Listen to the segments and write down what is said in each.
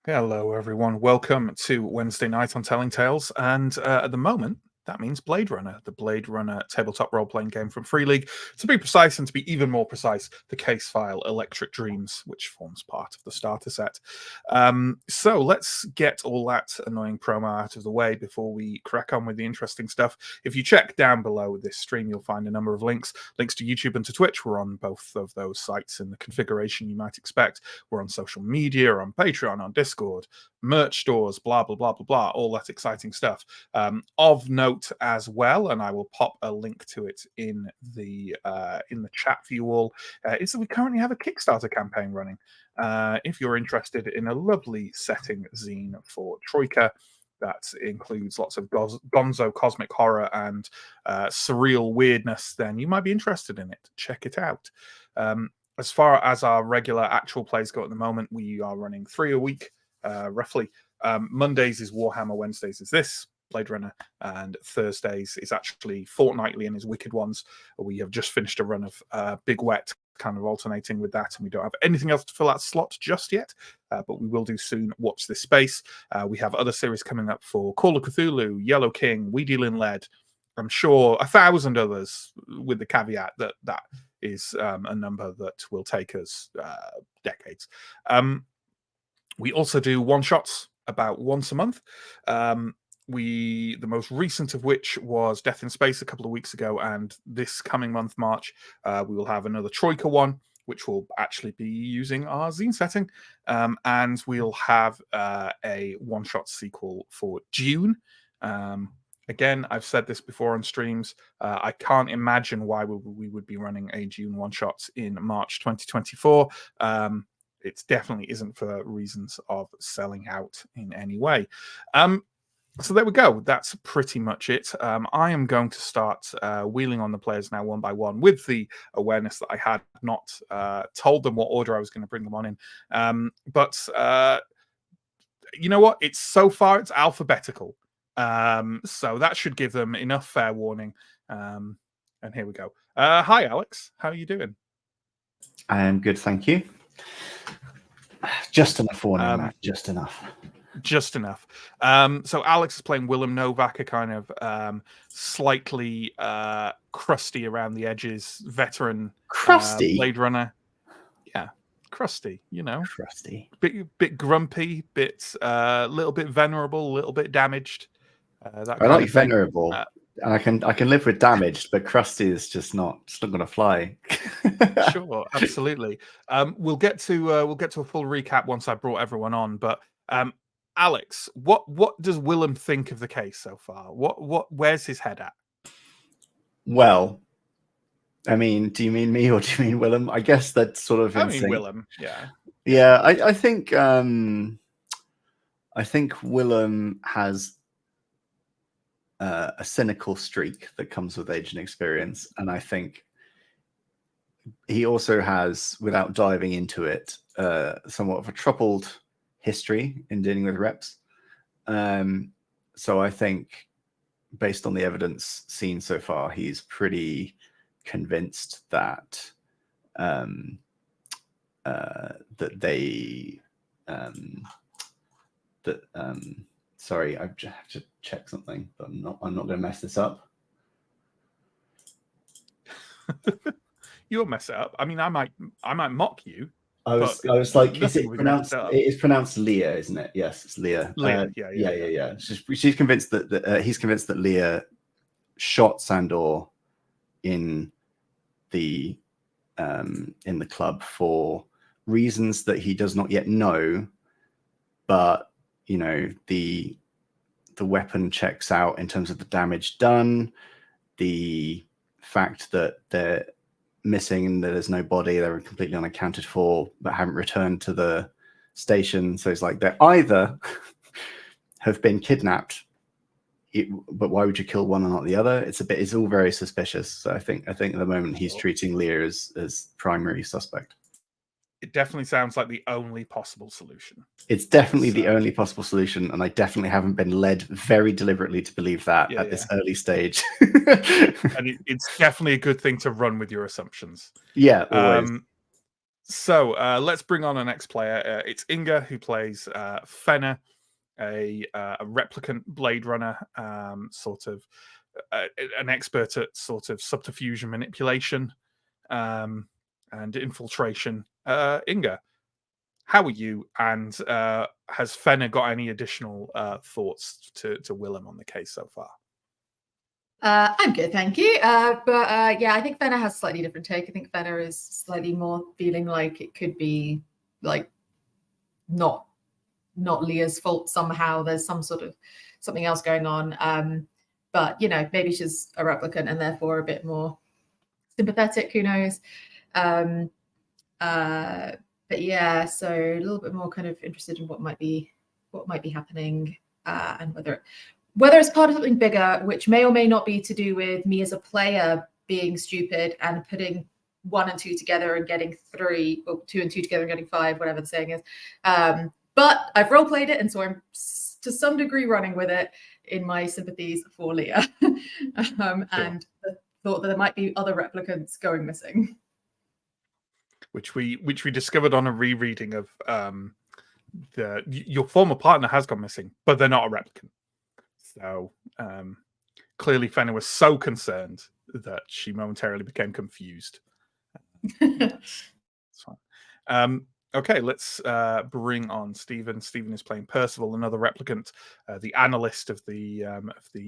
Hello, everyone. Welcome to Wednesday night on Telling Tales. And at the moment, that means Blade Runner, the Blade Runner tabletop role playing game from Free League. To be precise, and to be even more precise, the case file Electric Dreams, which forms part of the starter set. So let's get all that annoying promo out of the way before we crack on with the interesting stuff. If you check down below this stream, you'll find a number of links to YouTube and to Twitch. We're on both of those sites in the configuration you might expect. We're on social media, on Patreon, on Discord, merch stores, blah, blah, blah, blah, blah, all that exciting stuff. Of note as well, and I will pop a link to it in the chat for you all, is that we currently have a Kickstarter campaign running. If you're interested in a lovely setting zine for Troika, that includes lots of gonzo cosmic horror and surreal weirdness, then you might be interested in it. Check it out. As far as our regular actual plays go at the moment, we are running 3 a week, roughly. Mondays is Warhammer, Wednesdays is this, Blade Runner, and Thursdays is actually fortnightly and is Wicked Ones. We have just finished a run of Big Wet, kind of alternating with that, and we don't have anything else to fill that slot just yet, but we will do soon. Watch this space. We have other series coming up for Call of Cthulhu, Yellow King, We Deal in Lead, I'm sure 1,000 others, with the caveat that that is a number that will take us decades. We also do one-shots about once a month. The most recent of which was Death in Space a couple of weeks ago, and this coming month, March, we will have another Troika one, which will actually be using our zine setting, and we'll have a one-shot sequel for June. Again, I've said this before on streams. I can't imagine why we would be running a June one-shot in March 2024. It definitely isn't for reasons of selling out in any way. So there we go. That's pretty much it. I am going to start wheeling on the players now one by one, with the awareness that I had not told them what order I was going to bring them on in. But you know what? So far it's alphabetical. So that should give them enough fair warning. And here we go. Hi, Alex. How are you doing? I am good, thank you. Just enough warning, Matt. Just enough. Just enough. So Alex is playing Willem Novak, a kind of slightly crusty around the edges veteran Crusty Blade Runner. Yeah, crusty. You know, crusty. Bit grumpy, little bit venerable, a little bit damaged. I like venerable. I can live with damaged, but crusty is just not going to fly. Sure, absolutely. We'll get to a full recap once I brought everyone on. But Alex, what does Willem think of the case so far? Where's his head at? Well, I mean, do you mean me or do you mean Willem? I guess that's sort of. I mean Willem. Yeah. Yeah, I think Willem has a cynical streak that comes with age and experience, and I think he also has, without diving into it, somewhat of a troubled history in dealing with reps. So I think, based on the evidence seen so far, he's pretty convinced that sorry, I have to check something, but I'm not going to mess this up. You won't mess it up. I mean, I might mock you. I was like, is it pronounced? It is pronounced Leah, isn't it? Yes, it's Leah. Leah, yeah. She's convinced that he's convinced that Leah shot Sandor in the club for reasons that he does not yet know, but you know, the weapon checks out in terms of the damage done, the fact that they're missing and that there's no body, they're completely unaccounted for, but haven't returned to the station. So it's like they either have been kidnapped, but why would you kill one and not the other? It's all very suspicious. So I think at the moment he's treating Leah as primary suspect. It definitely sounds like the only possible solution. It's definitely the only possible solution, and I definitely haven't been led very deliberately to believe that at this early stage. And it's definitely a good thing to run with your assumptions. Yeah, always. So let's bring on our next player. It's Inga, who plays Fenna, a replicant Blade Runner, sort of an expert at sort of subterfuge and manipulation and infiltration. Inga, how are you? And has Fenna got any additional thoughts to Willem on the case so far? I'm good, thank you. But yeah, I think Fenna has a slightly different take. I think Fenna is slightly more feeling like it could be like not Leah's fault somehow. There's some sort of something else going on. But you know, maybe she's a replicant and therefore a bit more sympathetic. Who knows? But yeah, so a little bit more kind of interested in what might be happening, and whether it's part of something bigger, which may or may not be to do with me as a player being stupid and putting 1 and 2 together and getting 3, or 2 and 2 together and getting 5, whatever the saying is. But I've role played it, and so I'm to some degree running with it in my sympathies for Leah, and the thought that there might be other replicants going missing, which we discovered on a rereading of your former partner has gone missing, but they're not a replicant. So clearly Fenna was so concerned that she momentarily became confused. That's fine. Okay, let's bring on Stephen. Stephen is playing Percival, another replicant, the analyst of the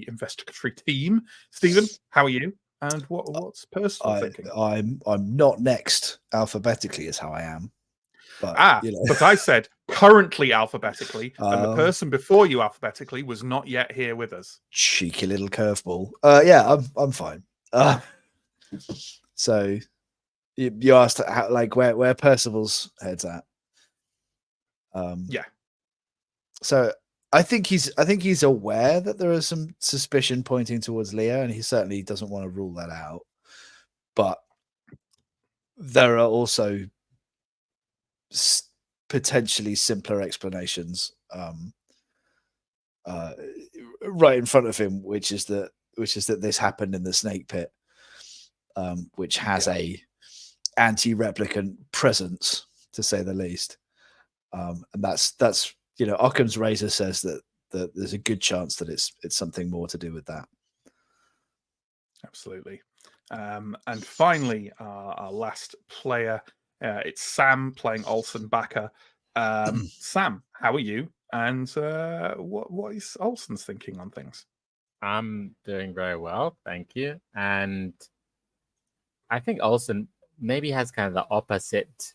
investigatory team. Stephen, how are you? And what's Percival thinking? I'm not next alphabetically, is how I am. But you know. But I said currently alphabetically, and the person before you alphabetically was not yet here with us. Cheeky little curveball. Yeah, I'm fine. So you asked how, like, where Percival's head's at. Yeah. So I think he's aware that there is some suspicion pointing towards Leah, and he certainly doesn't want to rule that out. But there are also potentially simpler explanations right in front of him, which is that this happened in the snake pit, which has a anti-replicant presence, to say the least, and that's Occam's razor says that there's a good chance that it's something more to do with that. Absolutely. And finally, our last player, it's Sam playing Olsen Backer. Sam, how are you? And what is Olsen's thinking on things? I'm doing very well, thank you. And I think Olsen maybe has kind of the opposite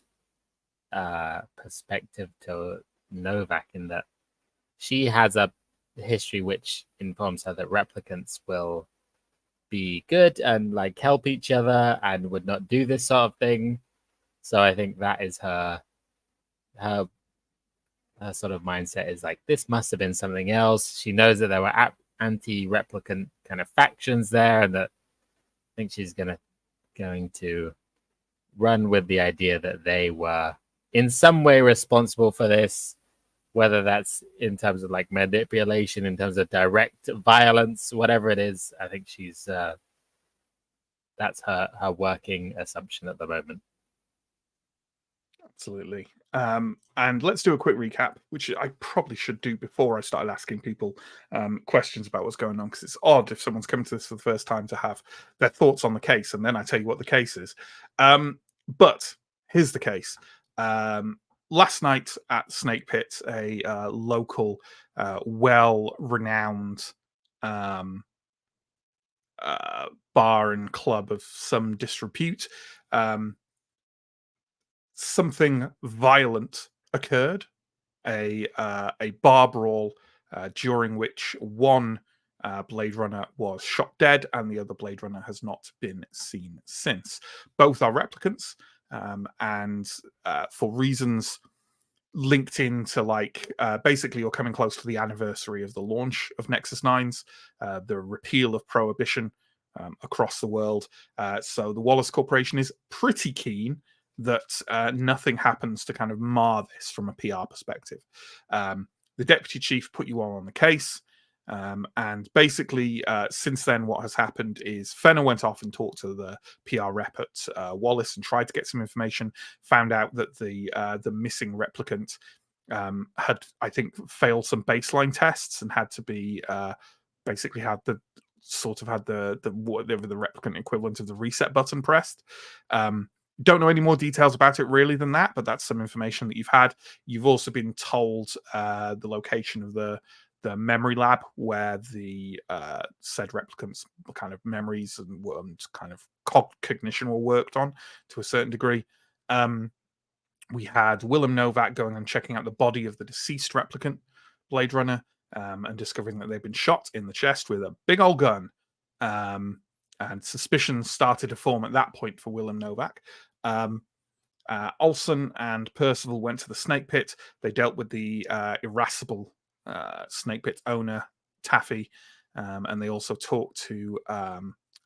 perspective to Novak, in that she has a history which informs her that replicants will be good and like help each other and would not do this sort of thing. So I think that is her sort of mindset, is like, this must have been something else. She knows that there were anti-replicant kind of factions there, and that I think she's going to run with the idea that they were in some way responsible for this, whether that's in terms of like manipulation, in terms of direct violence, whatever it is. I think she's that's her working assumption at the moment. Absolutely. And let's do a quick recap, which I probably should do before I started asking people questions about what's going on, because it's odd if someone's coming to this for the first time to have their thoughts on the case, and then I tell you what the case is. But here's the case. Last night at Snake Pit, a local, well-renowned bar and club of some disrepute, something violent occurred, a bar brawl during which one Blade Runner was shot dead and the other Blade Runner has not been seen since. Both are replicants, and for reasons linked into like basically you're coming close to the anniversary of the launch of Nexus 9s, the repeal of prohibition across the world. So the Wallace Corporation is pretty keen that nothing happens to kind of mar this from a PR perspective. The deputy chief put you all on the case. And basically, since then, what has happened is Fenner went off and talked to the PR rep at Wallace and tried to get some information. Found out that the missing replicant had, I think, failed some baseline tests and had to be basically had the whatever the replicant equivalent of the reset button pressed. Don't know any more details about it really than that, but that's some information that you've had. You've also been told the location of the memory lab where the said replicants' kind of memories and kind of cognition were worked on to a certain degree. We had Willem Novak going and checking out the body of the deceased replicant Blade Runner and discovering that they've been shot in the chest with a big old gun. And suspicions started to form at that point for Willem Novak. Olsen and Percival went to the snake pit. They dealt with the irascible snake pit owner, Taffy, and they also talked to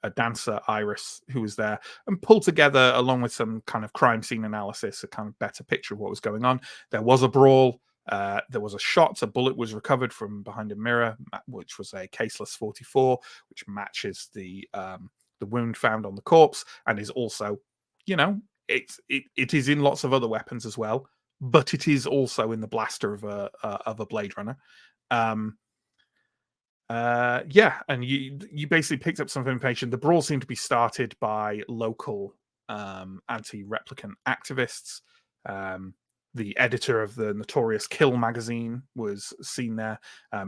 a dancer, Iris, who was there, and pulled together, along with some kind of crime scene analysis, a kind of better picture of what was going on. There was a brawl. There was a shot. A bullet was recovered from behind a mirror, which was a caseless 44, which matches the wound found on the corpse, and is also, it is in lots of other weapons as well, but it is also in the blaster of a Blade Runner. And you basically picked up some information. The brawl seemed to be started by local anti-replicant activists. The editor of the notorious Kill magazine was seen there.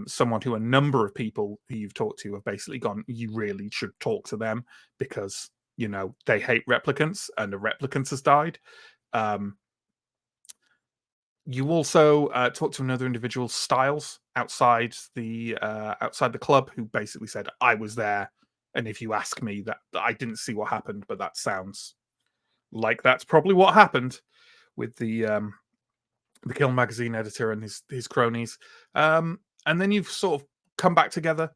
Someone who a number of people who you've talked to have basically gone, you really should talk to them because, they hate replicants and a replicant has died. You also talked to another individual, Styles, outside the club, who basically said, I was there, and if you ask me, that I didn't see what happened, but that sounds like that's probably what happened with the Kill magazine editor and his cronies. And then you've sort of come back together.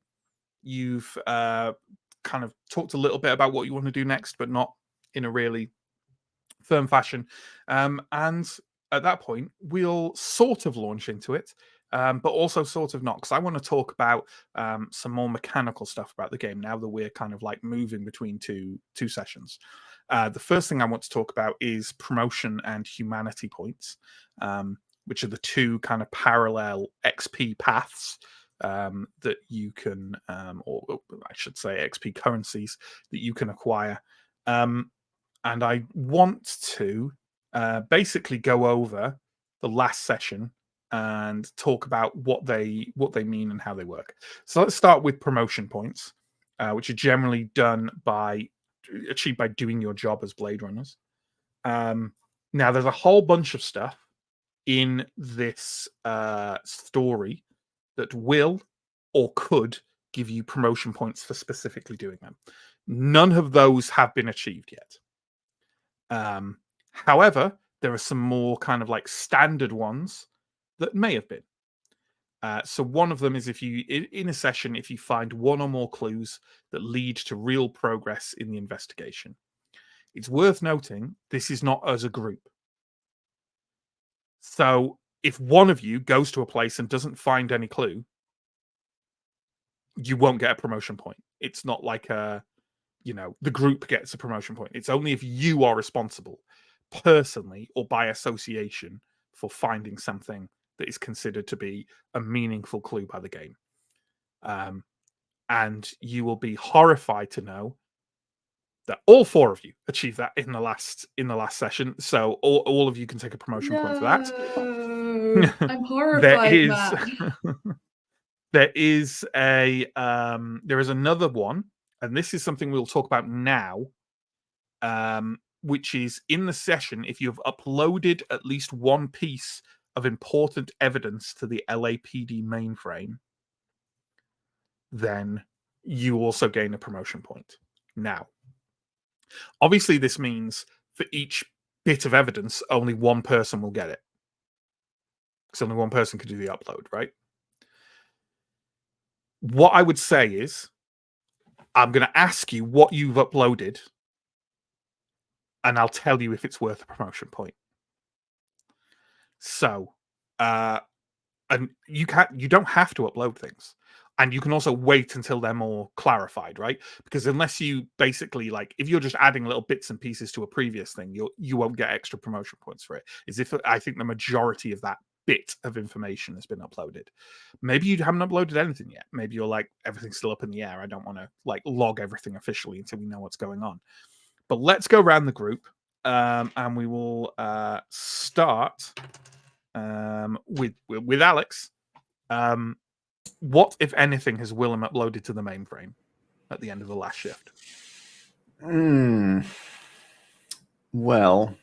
You've kind of talked a little bit about what you want to do next, but not in a really firm fashion. And at that point, we'll sort of launch into it, but also sort of not, because I want to talk about some more mechanical stuff about the game now that we're kind of like moving between two sessions. The first thing I want to talk about is promotion and humanity points, which are the two kind of parallel XP paths that you can, or I should say XP currencies that you can acquire. And I want to basically go over the last session and talk about what they mean and how they work. So let's start with promotion points, which are generally achieved by doing your job as Blade Runners. Now, there's a whole bunch of stuff in this story that will or could give you promotion points for specifically doing them. None of those have been achieved yet. However, there are some more kind of like standard ones that may have been. So one of them is in a session, if you find one or more clues that lead to real progress in the investigation. It's worth noting, this is not as a group. So if one of you goes to a place and doesn't find any clue, you won't get a promotion point. It's not like the group gets a promotion point. It's only if you are responsible personally or by association for finding something that is considered to be a meaningful clue by the game. And you will be horrified to know that all four of you achieved that in the last session. So all of you can take a promotion point for that. I'm horrified, Matt. There is another one, and this is something we'll talk about now, which is in the session, if you've uploaded at least one piece of important evidence to the LAPD mainframe, then you also gain a promotion point. Now, obviously, this means for each bit of evidence, only one person will get it. Because only one person can do the upload, right? What I would say is, I'm going to ask you what you've uploaded, and I'll tell you if it's worth a promotion point. So, and you don't have to upload things. And you can also wait until they're more clarified, right? Because unless you basically like, if you're just adding little bits and pieces to a previous thing, you won't get extra promotion points for it. Is if I think the majority of that bit of information has been uploaded. Maybe you haven't uploaded anything yet. Maybe you're like, everything's still up in the air. I don't want to like log everything officially until we know what's going on. But let's go around the group, and we will start with Alex. What, if anything, has Willem uploaded to the mainframe at the end of the last shift? Well,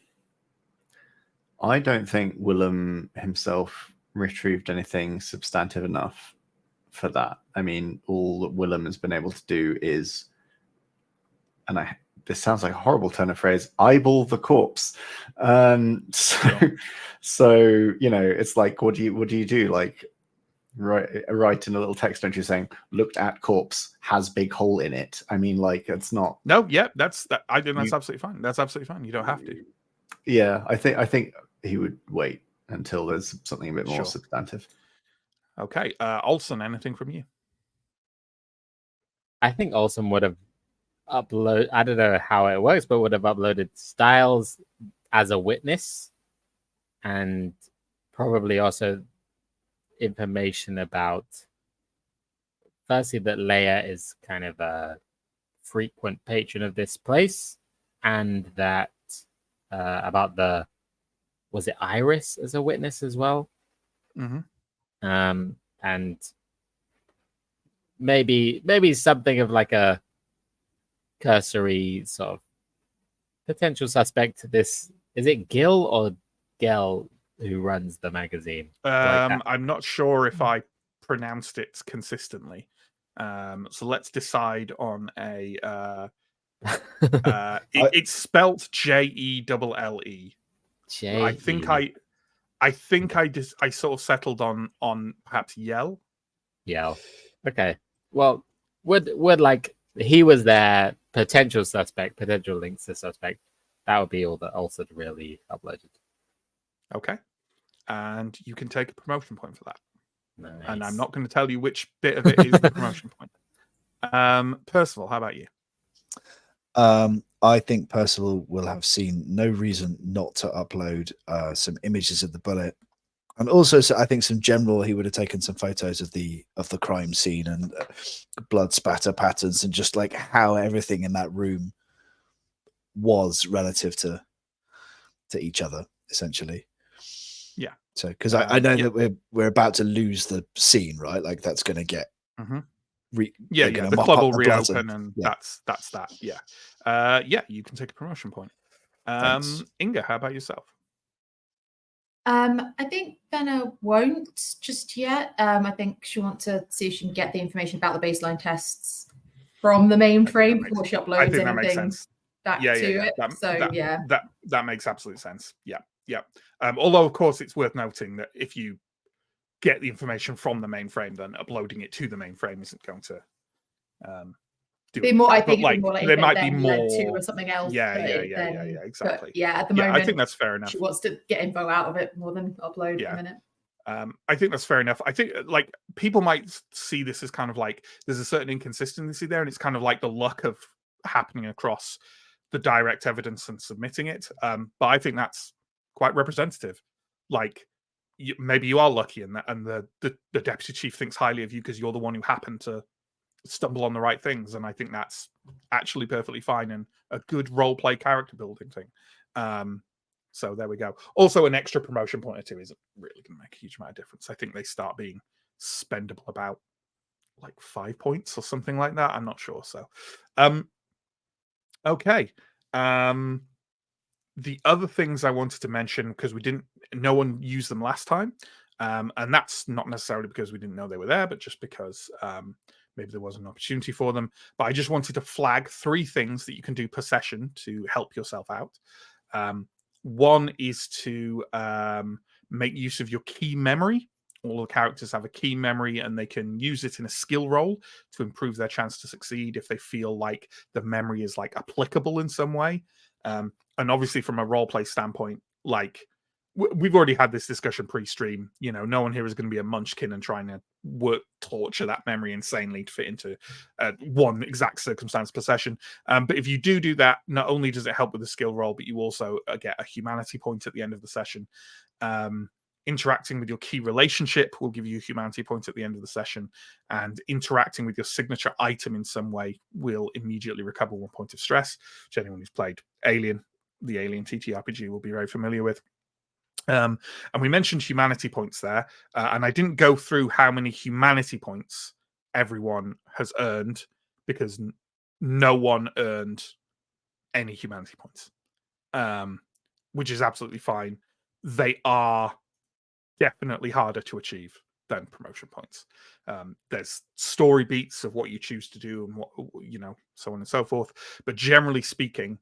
I don't think Willem himself retrieved anything substantive enough for that. I mean, all that Willem has been able to do is, and this sounds like a horrible turn of phrase, eyeball the corpse. So you know, it's like, what do you do? Like, write in a little text entry saying, "Looked at corpse, has big hole in it." I mean, like, it's not. No, yeah, that's that. I think that's absolutely fine. That's absolutely fine. You don't have to. Yeah, I think he would wait until there's something a bit more substantive. Okay, Olsen, anything from you? I think Olsen would have uploaded. I don't know how it works, but would have uploaded Styles as a witness, and probably also information about, firstly, that Leia is kind of a frequent patron of this place, and that about the, was it Iris as a witness as well? And maybe something of like a cursory sort of potential suspect to this. Is it Gil or Gel who runs the magazine? I'm not sure if I pronounced it consistently. So let's decide on a. It's spelt Jelle. I think I sort of settled on perhaps Yell. Yeah. Okay. Well, would like, he was their potential suspect, potential links to suspect. That would be all that Olsen really uploaded. Okay. And you can take a promotion point for that. Nice. And I'm not going to tell you which bit of it is the promotion point. Percival, how about you? I think Percival will have seen no reason not to upload some images of the bullet, and also I think some general. He would have taken some photos of the crime scene and blood spatter patterns, and just like how everything in that room was relative to each other, essentially. Yeah. So, because I know that we're about to lose the scene, right? Like that's going to get. The club will reopen, and that's that. Yeah, you can take a promotion point. Inga, how about yourself? I think Benna won't just yet. I think she'll want to see if she can get the information about the baseline tests from the mainframe before she uploads anything back to it. That makes absolute sense. Yeah. Although, of course, it's worth noting that if you get the information from the mainframe, then uploading it to the mainframe isn't going to do it. I think there might be more to or something else. Yeah, exactly. But at the moment, I think that's fair enough. She wants to get info out of it more than upload at the minute. I think that's fair enough. I think like people might see this as kind of like there's a certain inconsistency there, and it's kind of like the luck of happening across the direct evidence and submitting it. But I think that's quite representative. Like, maybe you are lucky in that, and the deputy chief thinks highly of you because you're the one who happened to stumble on the right things, and I think that's actually perfectly fine and a good role play character building thing. So there we go. Also, an extra promotion point or two isn't really going to make a huge amount of difference. I think they start being spendable about like 5 points or something like that. I'm not sure. So, okay. The other things I wanted to mention, because no one used them last time, and that's not necessarily because we didn't know they were there, but just because maybe there was an opportunity for them. But I just wanted to flag 3 things that you can do per session to help yourself out. One is to make use of your key memory. All the characters have a key memory, and they can use it in a skill roll to improve their chance to succeed if they feel like the memory is like applicable in some way. And obviously, from a roleplay standpoint, like we've already had this discussion pre-stream. You know, no one here is going to be a munchkin and trying to torture that memory insanely to fit into one exact circumstance per session. But if you do that, not only does it help with the skill roll, but you also get a humanity point at the end of the session. Interacting with your key relationship will give you a humanity point at the end of the session, and interacting with your signature item in some way will immediately recover 1 point of stress, which anyone who's played Alien, the Alien TTRPG, will be very familiar with. And we mentioned humanity points there, and I didn't go through how many humanity points everyone has earned, because no one earned any humanity points, which is absolutely fine. They are definitely harder to achieve than promotion points. There's story beats of what you choose to do and what, so on and so forth. But generally speaking,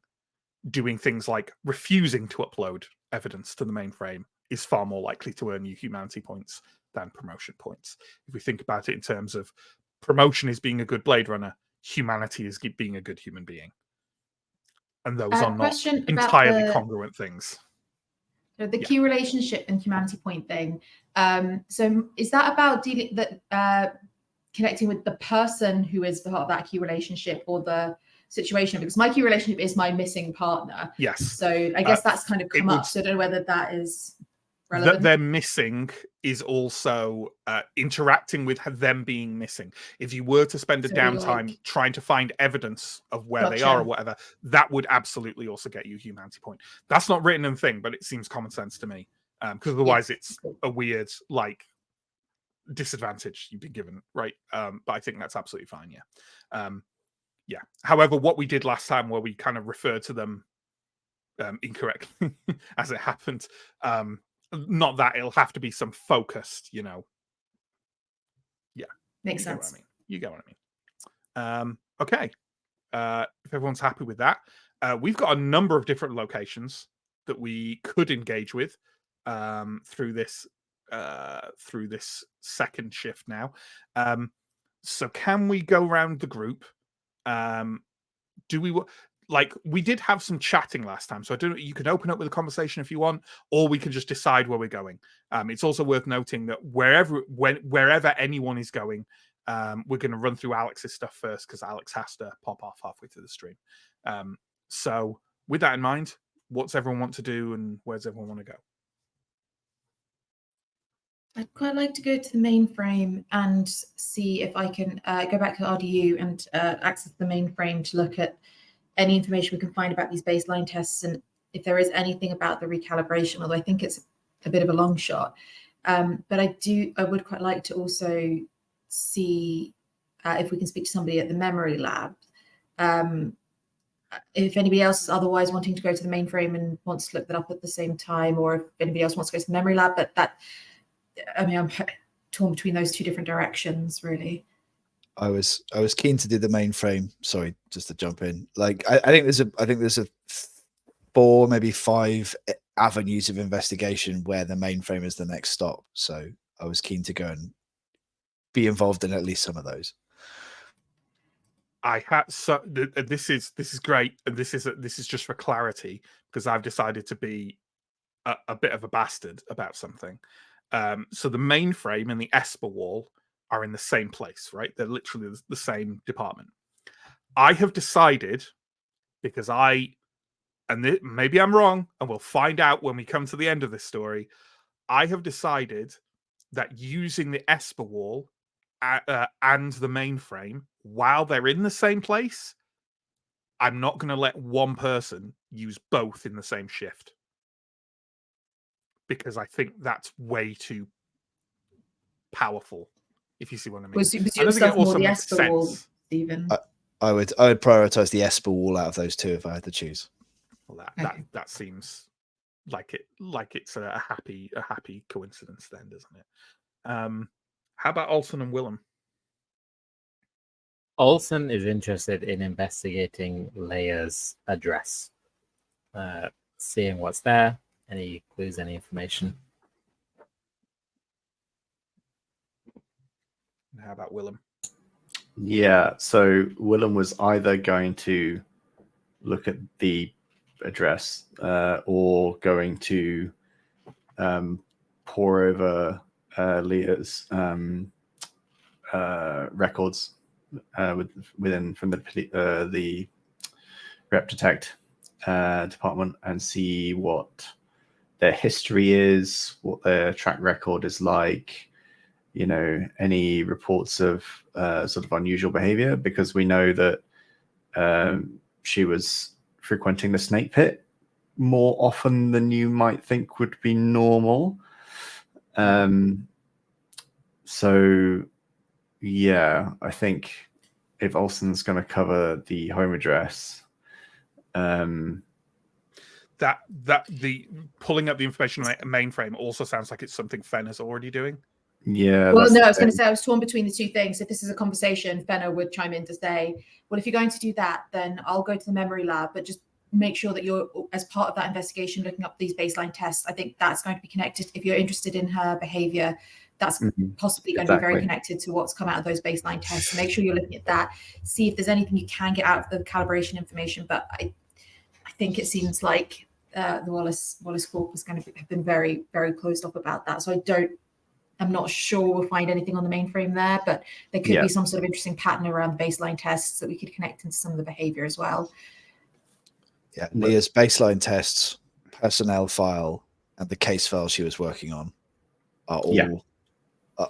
doing things like refusing to upload evidence to the mainframe is far more likely to earn you humanity points than promotion points. If we think about it in terms of promotion is being a good Blade Runner, humanity is being a good human being. And those are not entirely congruent things. The key relationship and humanity point thing. So is that about connecting with the person who is part of that key relationship or the situation? Because my key relationship is my missing partner. Yes. So I guess that's kind of come up. So I don't know whether that is relevant. That they're missing is also interacting with them being missing. If you were to spend a downtime trying to find evidence of where they are or whatever, that would absolutely also get you a humanity point. That's not written in thing, but it seems common sense to me, because otherwise it's a weird disadvantage you've been given, right? But I think that's absolutely fine. Yeah. However, what we did last time, where we kind of referred to them incorrectly as it happened, not that it'll have to be some focused, Yeah. Makes sense. You get what I mean. Okay. If everyone's happy with that, we've got a number of different locations that we could engage with through this second shift now. So can we go around the group? Do we did have some chatting last time, so I don't know, you can open up with a conversation if you want, or we can just decide where we're going. It's also worth noting that wherever anyone is going, we're going to run through Alex's stuff first, because Alex has to pop off halfway through the stream. So with that in mind, what's everyone want to do, and where's everyone want to go? I'd quite like to go to the mainframe and see if I can go back to RDU and access the mainframe to look at any information we can find about these baseline tests, and if there is anything about the recalibration, although I think it's a bit of a long shot. But I would quite like to also see if we can speak to somebody at the memory lab. If anybody else is otherwise wanting to go to the mainframe and wants to look that up at the same time, or if anybody else wants to go to the memory lab, but I'm torn between those two different directions, really. I was keen to do the mainframe. Sorry, just to jump in. I think there's a 4, maybe 5 avenues of investigation where the mainframe is the next stop. So I was keen to go and be involved in at least some of those. This is great, and this is just for clarity, because I've decided to be a bit of a bastard about something. So the mainframe and the Esper wall are in the same place, right? They're literally the same department. I have decided, because maybe I'm wrong, and we'll find out when we come to the end of this story, I have decided that using the Esper wall and the mainframe while they're in the same place, I'm not going to let one person use both in the same shift, because I think that's way too powerful, if you see what I mean. Was your stuff more the Esper wall, Stephen? I would prioritize the Esper wall out of those two if I had to choose. Well, that seems like it's a happy coincidence then, doesn't it? How about Olsen and Willem? Olsen is interested in investigating Leia's address, seeing what's there, any clues, any information. And how about Willem? Yeah, so Willem was either going to look at the address or going to pore over Leah's records within from the Rep Detect department and see what their history is, what their track record is like, you know, any reports of sort of unusual behavior, because we know that she was frequenting the snake pit more often than you might think would be normal. So yeah, I think if Olsen's going to cover the home address, that the pulling up the information on the mainframe also sounds like it's something Fenner's already doing. yeah. Well, no, I was going to say I was torn between the two things. If this is a conversation, Fenner would chime in to say, well, if you're going to do that, then I'll go to the memory lab, but just make sure that you're, as part of that investigation, looking up these baseline tests. I think that's going to be connected. If you're interested in her behavior, that's possibly going to be very connected to what's come out of those baseline tests. Make sure you're looking at that, see if there's anything you can get out of the calibration information. But I think it seems like the Wallace Corp is going to have been very, very closed off about that. So I'm not sure we'll find anything on the mainframe there, but there could be some sort of interesting pattern around the baseline tests that we could connect into some of the behavior as well. Yeah, Leah's baseline tests, personnel file, and the case file she was working on are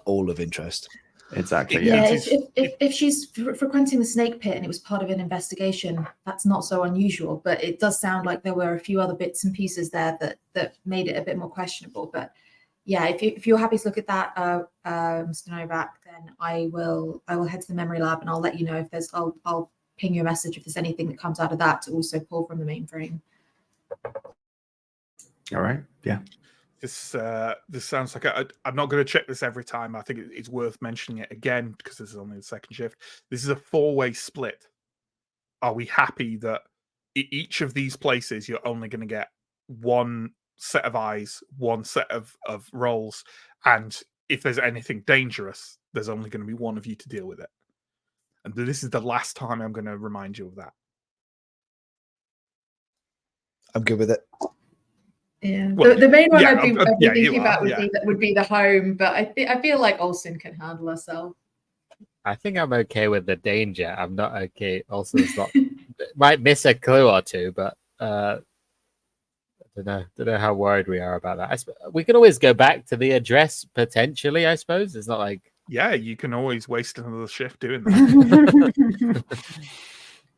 all of interest. Exactly. Yeah, if she's frequenting the snake pit and it was part of an investigation, that's not so unusual. But it does sound like there were a few other bits and pieces there that made it a bit more questionable. But yeah, if you're happy to look at that, Mr. Novak, then I will head to the memory lab and I'll let you know if there's. I'll ping you a message if there's anything that comes out of that to also pull from the mainframe. All right. Yeah. This sounds like I'm not going to check this every time. I think it's worth mentioning it again because this is only the second shift. This is a 4-way split. Are we happy that each of these places you're only going to get one set of eyes, one set of roles, and if there's anything dangerous, there's only going to be one of you to deal with it? And this is the last time I'm going to remind you of that. I'm good with it. Yeah, well, the main one I'd be thinking about would be the home, but I feel like Olsen can handle herself. I think I'm okay with the danger. I'm not okay. Olsen's not might miss a clue or two, but I don't know how worried we are about that. We can always go back to the address potentially. I suppose it's not like you can always waste another shift doing that.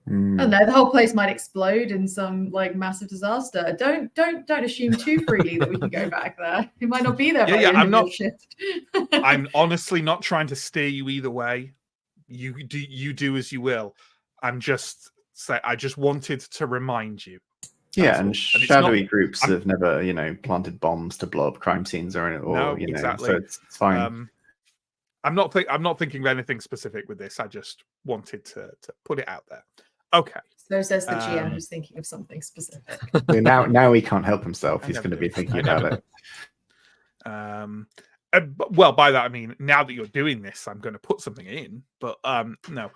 I don't know, the whole place might explode in some like massive disaster. Don't assume too freely that we can go back there. It might not be there by the end of your shift. I'm honestly not trying to steer you either way. You do as you will. I just wanted to remind you. And shadowy groups have never, planted bombs to blow up crime scenes or exactly. So it's fine. I'm not thinking of anything specific with this. I just wanted to put it out there. Okay. So says the GM who's thinking of something specific. Now he can't help himself. He's going to be thinking about it. Well, by that I mean now that you're doing this, I'm going to put something in. But no.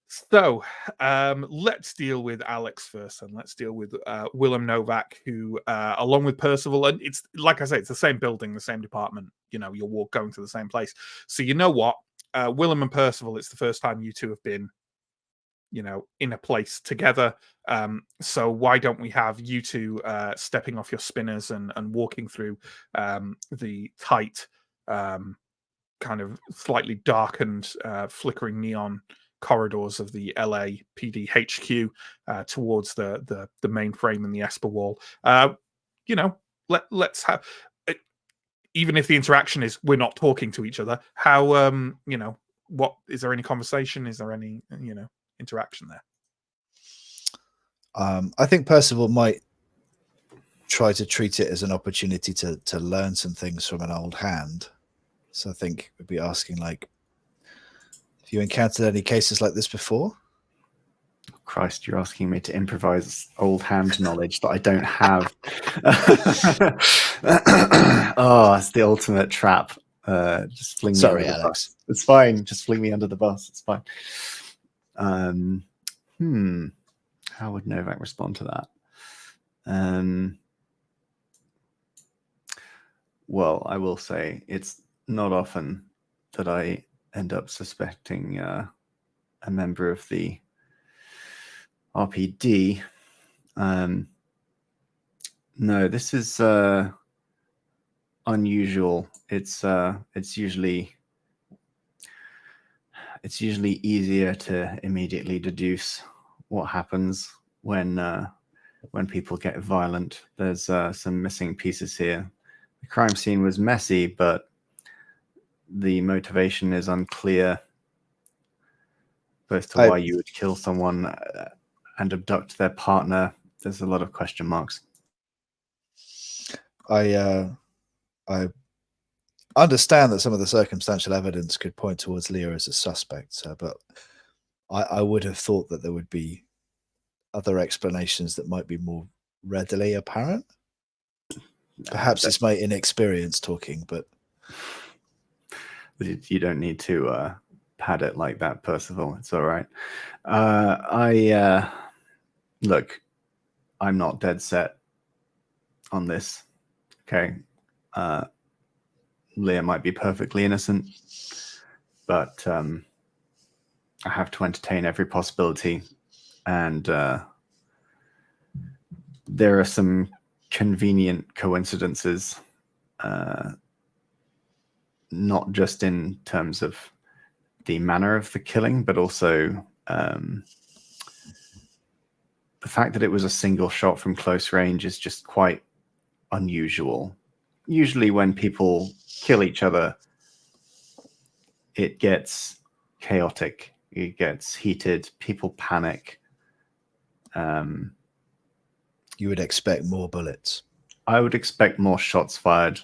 So let's deal with Alex first, and let's deal with Willem Novak, who, along with Percival, and it's like I say, it's the same building, the same department. You're going to the same place. So you know what, Willem and Percival, it's the first time you two have been, in a place together. So why don't we have you two stepping off your spinners and walking through the tight, kind of slightly darkened, flickering neon corridors of the LAPD HQ towards the mainframe and the Esper wall. Let's have, even if the interaction is we're not talking to each other, how what is there any conversation? Is there any interaction there? I think Percival might try to treat it as an opportunity to learn some things from an old hand. So I think we'd be asking, like, have you encountered any cases like this before? Christ, you're asking me to improvise old hand knowledge that I don't have. Oh, it's the ultimate trap. Just fling me under the bus. It's fine. Just fling me under the bus. It's fine. How would Novak respond to that? Well, I will say it's not often that I end up suspecting a member of the RPD. No, this is unusual. It's usually easier to immediately deduce what happens when people get violent. There's some missing pieces here. The crime scene was messy, but the motivation is unclear both to why you would kill someone and abduct their partner. There's a lot of question marks. I understand that some of the circumstantial evidence could point towards Leah as a suspect, but I would have thought that there would be other explanations that might be more readily apparent. Perhaps it's my inexperience talking, but you don't need to pad it like that, Percival. It's all right. Look, I'm not dead set on this. Okay. Leah might be perfectly innocent, but I have to entertain every possibility. And there are some convenient coincidences, not just in terms of the manner of the killing, but also the fact that it was a single shot from close range is just quite unusual. Usually when people kill each other, it gets chaotic, it gets heated, people panic. You would expect more bullets. I would expect more shots fired.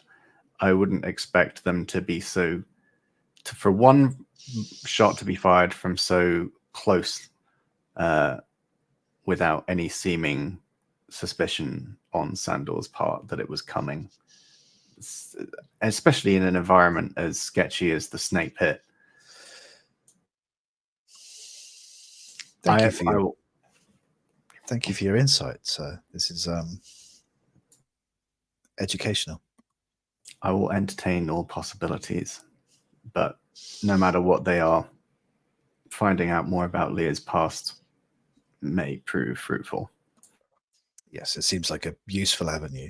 I wouldn't expect them to be for one shot to be fired from so close without any seeming suspicion on Sandor's part that it was coming, especially in an environment as sketchy as the Snake Pit. Thank you for your insights. This is educational. I will entertain all possibilities, but no matter what they are, finding out more about Leah's past may prove fruitful. Yes, it seems like a useful avenue.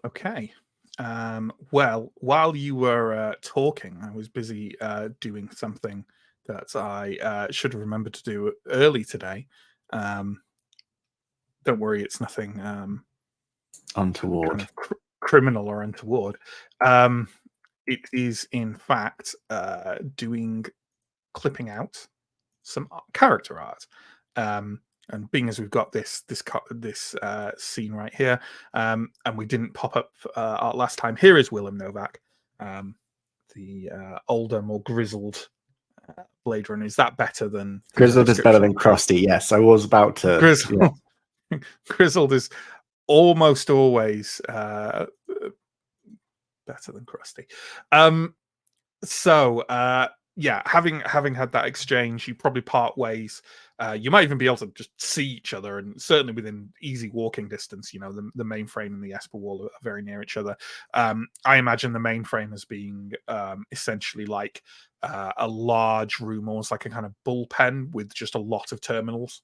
Okay. Well, while you were talking, I was busy doing something that I should have remembered to do early today. Don't worry, it's nothing Untoward. kind of criminal or untoward. It is, in fact, clipping out some character art. And being as we've got this scene right here, and we didn't pop up art last time, here is Willem Novak, the older, more grizzled Blade Runner. Is that better than Grizzled? Is better than crusty. Yes, I was about to. Grizzled. Yeah. Grizzled is almost always better than crusty. Yeah, having had that exchange, you probably part ways. You might even be able to just see each other, and certainly within easy walking distance. You know, the mainframe and the Esper wall are very near each other. I imagine the mainframe as being essentially like a large room, almost like a kind of bullpen with just a lot of terminals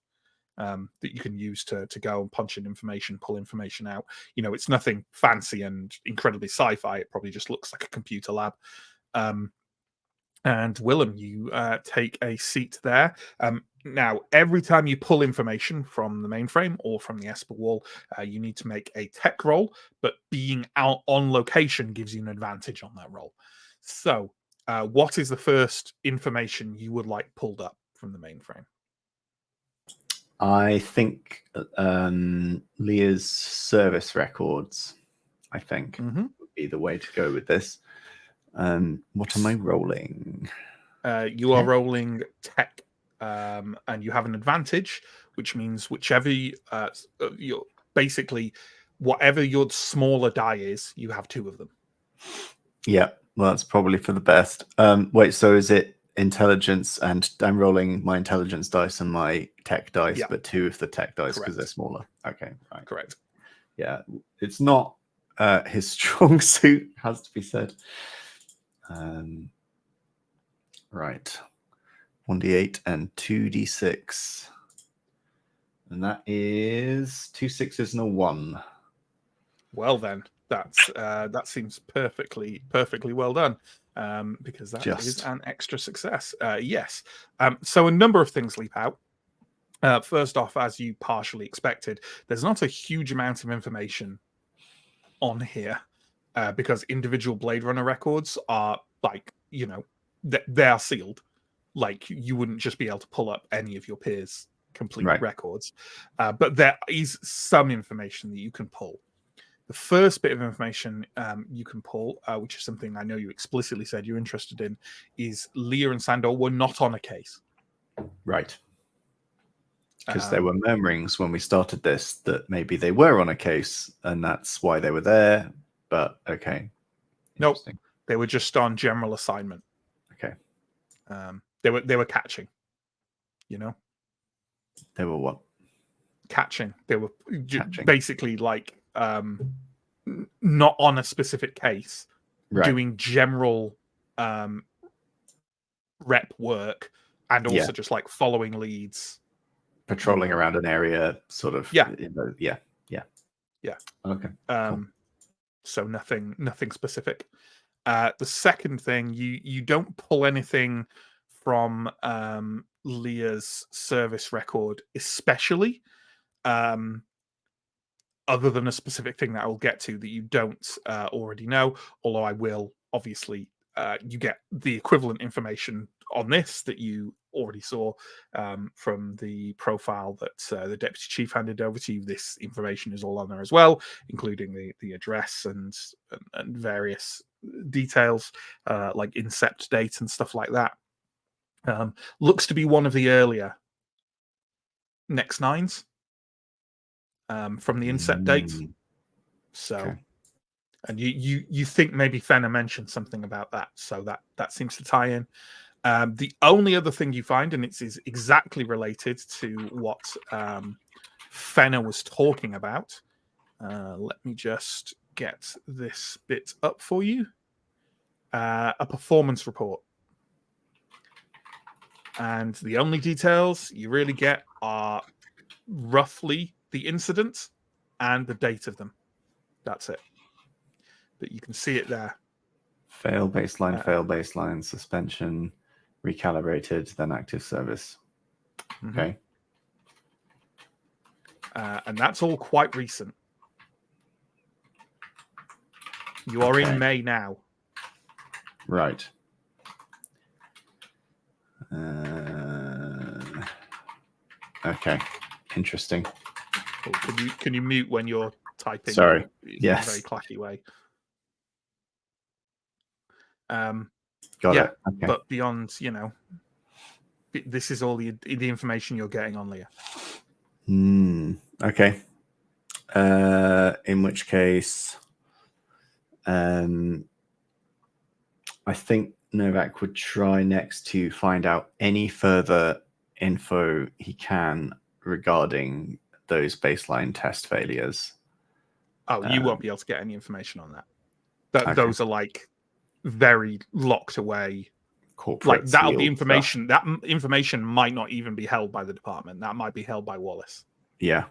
that you can use to go and punch in information, pull information out. You know, it's nothing fancy and incredibly sci-fi. It probably just looks like a computer lab. And Willem, you take a seat there. Now, every time you pull information from the mainframe or from the Esper wall, you need to make a tech roll, but being out on location gives you an advantage on that roll. So, what is the first information you would like pulled up from the mainframe? I think Leah's service records, I think, would be the way to go with this. What am I rolling? You are rolling tech, and you have an advantage, which means whichever you're basically whatever your smaller die is, you have two of them. Yeah, well, that's probably for the best. Wait, so is it intelligence, and I'm rolling my intelligence dice and my tech dice, Yeah. but 2 of the tech dice because Correct. they're smaller. Okay, right. Correct. Yeah, it's not his strong suit, has to be said. Right. 1d8 and 2d6. And that is 2 6s and a 1. Well then, that seems perfectly well done, because that is Just. an extra success. Yes. So a number of things leap out. First off, as you partially expected, there's not a huge amount of information on here, because individual Blade Runner records are like, they are sealed. Like, you wouldn't just be able to pull up any of your peers' complete Right. records. But there is some information that you can pull. The first bit of information you can pull, which is something I know you explicitly said you're interested in, is Leah and Sandor were not on a case. Right. Because there were murmurings when we started this that maybe they were on a case and that's why they were there. But okay. Nope. They were just on general assignment. Okay. They were catching. They were what? Catching. They were Catching. basically like not on a specific case, Right. doing general rep work, and also just like following leads, patrolling around an area, sort of. Yeah. Okay. Cool. So nothing specific. The second thing, you don't pull anything from Leah's service record, especially, other than a specific thing that I will get to that you don't already know. Although I will, obviously, you get the equivalent information on this that you already saw from the profile that the deputy chief handed over to you. This information is all on there as well, including the address and various details, like incept date and stuff like that. Looks to be one of the earlier Next Nines from the incept date. So, Okay. and you think maybe Fenner mentioned something about that, so that seems to tie in. The only other thing you find, and it's is exactly related to what Fenner was talking about. Let me just get this bit up for you. A performance report. And the only details you really get are roughly the incident and the date of them. That's it. But you can see it there. Fail baseline, suspension, recalibrated, then active service. Okay. And that's all quite recent. You are in May now. Right. Okay. Interesting. Can you mute when you're typing? Sorry. In Yes. a very clacky way. Got it. Okay. But beyond, this is all the information you're getting on Leah. Okay. In which case, I think Novak would try next to find out any further info he can regarding those baseline test failures. Oh, you won't be able to get any information on that. Okay. Those are like very locked away. Corporate Like that'll be sealed information. stuff. That information might not even be held by the department. That might be held by Wallace. Yeah.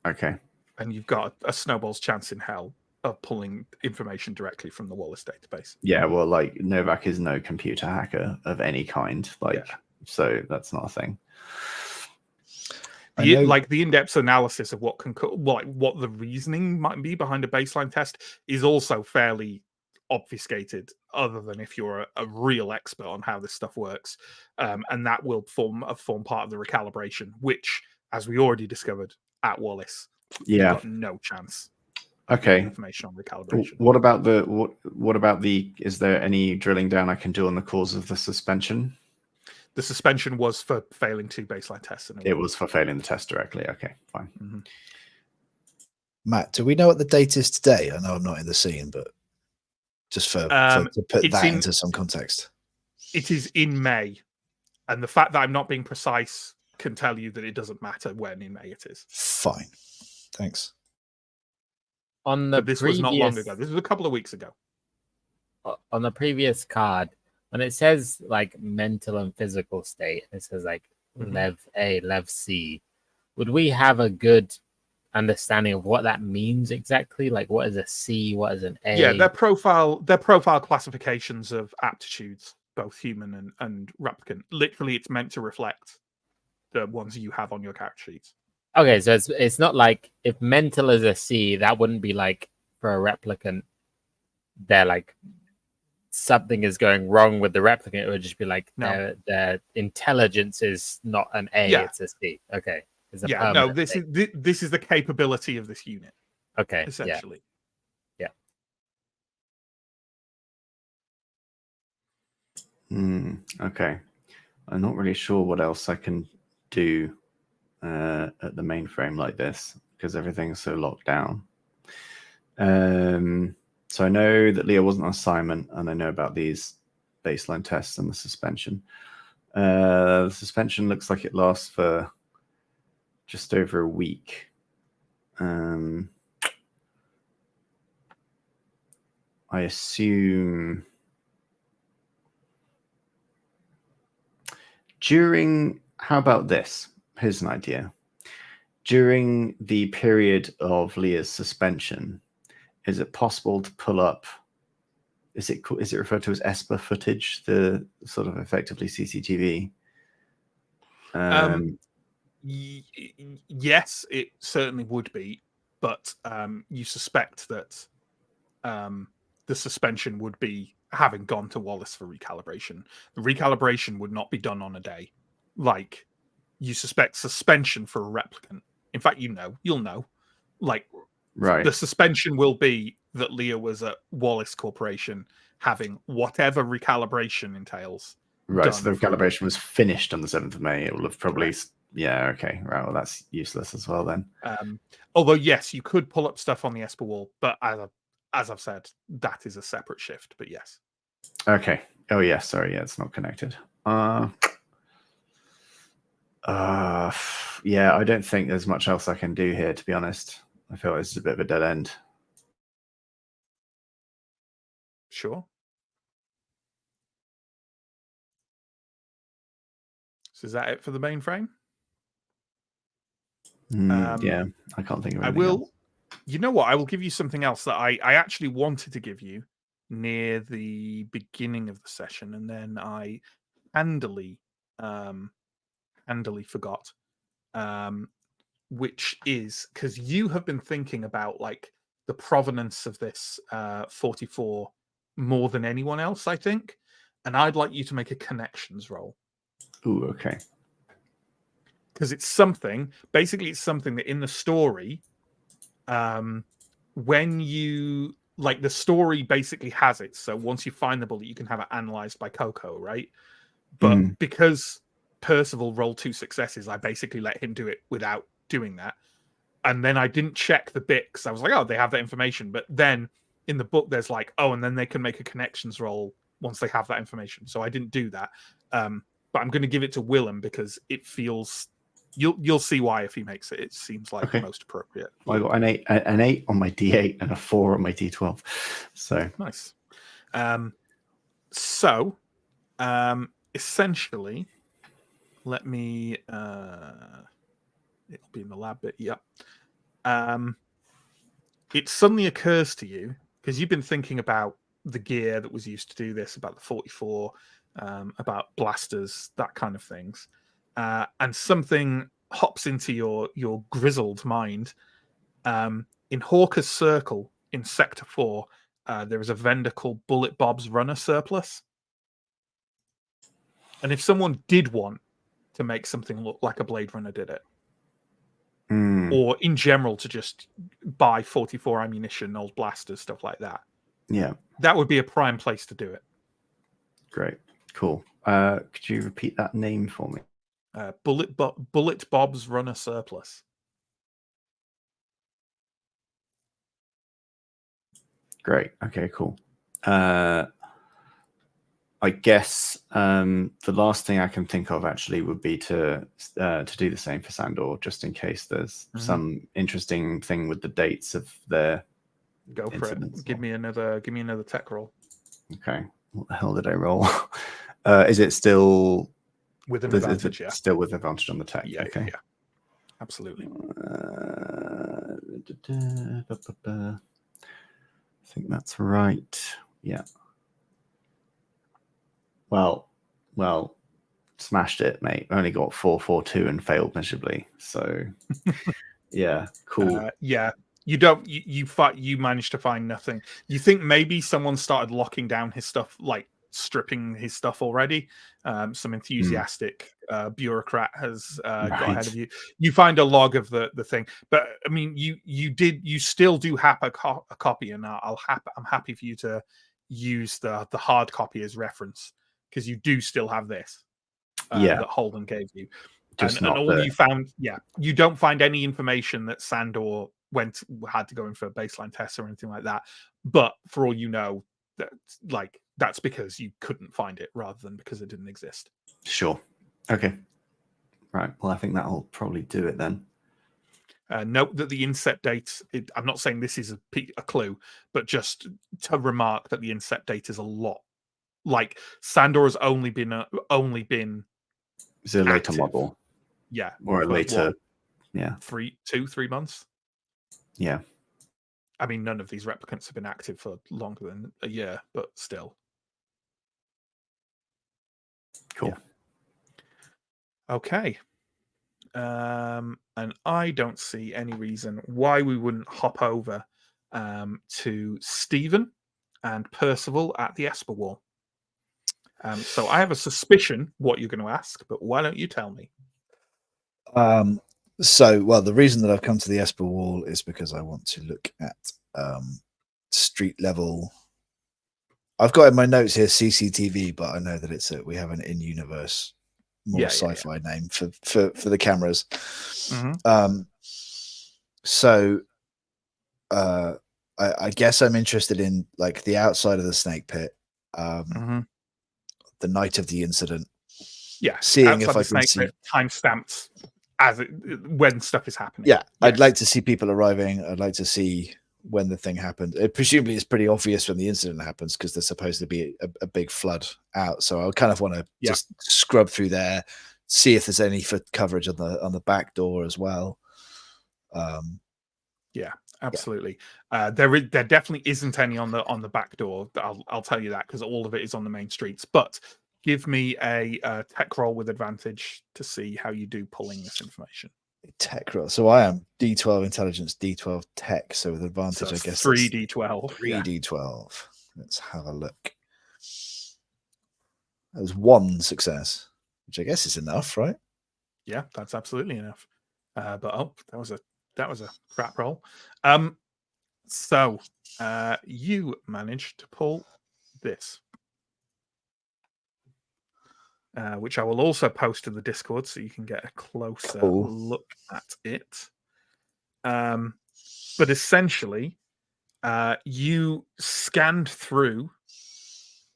Okay. And you've got a snowball's chance in hell of pulling information directly from the Wallace database. Yeah, well, like Novak is no computer hacker of any kind. So that's not a thing. The in-depth analysis of what the reasoning might be behind a baseline test is also fairly obfuscated, other than if you're a real expert on how this stuff works, and that will form part of the recalibration, which, as we already discovered at Wallace, you've got no chance. Okay. Information on recalibration. What about the? Is there any drilling down I can do on the cause of the suspension? The suspension was for failing 2 baseline tests. It was for failing the test directly. Okay, fine. Mm-hmm. Matt, do we know what the date is today? I know I'm not in the scene, but just to put that into some context. it is in May, and the fact that I'm not being precise can tell you that it doesn't matter when in May it is. Fine. Thanks. On the But this was not long ago. This was a couple of weeks ago. On the previous card, when it says like mental and physical state, it says like Lev A, Lev C. Would we have a good understanding of what that means exactly? Like, what is a C? What is an A? Yeah, their profile classifications of aptitudes, both human and replicant. Literally, it's meant to reflect the ones you have on your character sheets. Okay, so it's not like if mental is a C, that wouldn't be like for a replicant. They're like something is going wrong with the replicant. It would just be like their intelligence is not an A, it's a C. Okay. This is the capability of this unit. Okay. Essentially. Yeah. Okay. I'm not really sure what else I can do at the mainframe like this because everything's so locked down. So I know that Leah wasn't on assignment, and I know about these baseline tests and the suspension. The suspension looks like it lasts for just over a week. I assume how about this? Here's an idea. During the period of Leah's suspension, is it possible to pull up, is it referred to as ESPA footage, the sort of effectively CCTV? Yes, it certainly would be, but you suspect that the suspension would be having gone to Wallace for recalibration. The recalibration would not be done on a day. Like, you suspect suspension for a replicant. In fact, you'll know. Like, right. The suspension will be that Leah was at Wallace Corporation having whatever recalibration entails. Right, so the recalibration was finished on the 7th of May. It will have probably... Correct. Yeah, okay. Right, well, that's useless as well then. Although, yes, you could pull up stuff on the ESPA wall, but as I've said, that is a separate shift, but yes. Okay. Oh, yeah, sorry. Yeah, it's not connected. Yeah, I don't think there's much else I can do here, to be honest. I feel like this is a bit of a dead end. Sure. So is that it for the mainframe? Yeah, I can't think of anything else. You know what? I will give you something else that I actually wanted to give you near the beginning of the session, and then I handily forgot. Which is because you have been thinking about like the provenance of this 44 more than anyone else, I think, and I'd like you to make a connections roll. Ooh, okay. Because it's something that in the story, when you like the story basically has it. So once you find the bullet, you can have it analyzed by Coco, right? But because Percival rolled 2 successes, I basically let him do it without doing that. And then I didn't check the bit because I was like, oh, they have that information. But then in the book, there's like, oh, and then they can make a connections roll once they have that information. So I didn't do that. But I'm going to give it to Willem because it feels... You'll see why if he makes it. It seems like the most appropriate. I got an 8 on my D8 and a 4 on my D12. So nice. Essentially, let me... it'll be in the lab bit. Yep. It suddenly occurs to you, because you've been thinking about the gear that was used to do this, about the 44, about blasters, that kind of things. And something hops into your grizzled mind. In Hawker's Circle in Sector 4, there is a vendor called Bullet Bob's Runner Surplus. And if someone did want to make something look like a Blade Runner did it, or in general to just buy 44 ammunition, old blasters, stuff like that, that would be a prime place to do it. Great. Cool. Could you repeat that name for me? Bullet Bob's Runner Surplus. Great. Okay, cool. I I guess the last thing I can think of actually would be to do the same for Sandor, just in case there's some interesting thing with the dates of their Go for incidents. it. Give me another tech roll. Okay. What the hell did I roll? Is it still with an advantage? Yeah. Still with advantage on the tech. Yeah. Okay. Yeah. Absolutely. I think that's right. Yeah. Well, smashed it, mate. Only got 4-4-2 and failed miserably. So, yeah, cool. Yeah, you managed to find nothing. You think maybe someone started locking down his stuff, like stripping his stuff already. Some enthusiastic bureaucrat has got ahead of you. You find a log of the thing, but I mean, you still do have a copy, and I'm happy for you to use the hard copy as reference, because you do still have this that Holden gave you. And all you found, you don't find any information that Sandor had to go in for baseline tests or anything like that. But for all you know, that's because you couldn't find it rather than because it didn't exist. Sure. Okay. Right. Well, I think that'll probably do it then. Note that the inset date, I'm not saying this is a clue, but just to remark that the inset date is a lot. Like, Sandor has only been is it a later model? Yeah. Or a later, 3 months. Yeah. I mean, none of these replicants have been active for longer than a year, but still. Cool. Yeah. Okay. And I don't see any reason why we wouldn't hop over to Stephen and Percival at the Esper Wall. So I have a suspicion what you're going to ask, but why don't you tell me? The reason that I've come to the Esper Wall is because I want to look at street level. I've got in my notes here CCTV, but I know that we have an in-universe, more sci-fi name for the cameras. I guess I'm interested in like the outside of the snake pit, the night of the incident. Yeah, seeing if I can see timestamps when stuff is happening. Yeah, yes. I'd like to see people arriving. I'd like to see when the thing happened. Presumably, it's pretty obvious when the incident happens because there's supposed to be a big flood out. So I kind of want to just scrub through there, see if there's any coverage on the back door as well. Absolutely. There definitely isn't any on the back door. I'll tell you that, because all of it is on the main streets. But give me a tech roll with advantage to see how you do pulling this information. Tech roll. So I am D12 intelligence, D12 tech. So with advantage, so I guess 3D12. 3D12. Let's have a look. That was one success, which I guess is enough, right? Yeah, that's absolutely enough. But that was a crap roll. So you managed to pull this, which I will also post to the Discord so you can get a closer look at it. But essentially, you scanned through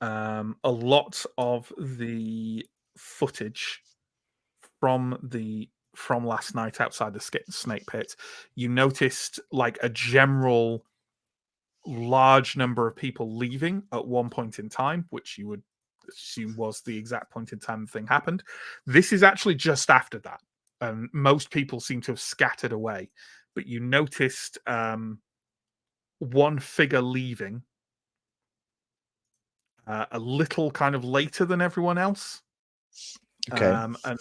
a lot of the footage from last night outside the snake pit. You noticed like a general large number of people leaving at one point in time, which you would assume was the exact point in time the thing happened. This is actually just after that, and most people seem to have scattered away. But you noticed one figure leaving a little kind of later than everyone else. Okay. And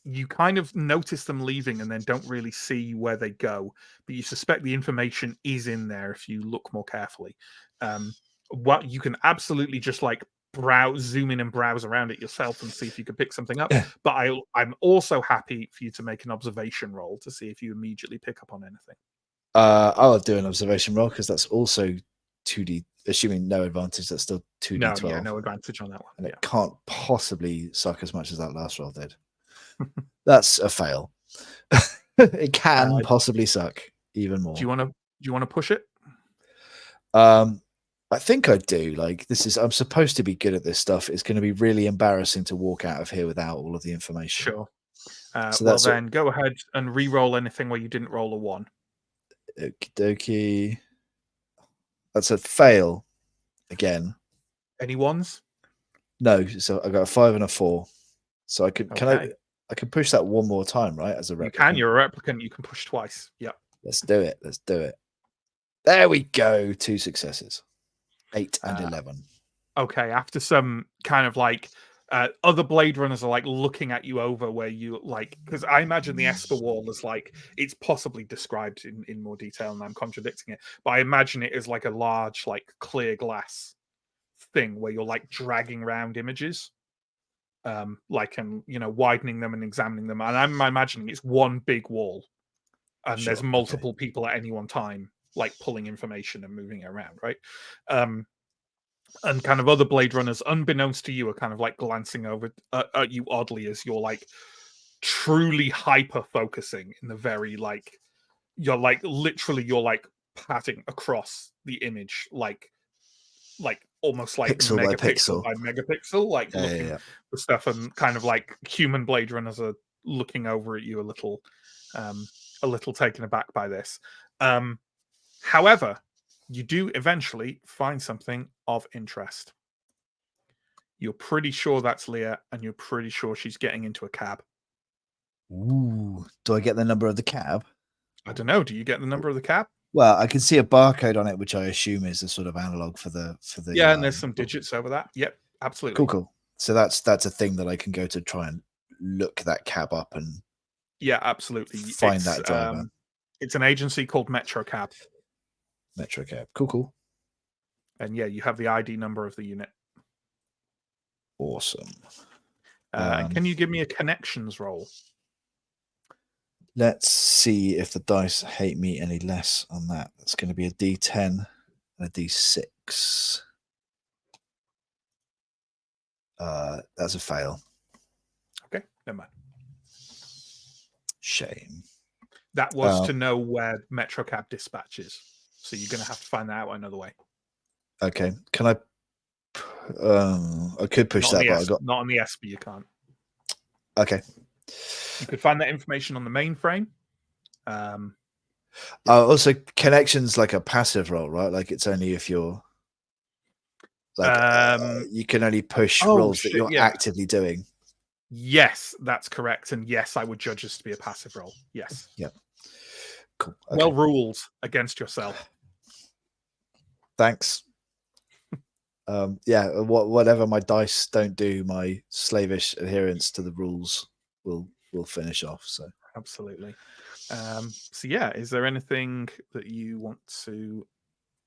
you kind of notice them leaving and then don't really see where they go, but you suspect the information is in there if you look more carefully. What you can absolutely just like zoom in and browse around it yourself and see if you can pick something up. But I'm also happy for you to make an observation roll to see if you immediately pick up on anything. I'll do an observation roll because that's also 2D, assuming no advantage. That's still 2D12. No advantage on that one. And it can't possibly suck as much as that last roll did. That's a fail. It can possibly suck even more. Do you want to push it? I think I do. Like, I'm supposed to be good at this stuff. It's going to be really embarrassing to walk out of here without all of the information. Sure. So Well, that's then go ahead and re-roll anything where you didn't roll a 1. Okie dokie. That's a fail again. Any ones? No, so I got a 5 and a 4. So I could Okay. I can push that one more time, right? As a replicant. You can. You're a replicant. You can push twice. Yep. Let's do it. Let's do it. There we go. 2 successes. 8 and 11. Okay. After some kind of like other Blade Runners are like looking at you over where you like, because I imagine the Esper wall is like, it's possibly described in more detail and I'm contradicting it, but I imagine it is like a large, like clear glass thing where you're like dragging around images, like, and you know, widening them and examining them. And I'm imagining it's one big wall and Sure, there's multiple people at any one time, like pulling information and moving it around, right? And kind of other Blade Runners, unbeknownst to you, are kind of like glancing over at you oddly as you're like truly hyper focusing in the very like you're like literally you're like patting across the image like almost like Pixel by megapixel pixel. by megapixel, like Yeah, looking for stuff, and kind of like human Blade Runners are looking over at you a little taken aback by this. However, you do eventually find something of interest. You're pretty sure that's Leah, and you're pretty sure she's getting into a cab. Ooh. Do I get the number of the cab? I don't know. Do you get the number of the cab? Well, I can see a barcode on it, which I assume is a sort of analog for the. Yeah, and there's some digits over that. Yep, absolutely. Cool. So that's a thing that I can go to try and look that cab up and. Yeah, absolutely. Find that driver. It's an agency called Metro Cab. Metro Cab. Cool. And yeah, you have the ID number of the unit. Awesome. Can you give me a connections roll? Let's see if the dice hate me any less on that. That's going to be a D10 and a D6. That's a fail. Okay, never mind. Shame. That was to know where Metro Cab dispatches. So you're going to have to find that out another way. Okay. Can I? I could push that, but I got not on the SP. You can't. Okay. You could find that information on the mainframe. Also, connections like a passive roll, right? Like it's only if you're like you can only push rolls that you're actively doing. Yes, that's correct. And yes, I would judge this to be a passive roll. Yes. Yep. Cool. Okay. Well ruled against yourself. Thanks. Whatever my dice don't do, my slavish adherence to the rules will finish off. So absolutely. So yeah, is there anything that you want to,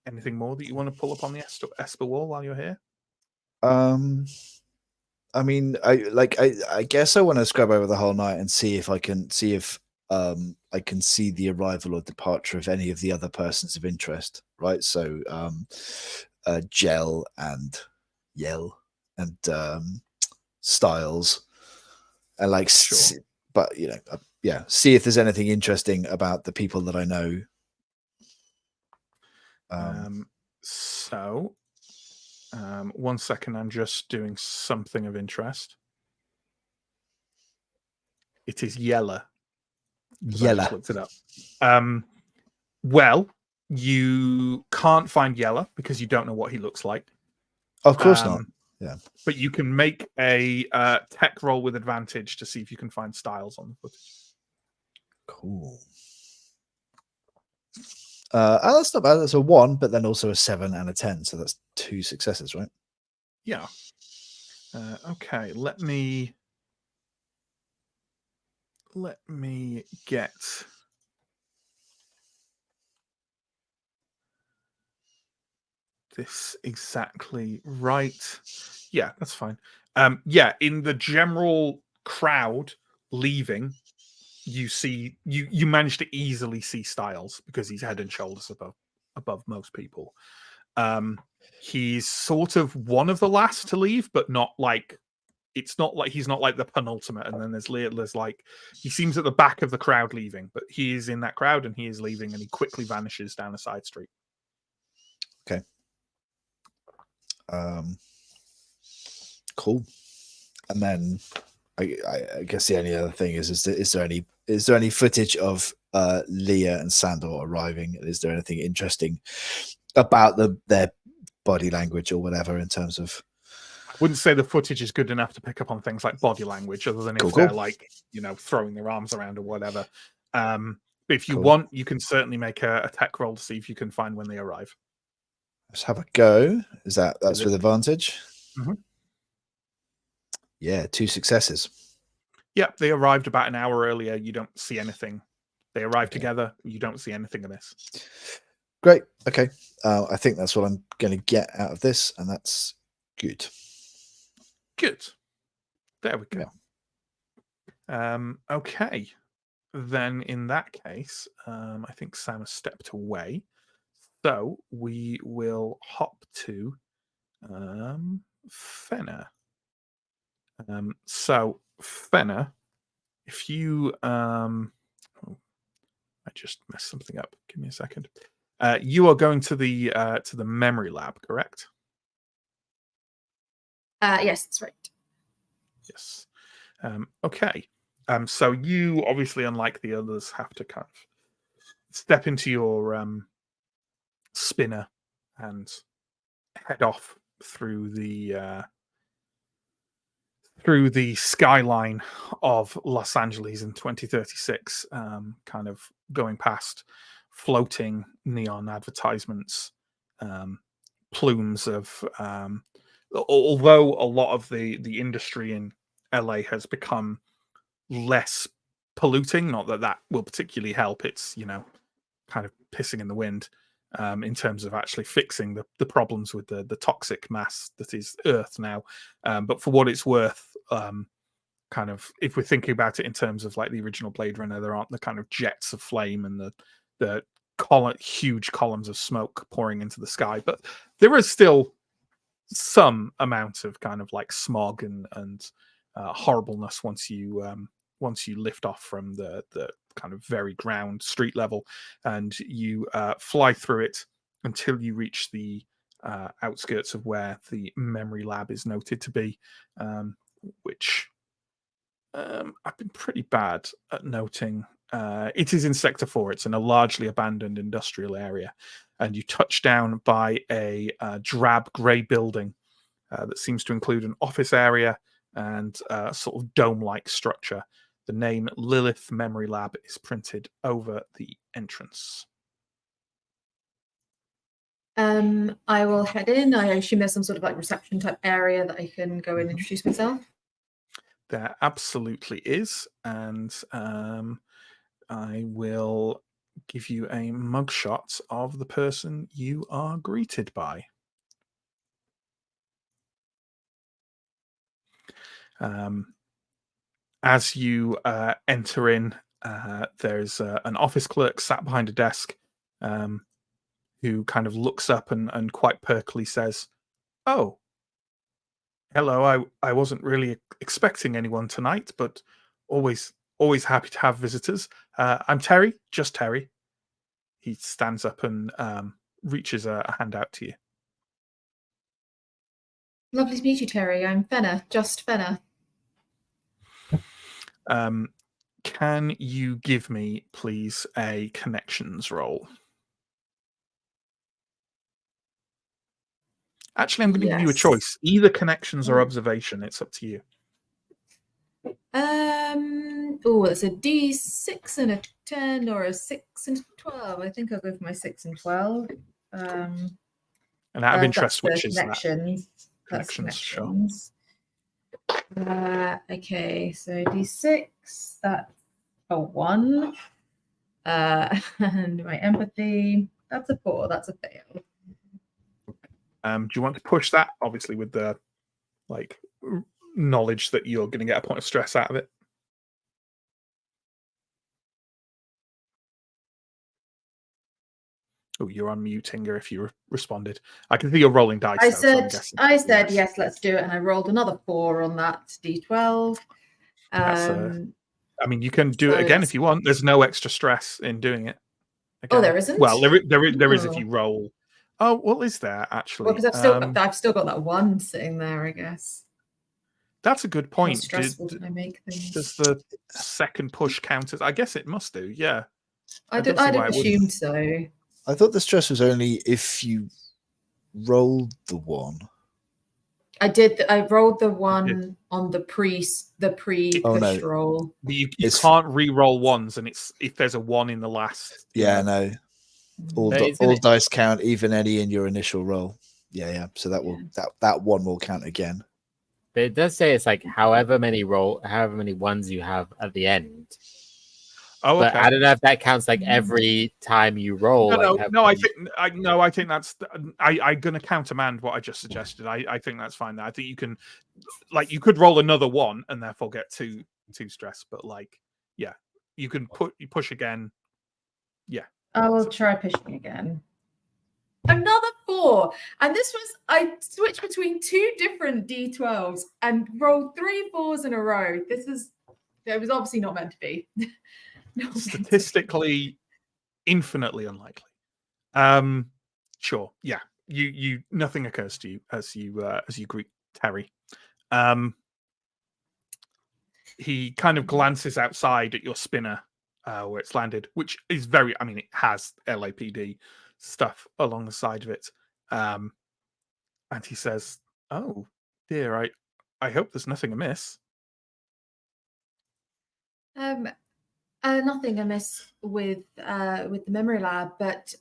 anything more that you want to pull up on the Esper wall while you're here? I mean, I guess I want to scrub over the whole night and see if I can see the arrival or departure of any of the other persons of interest, right? So Gel and Yell and Styles, and like, sure. But you know, see if there's anything interesting about the people that I know. So 1 second, I'm just doing something of interest. It is Yella. Yella. I just looked it up. Well, you can't find Yella because you don't know what he looks like. Of course not. Yeah. But you can make a tech roll with advantage to see if you can find Styles on the footage. Cool. That's not bad. That's a 1, but then also a 7 and a 10. So that's 2 successes, right? Yeah. Okay. Let me get this exactly right. Yeah, that's fine. In the general crowd leaving, you see you manage to easily see Styles because he's head and shoulders above most people. He's sort of one of the last to leave, but not like it's not like he's not like the penultimate. And then there's like he seems at the back of the crowd leaving, but he is in that crowd and he is leaving, and he quickly vanishes down a side street. Okay. Cool. And then I guess the only other thing is there any footage of Leah and Sandor arriving? Is there anything interesting about their body language or whatever in terms of? I wouldn't say the footage is good enough to pick up on things like body language, other than if they're like, throwing their arms around or whatever. But if you want, you can certainly make a tech roll to see if you can find when they arrive. Let's have a go. That's with advantage? Mm-hmm. Yeah, 2 successes. Yep, they arrived about an hour earlier. You don't see anything. They arrived together. You don't see anything amiss. Great. Okay. I think that's what I'm going to get out of this, and that's good. Good. There we go. Yeah. Okay. Then in that case, I think Sam has stepped away. So we will hop to Fenna. So Fenna, if you I just messed something up. Give me a second. You are going to the memory lab, correct? Yes, that's right. Yes. Okay. So you obviously, unlike the others, have to kind of step into your spinner and head off through the skyline of Los Angeles in 2036, kind of going past floating neon advertisements, plumes of although a lot of the industry in LA has become less polluting, not that will particularly help. It's kind of pissing in the wind in terms of actually fixing the problems with the toxic mass that is Earth now. But for what it's worth, kind of if we're thinking about it in terms of like the original Blade Runner, there aren't the kind of jets of flame and the huge columns of smoke pouring into the sky, but there is still some amount of kind of like smog and horribleness once you lift off from the kind of very ground street level, and you fly through it until you reach the outskirts of where the memory lab is noted to be, which I've been pretty bad at noting. It is in Sector 4. It's in a largely abandoned industrial area, and you touch down by a drab grey building that seems to include an office area and a sort of dome-like structure. The name Lilith Memory Lab is printed over the entrance. I will head in. I assume there's some sort of like reception type area that I can go and introduce myself. There absolutely is, and I will give you a mugshot of the person you are greeted by. As you enter in, there's an office clerk sat behind a desk who kind of looks up and quite perkily says, "Oh, hello. I wasn't really expecting anyone tonight, but always happy to have visitors. I'm Terry, just Terry." He stands up and reaches a hand out to you. Lovely to meet you, Terry. I'm Fenna, just Fenna. Can you give me, please, a connections roll? Actually, I'm going to give you a choice. Either connections or observation. It's up to you. Oh, it's a D6 and a 10 or a 6 and 12. I think I'll go for my 6 and 12. And out of interest, which is connections. That? Connections. Sure. Okay, so D6, that's a 1. And my empathy, that's a 4. That's a fail. Do you want to push that? Obviously, with the knowledge that you're going to get a point of stress out of it. Oh, you're on mute, Inga, if you responded. I can see you're rolling dice. I said yes, let's do it, and I rolled another 4 on that D12. I mean, you can do it again if you want. There's no extra stress in doing it. Again. Oh, there isn't? Well, there is if you roll Oh, well, is there actually? Well, because I've still got that one sitting there, I guess. That's a good How point. stressful can I make things? Does the second push count as? I guess it must do. Yeah. I'd don't see have why it wouldn't. assumed so. I thought the stress was only if you rolled the one. I did. I rolled the one on the pre-push roll. But you It's- can't re-roll ones, and it's if there's a one in the last. Yeah, no. All, But it's all gonna- dice count, even any in your initial roll. Yeah. So that will that one will count again. But it does say it's like however many ones you have at the end. Oh, okay. But I don't know if that counts like every time you roll. No, I think that's. I'm going to countermand what I just suggested. I think that's fine. I think you can, like, you could roll another one and therefore get two stress. But like, yeah, you can push again. Yeah, I will try pushing again. Another 4, and this was I switched between 2 different D12s and rolled 3 4s in a row. It was obviously not meant to be. statistically, infinitely unlikely. Sure, yeah. You nothing occurs to you as you greet Terry. He kind of glances outside at your spinner where it's landed, which is very. I mean, it has LAPD stuff along the side of it, and he says, "Oh dear, I hope there's nothing amiss." Nothing amiss with the memory lab, but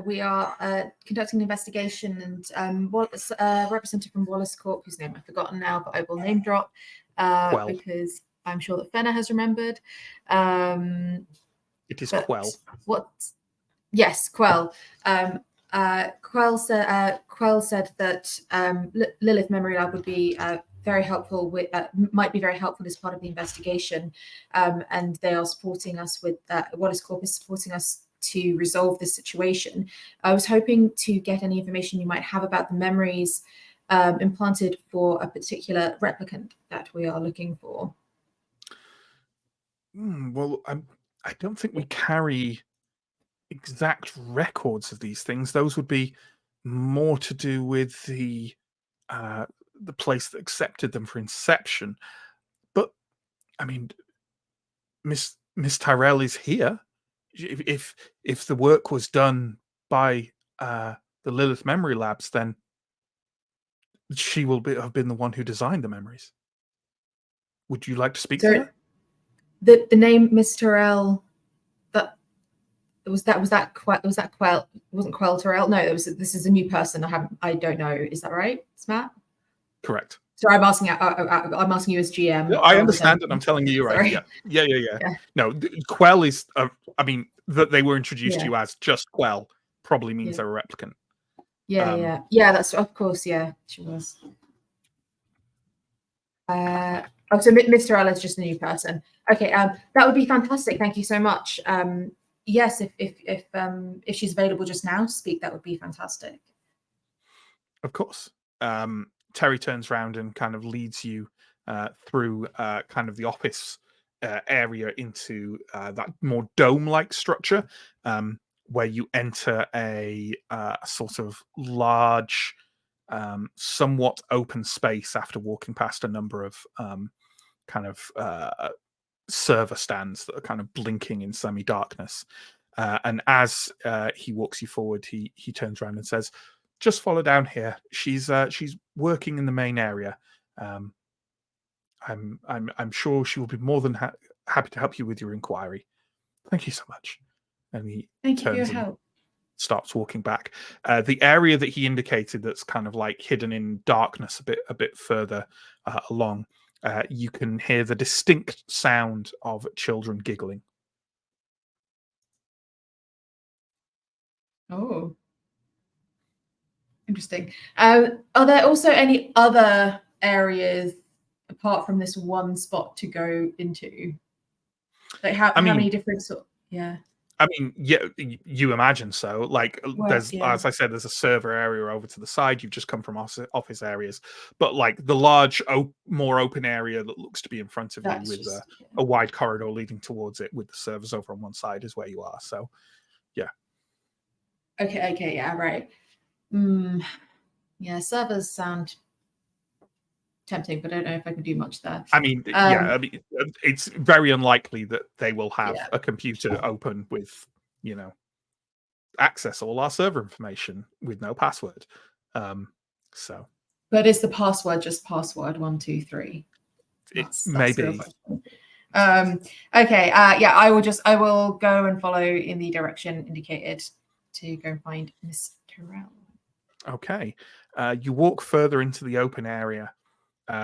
we are conducting an investigation, and representative from Wallace Corp, whose name I've forgotten now, but I will name drop because I'm sure that Fenner has remembered. It is Quell. Yes, Quell. Quell said that Lilith Memory Lab would be very helpful might be very helpful as part of the investigation, and they are supporting us with Wallace Corp is supporting us to resolve this situation. I was hoping to get any information you might have about the memories implanted for a particular replicant that we are looking for. Well, I don't think we carry exact records of these things. Those would be more to do with the place that accepted them for inception. But I mean, Miss Tyrell is here. If the work was done by the Lilith Memory Labs, then she will have been the one who designed the memories. Would you like to speak to her? The name Miss Tyrell, was that Quell? It wasn't Quell Tyrell? No, this is a new person. I don't know. Is that right, Matt? Correct. Sorry, I'm asking you as GM. No, I understand it. I'm telling you, you're right. Yeah. No, Quell is. I mean, that they were introduced to you as just Quell probably means they're a replicant. Yeah. That's of course. Yeah, she was. So Mr. L is just a new person. Okay, that would be fantastic. Thank you so much. Yes, if she's available just now to speak, that would be fantastic. Of course. Terry turns around and kind of leads you through kind of the office area into that more dome-like structure, where you enter a sort of large, somewhat open space after walking past a number of kind of server stands that are kind of blinking in semi-darkness. And as he walks you forward, he turns around and says, "Just follow down here. She's working in the main area. I'm sure she will be more than happy to help you with your inquiry. Thank you so much." And he Thank you for your turns and help. starts walking back. The area that he indicated that's kind of like hidden in darkness a bit further along, you can hear the distinct sound of children giggling. Oh, interesting. Are there also any other areas apart from this one spot to go into? Like how many different sort? Yeah. I mean, yeah, you imagine so. Like, as I said, there's a server area over to the side. You've just come from office areas, but like the large, more open area that looks to be in front of you with a wide corridor leading towards it, with the servers over on one side, is where you are. So, yeah. Okay, yeah, right. Yeah, servers sound tempting, but I don't know if I can do much there. I mean, yeah, I mean, it's very unlikely that they will have Yeah. a computer open with, access all our server information with no password. So But is the password just password 123? it That's the real maybe. question. Okay. Yeah, I will go and follow in the direction indicated to go and find Miss Terrell. Okay. You walk further into the open area,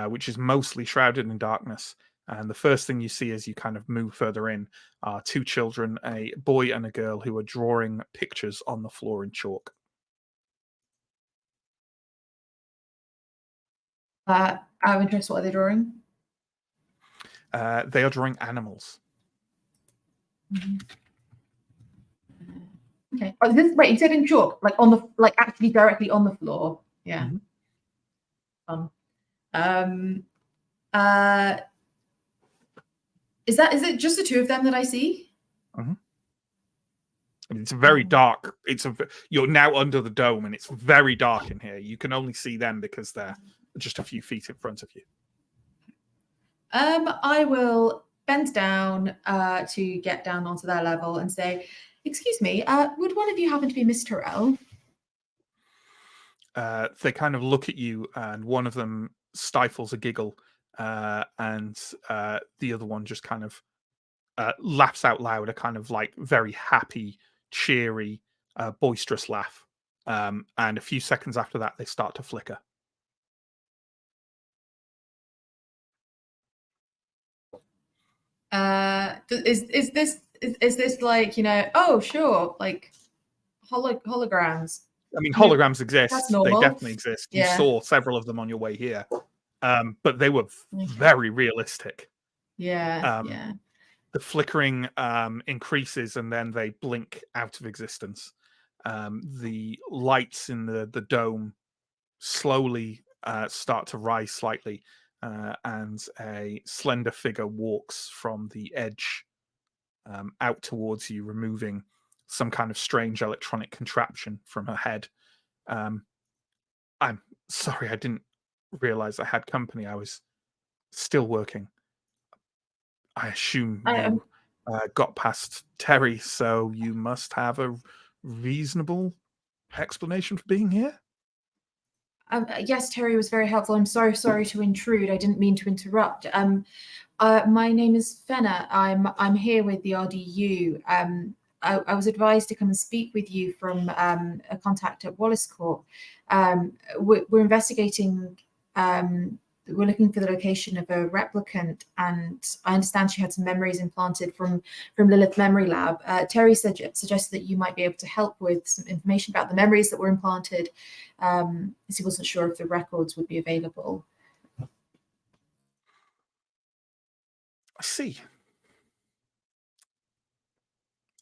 which is mostly shrouded in darkness. And the first thing you see as you kind of move further in are two children, a boy and a girl, who are drawing pictures on the floor in chalk. Out of interest, what are they drawing? They are drawing animals. Okay. Oh, wait, you said in chalk, actually directly on the floor. Yeah. Mhm. Is it just the two of them that I see? Mm-hmm. I mean, it's very dark. You're now under the dome, and it's very dark in here. You can only see them because they're just a few feet in front of you. I will bend down to get down onto their level and say, "Excuse me, would one of you happen to be Miss Terrell?" They kind of look at you, and one of them stifles a giggle, and the other one just kind of laughs out loud, a kind of like very happy, cheery, boisterous laugh. And a few seconds after that, they start to flicker. Is this like, oh sure, like holograms? I mean, holograms exist. That's They normal. definitely exist. You Yeah. saw several of them on your way here, but they were very realistic. Yeah. The flickering increases, and then they blink out of existence. The lights in the dome slowly start to rise slightly, and a slender figure walks from the edge out towards you, removing some kind of strange electronic contraption from her head. I'm sorry, I didn't realize I had company. I was still working. I assume you got past Terry, so you must have a reasonable explanation for being here? Yes, Terry was very helpful. I'm so sorry to intrude. I didn't mean to interrupt. My name is Fenna. I'm here with the RDU. I was advised to come and speak with you from a contact at Wallace Corp. We're investigating. We're looking for the location of a replicant, and I understand she had some memories implanted from Lilith Memory Lab. Terry suggested that you might be able to help with some information about the memories that were implanted, as he wasn't sure if the records would be available. I see.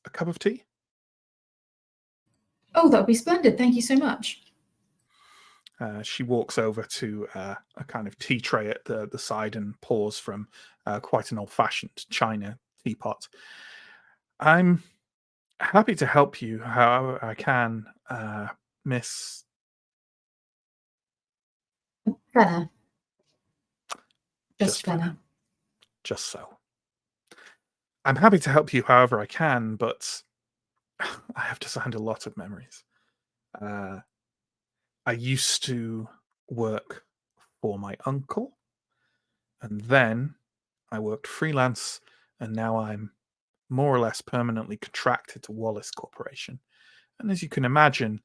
A cup of tea? Oh, that would be splendid. Thank you so much. She walks over to a kind of tea tray at the side and pours from quite an old-fashioned china teapot. I'm happy to help you however I can, Miss. Fenna. Just Fenna. Just so. I'm happy to help you however I can, but I have designed a lot of memories. I used to work for my uncle, and then I worked freelance, and now I'm more or less permanently contracted to Wallace Corporation. And as you can imagine,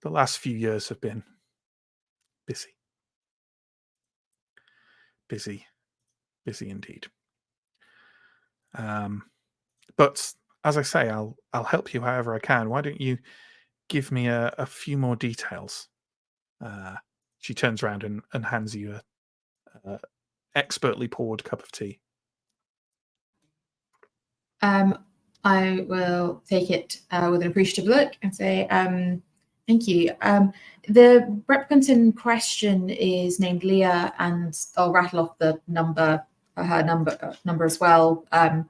the last few years have been busy. Busy indeed. But as I say, I'll help you however I can. Why don't you give me a few more details? She turns around and hands you a expertly poured cup of tea. I will take it with an appreciative look and say, thank you. The replicant in question is named Leah, and I'll rattle off the number, her number as well, and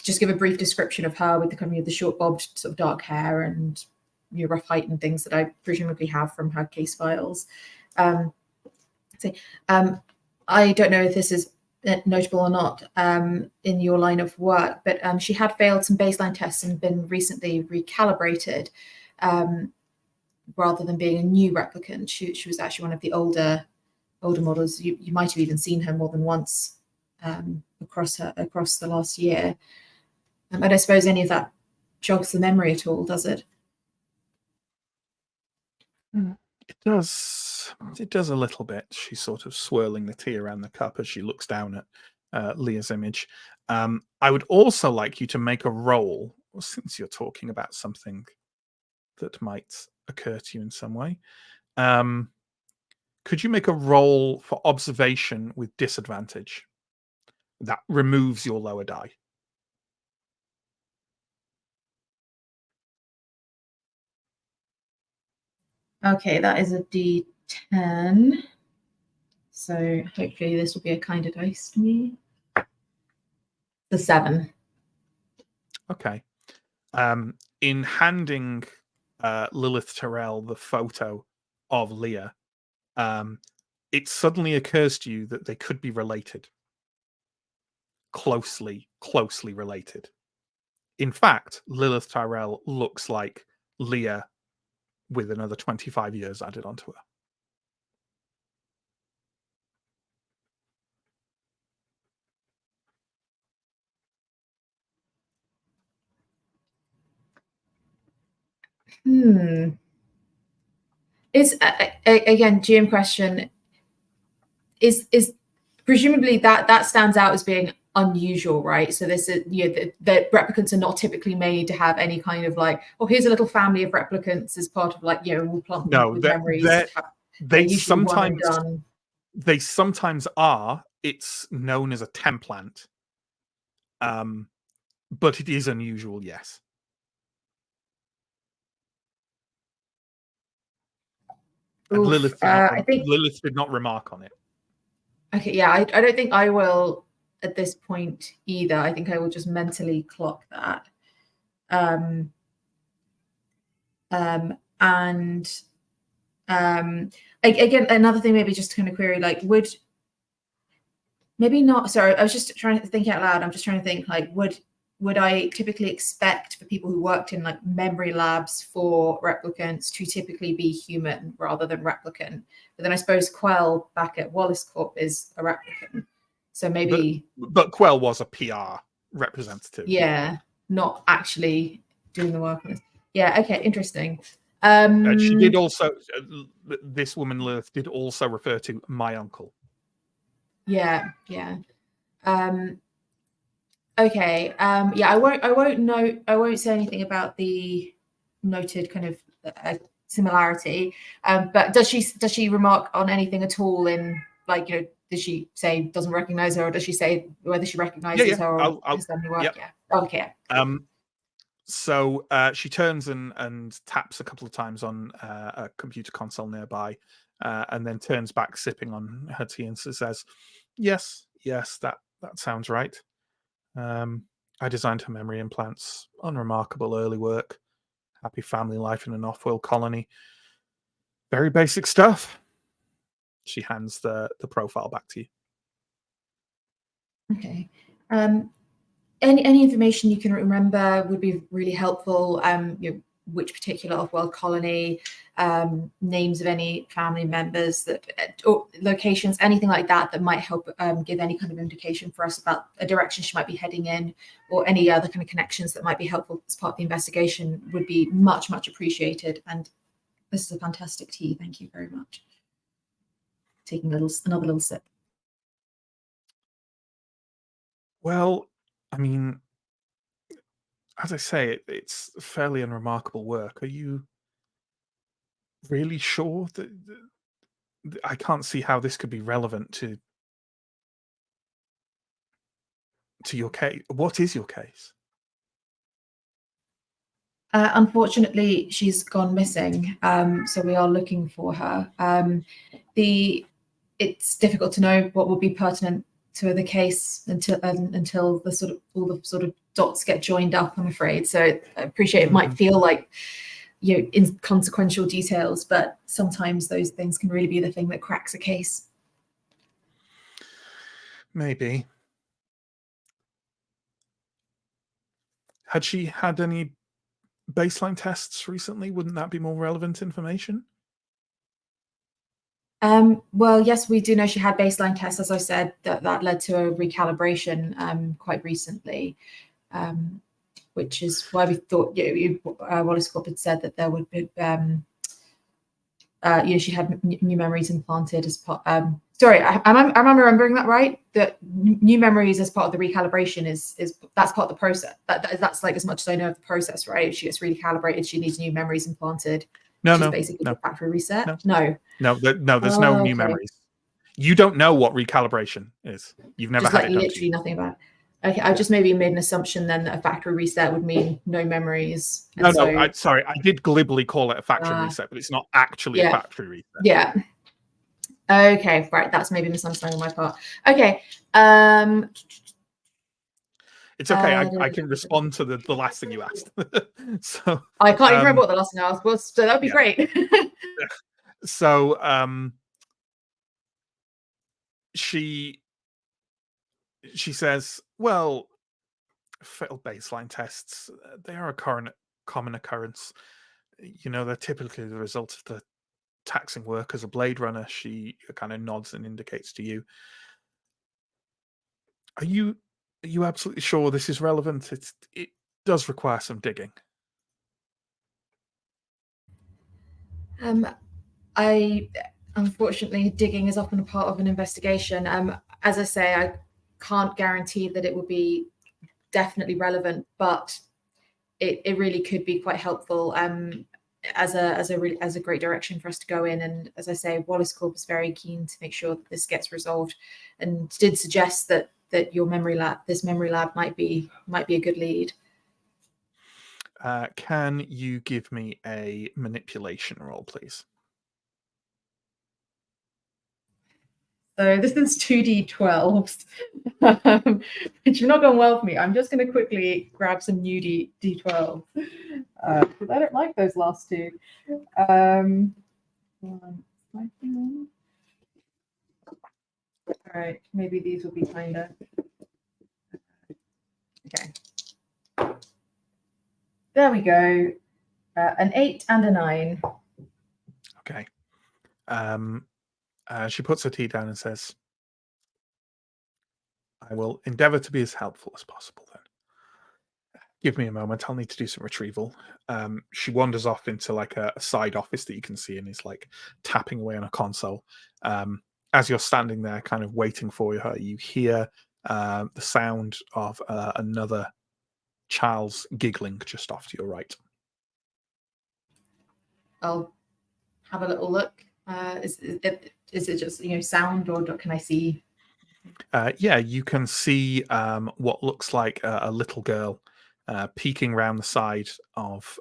just give a brief description of her with the short bobbed sort of dark hair and rough height and things that I presumably have from her case files. I don't know if this is notable or not in your line of work, but she had failed some baseline tests and been recently recalibrated. Rather than being a new replicant, she was actually one of the older models. You might have even seen her more than once across the last year. I don't suppose any of that jogs the memory at all, does it? It does. It does a little bit. She's sort of swirling the tea around the cup as she looks down at Leah's image. I would also like you to make a roll, since you're talking about something that might occur to you in some way. Could you make a roll for observation with disadvantage? That removes your lower die. Okay, that is a D10. So hopefully this will be a kinder dice to me. The 7. Okay. In handing Lilith Terrell the photo of Leah, it suddenly occurs to you that they could be related. Closely related. In fact, Lilith Tyrell looks like Leah with another 25 years added onto her. Is again, GM question. Is presumably that stands out as being unusual, right? So this is, the replicants are not typically made to have any kind of like, oh, here's a little family of replicants as part of like, we'll plump them with memories. They sometimes are. It's known as a templant, but it is unusual, yes. And Lilith did not remark on it. Okay, yeah, I don't think I will at this point either. I think I will just mentally clock that. Again, another thing, maybe just to kind of query, like, maybe not. Sorry, I was just trying to think out loud. I'm just trying to think, like, would I typically expect for people who worked in like memory labs for replicants to typically be human rather than replicant? But then I suppose Quell back at Wallace Corp is a replicant. So maybe. But Quell was a PR representative. Yeah, not actually doing the work on this. Yeah, okay, interesting. She did also, this woman Lilith did also refer to my uncle. Yeah. Okay. I won't say anything about the noted kind of similarity. But does she remark on anything at all in, like, does she say doesn't recognize her, or does she say whether she recognizes her or has done any work? Yep. Yeah. Okay. So she turns and taps a couple of times on a computer console nearby, and then turns back, sipping on her tea, and says, yes, that sounds right. I designed her memory implants. Unremarkable early work. Happy family life in an off-world colony. Very basic stuff. She hands the profile back to you. Okay. Any information you can remember would be really helpful. Which particular off-world colony, names of any family members, or locations, anything like that might help give any kind of indication for us about a direction she might be heading in, or any other kind of connections that might be helpful as part of the investigation would be much, much appreciated. And this is a fantastic tea. Thank you very much. Taking another little sip. Well, I mean, as I say, it's fairly unremarkable work. Are you really sure that I can't see how this could be relevant to your case? What is your case? Unfortunately, she's gone missing, so we are looking for her. It's difficult to know what will be pertinent to the case until all the sort of dots get joined up, I'm afraid. So I appreciate it might feel like inconsequential details, but sometimes those things can really be the thing that cracks a case. Maybe. Had she had any baseline tests recently? Wouldn't that be more relevant information? Well, yes, we do know she had baseline tests. As I said, that led to a recalibration quite recently, which is why we thought Wallace Corp had said that there would be, she had new memories implanted as part. Sorry, am I remembering that right? That new memories as part of the recalibration is that's part of the process. That's like as much as I know of the process, right? If she gets recalibrated, she needs new memories implanted. No, basically no. a factory reset. No, there's no new memories. You don't know what recalibration is. You've never just had like it done literally nothing about it. Okay, I just maybe made an assumption then that a factory reset would mean no memories. No, sorry, I did glibly call it a factory reset, but it's not actually a factory reset. Yeah. Okay, right. That's maybe misunderstanding on my part. Okay. It's okay. I can respond to the last thing you asked. So I can't even remember what the last thing I asked was, so that'd be great. So she says, well, failed baseline tests, they are a common occurrence. They're typically the result of the taxing work as a Blade Runner. She kind of nods and indicates to you. Are you absolutely sure this is relevant? It does require some digging. Unfortunately, digging is often a part of an investigation. As I say, I can't guarantee that it will be definitely relevant, but it really could be quite helpful as a great direction for us to go in. And as I say, Wallace Corp is very keen to make sure that this gets resolved, and did suggest that this memory lab might be a good lead. Can you give me a manipulation roll, please? So this is 2d12s, which have not gone well for me. I'm just going to quickly grab some new d12s because I don't like those last two. All right, maybe these will be kinder. Okay. There we go. An 8 and a 9. Okay. She puts her tea down and says, I will endeavor to be as helpful as possible then. Give me a moment. I'll need to do some retrieval. She wanders off into like a side office that you can see and is like tapping away on a console. As you're standing there kind of waiting for her, you hear the sound of another child's giggling just off to your right. I'll have a little look. Is it just sound, or can I see? Yeah, you can see what looks like a little girl peeking around the side of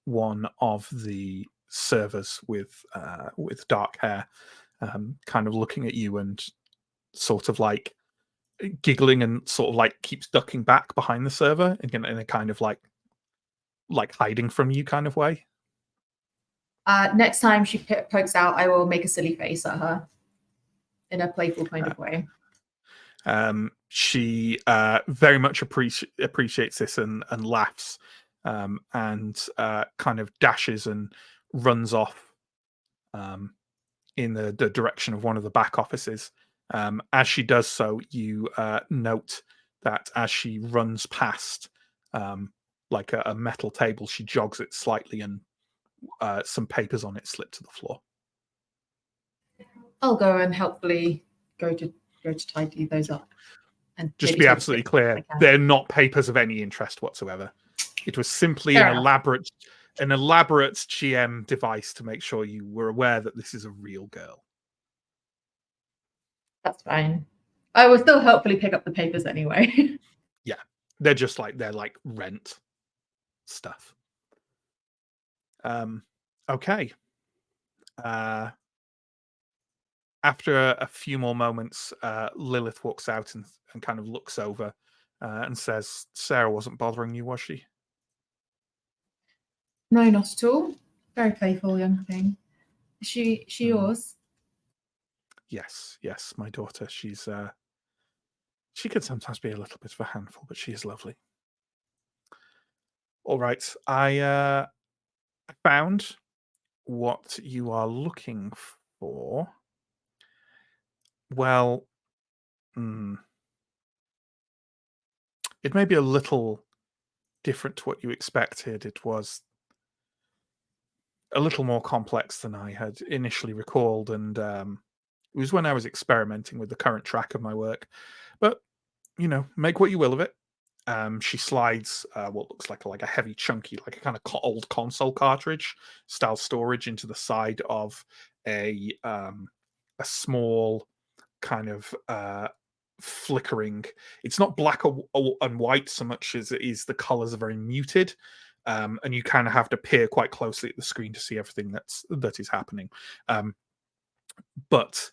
one of the servers with dark hair, kind of looking at you and sort of like giggling and sort of like keeps ducking back behind the server in a kind of like hiding from you kind of way. Next time she pokes out, I will make a silly face at her in a playful kind of way. She very much appreciates this and laughs and kind of dashes and runs off in the direction of one of the back offices. As she does so, you note that as she runs past like a metal table, she jogs it slightly and some papers on it slip to the floor. I'll go and helpfully go to tidy those up. And just to be absolutely clear, they're not papers of any interest whatsoever. It was simply an elaborate GM device to make sure you were aware that this is a real girl. That's fine. I will still helpfully pick up the papers anyway. Yeah, they're like rent stuff. Okay. After a few more moments, Lilith walks out and kind of looks over and says, Sarah wasn't bothering you, was she? No, not at all. Very playful young thing. Is she yours? Yes, my daughter. She's she can sometimes be a little bit of a handful, but she is lovely. All right, I found what you are looking for. Well, it may be a little different to what you expected. It was a little more complex than I had initially recalled, and it was when I was experimenting with the current track of my work. But make what you will of it. She slides what looks like a heavy, chunky, like a kind of old console cartridge style storage into the side of a small kind of flickering. It's not black and white so much as it is the colors are very muted, and you kind of have to peer quite closely at the screen to see everything that is happening. But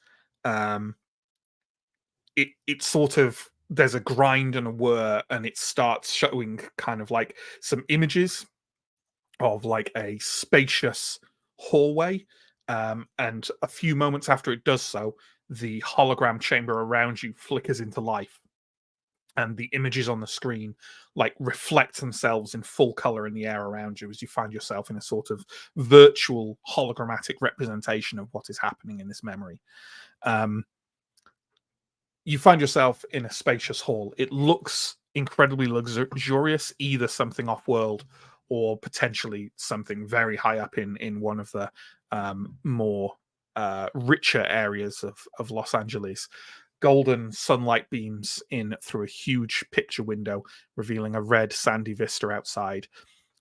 it sort of, there's a grind and a whir, and it starts showing kind of like some images of like a spacious hallway, and a few moments after it does so, the hologram chamber around you flickers into life, and the images on the screen like reflect themselves in full color in the air around you as you find yourself in a sort of virtual hologrammatic representation of what is happening in this memory. You find yourself in a spacious hall. It looks incredibly luxurious, either something off-world or potentially something very high up in one of the more richer areas of Los Angeles. Golden sunlight beams in through a huge picture window, revealing a red sandy vista outside.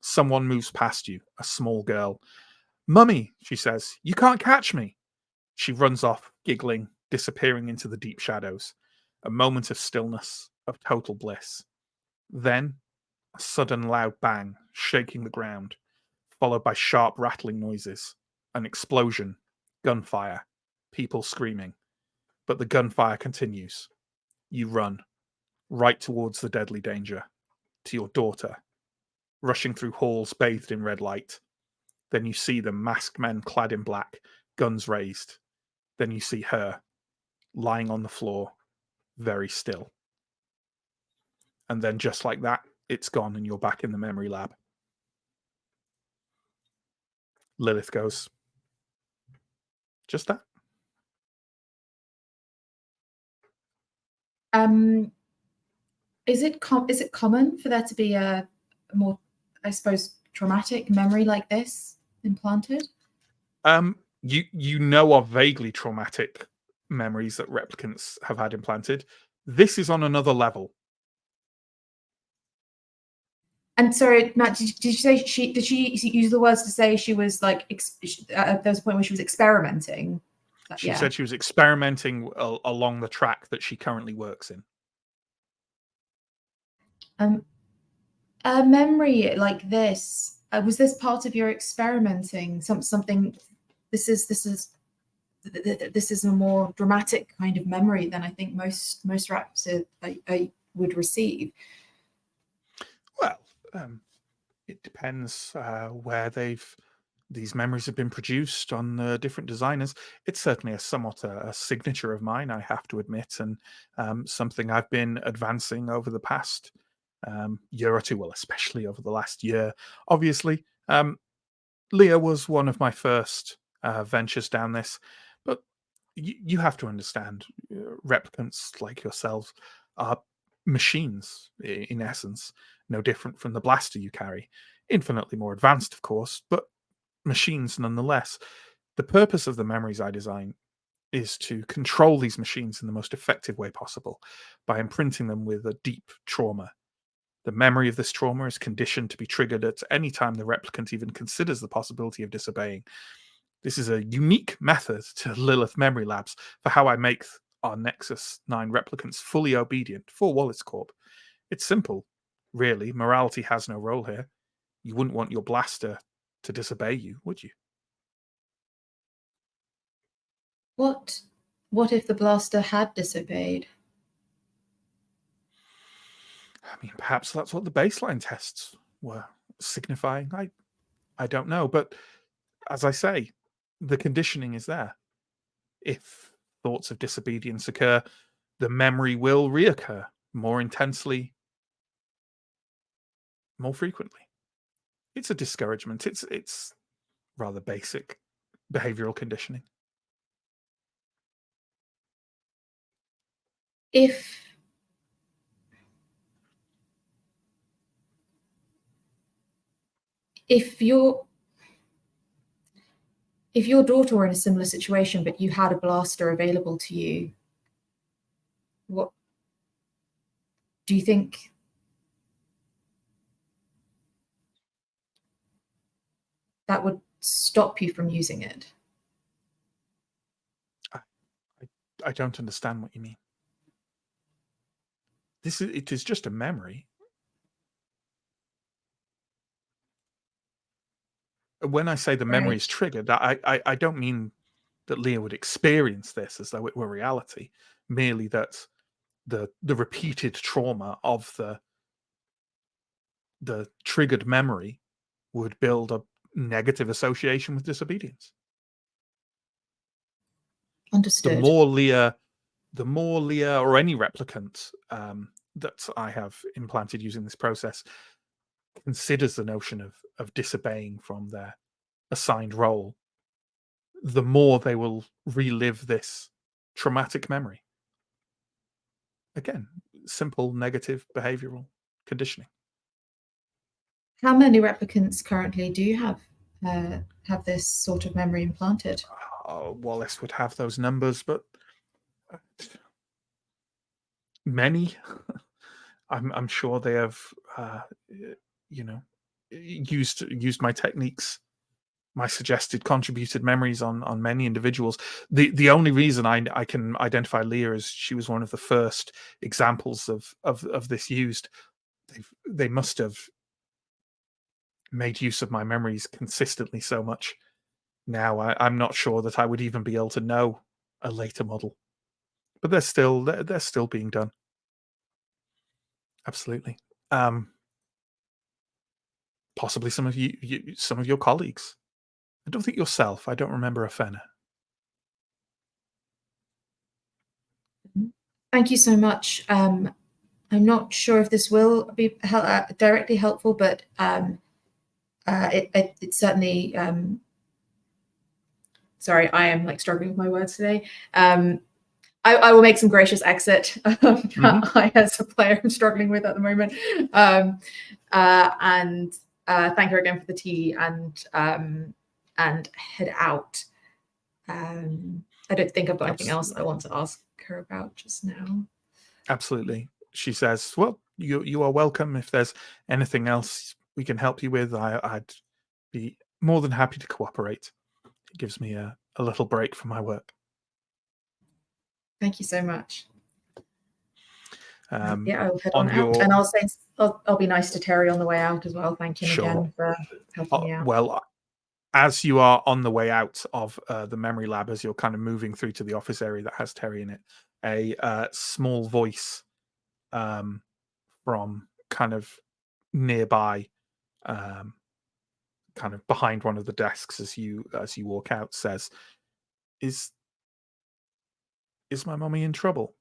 Someone moves past you, a small girl. "Mummy," she says, "you can't catch me." She runs off, giggling, disappearing into the deep shadows. A moment of stillness, of total bliss. Then, a sudden loud bang, shaking the ground, followed by sharp rattling noises. An explosion, gunfire, people screaming. But the gunfire continues. You run, right towards the deadly danger, to your daughter, rushing through halls bathed in red light. Then you see them, masked men clad in black, guns raised. Then you see her, lying on the floor, very still. And then just like that, it's gone and you're back in the memory lab. Lilith goes, "Just that?" Is it common for there to be a more, I suppose, traumatic memory like this implanted? You know of vaguely traumatic memories that replicants have had implanted. This is on another level. And sorry, Matt, did you say did she use the words to say she was like there was a point where she was experimenting? She said she was experimenting along the track that she currently works in. A memory like this, was this part of your experimenting? Something. This is a more dramatic kind of memory than I think most raps I would receive. Well, it depends where these memories have been produced on different designers. It's certainly somewhat a signature of mine, I have to admit, and something I've been advancing over the past year or two, well, especially over the last year. Obviously, Leah was one of my first ventures down this, but you have to understand, replicants like yourselves are machines in essence, no different from the blaster you carry. Infinitely more advanced, of course, but machines nonetheless. The purpose of the memories I design is to control these machines in the most effective way possible by imprinting them with a deep trauma. The memory of this trauma is conditioned to be triggered at any time the replicant even considers the possibility of disobeying. This is a unique method to Lilith Memory Labs for how I make our Nexus 9 replicants fully obedient for Wallace Corp. It's simple, really. Morality has no role here. You wouldn't want your blaster to disobey you, would you? What if the blaster had disobeyed? I mean, perhaps that's what the baseline tests were signifying. I don't know. But as I say, the conditioning is there. If thoughts of disobedience occur, the memory will reoccur more intensely, more frequently. It's a discouragement. It's rather basic behavioral conditioning. If your daughter were in a similar situation, but you had a blaster available to you, what do you think that would stop you from using it? I don't understand what you mean. It is just a memory. When I say the memory is triggered, I don't mean that Leah would experience this as though it were reality, merely that the repeated trauma of the triggered memory would build a negative association with disobedience. Understood. The more Leah or any replicant that I have implanted using this process considers the notion of disobeying from their assigned role, the more they will relive this traumatic memory. Again, simple negative behavioral conditioning. How many replicants currently do you have this sort of memory implanted? Wallace would have those numbers, but many. I'm sure they have, used my techniques, my suggested contributed memories on many individuals. The only reason I can identify Leah as she was one of the first examples of this used. They must have made use of my memories consistently so much. Now I'm not sure that I would even be able to know a later model, but they're still being done. Absolutely. Possibly some of some of your colleagues. I don't think yourself. I don't remember Afena. Thank you so much. I'm not sure if this will be directly helpful, but it certainly. Sorry, I am like struggling with my words today. I will make some gracious exit that I, as a player, am struggling with at the moment. And thank her again for the tea and head out. I don't think I've got anything else I want to ask her about just now. Absolutely. She says, well, you are welcome. If there's anything else we can help you with, I'd be more than happy to cooperate. It gives me a little break from my work. Thank you so much. I'll head on out, and I'll be nice to Terry on the way out as well. Thank you again for helping me out. Well, as you are on the way out of the memory lab, as you're kind of moving through to the office area that has Terry in it, a small voice from kind of nearby, kind of behind one of the desks as you walk out, says, "Is my mummy in trouble?"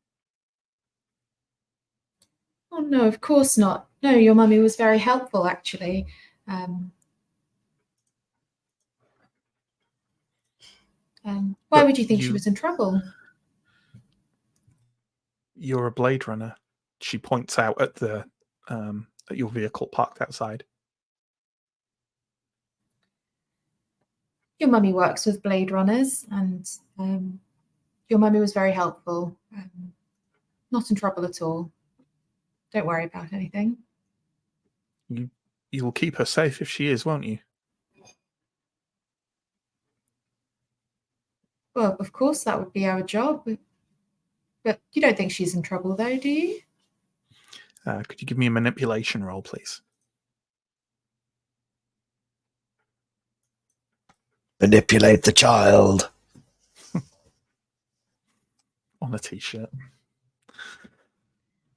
Oh no, of course not. No, your mummy was very helpful, actually. Why would you think she was in trouble? You're a Blade Runner. She points out at at your vehicle parked outside. Your mummy works with Blade Runners, and your mummy was very helpful. Not in trouble at all. Don't worry about anything. You will keep her safe if she is, won't you? Well, of course, that would be our job. But you don't think she's in trouble, though, do you? Could you give me a manipulation roll, please? Manipulate the child. On a t-shirt.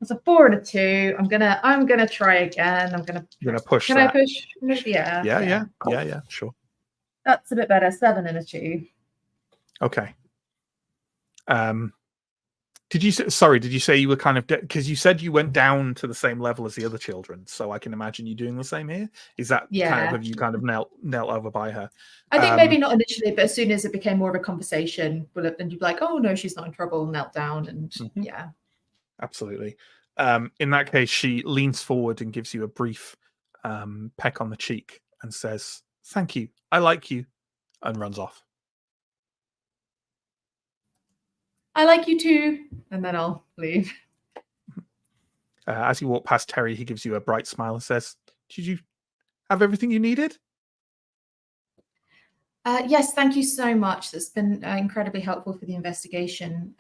It's a 4 and a 2. I'm gonna try again. You're gonna push. Can that. I push? Yeah. Yeah. Sure. That's a bit better. 7 and a 2. Okay. Did you say you were kind of because you said you went down to the same level as the other children? So I can imagine you doing the same here. Is that kind of, have you kind of knelt over by her? I think maybe not initially, but as soon as it became more of a conversation, then you'd be like, "Oh no, she's not in trouble." Knelt down, and yeah, absolutely. In that case, she leans forward and gives you a brief peck on the cheek and says, "Thank you, I like you," and runs off. I like you too, and then I'll leave. As you walk past Terry, he gives you a bright smile and says, "Did you have everything you needed?" Yes, thank you so much. That's been incredibly helpful for the investigation.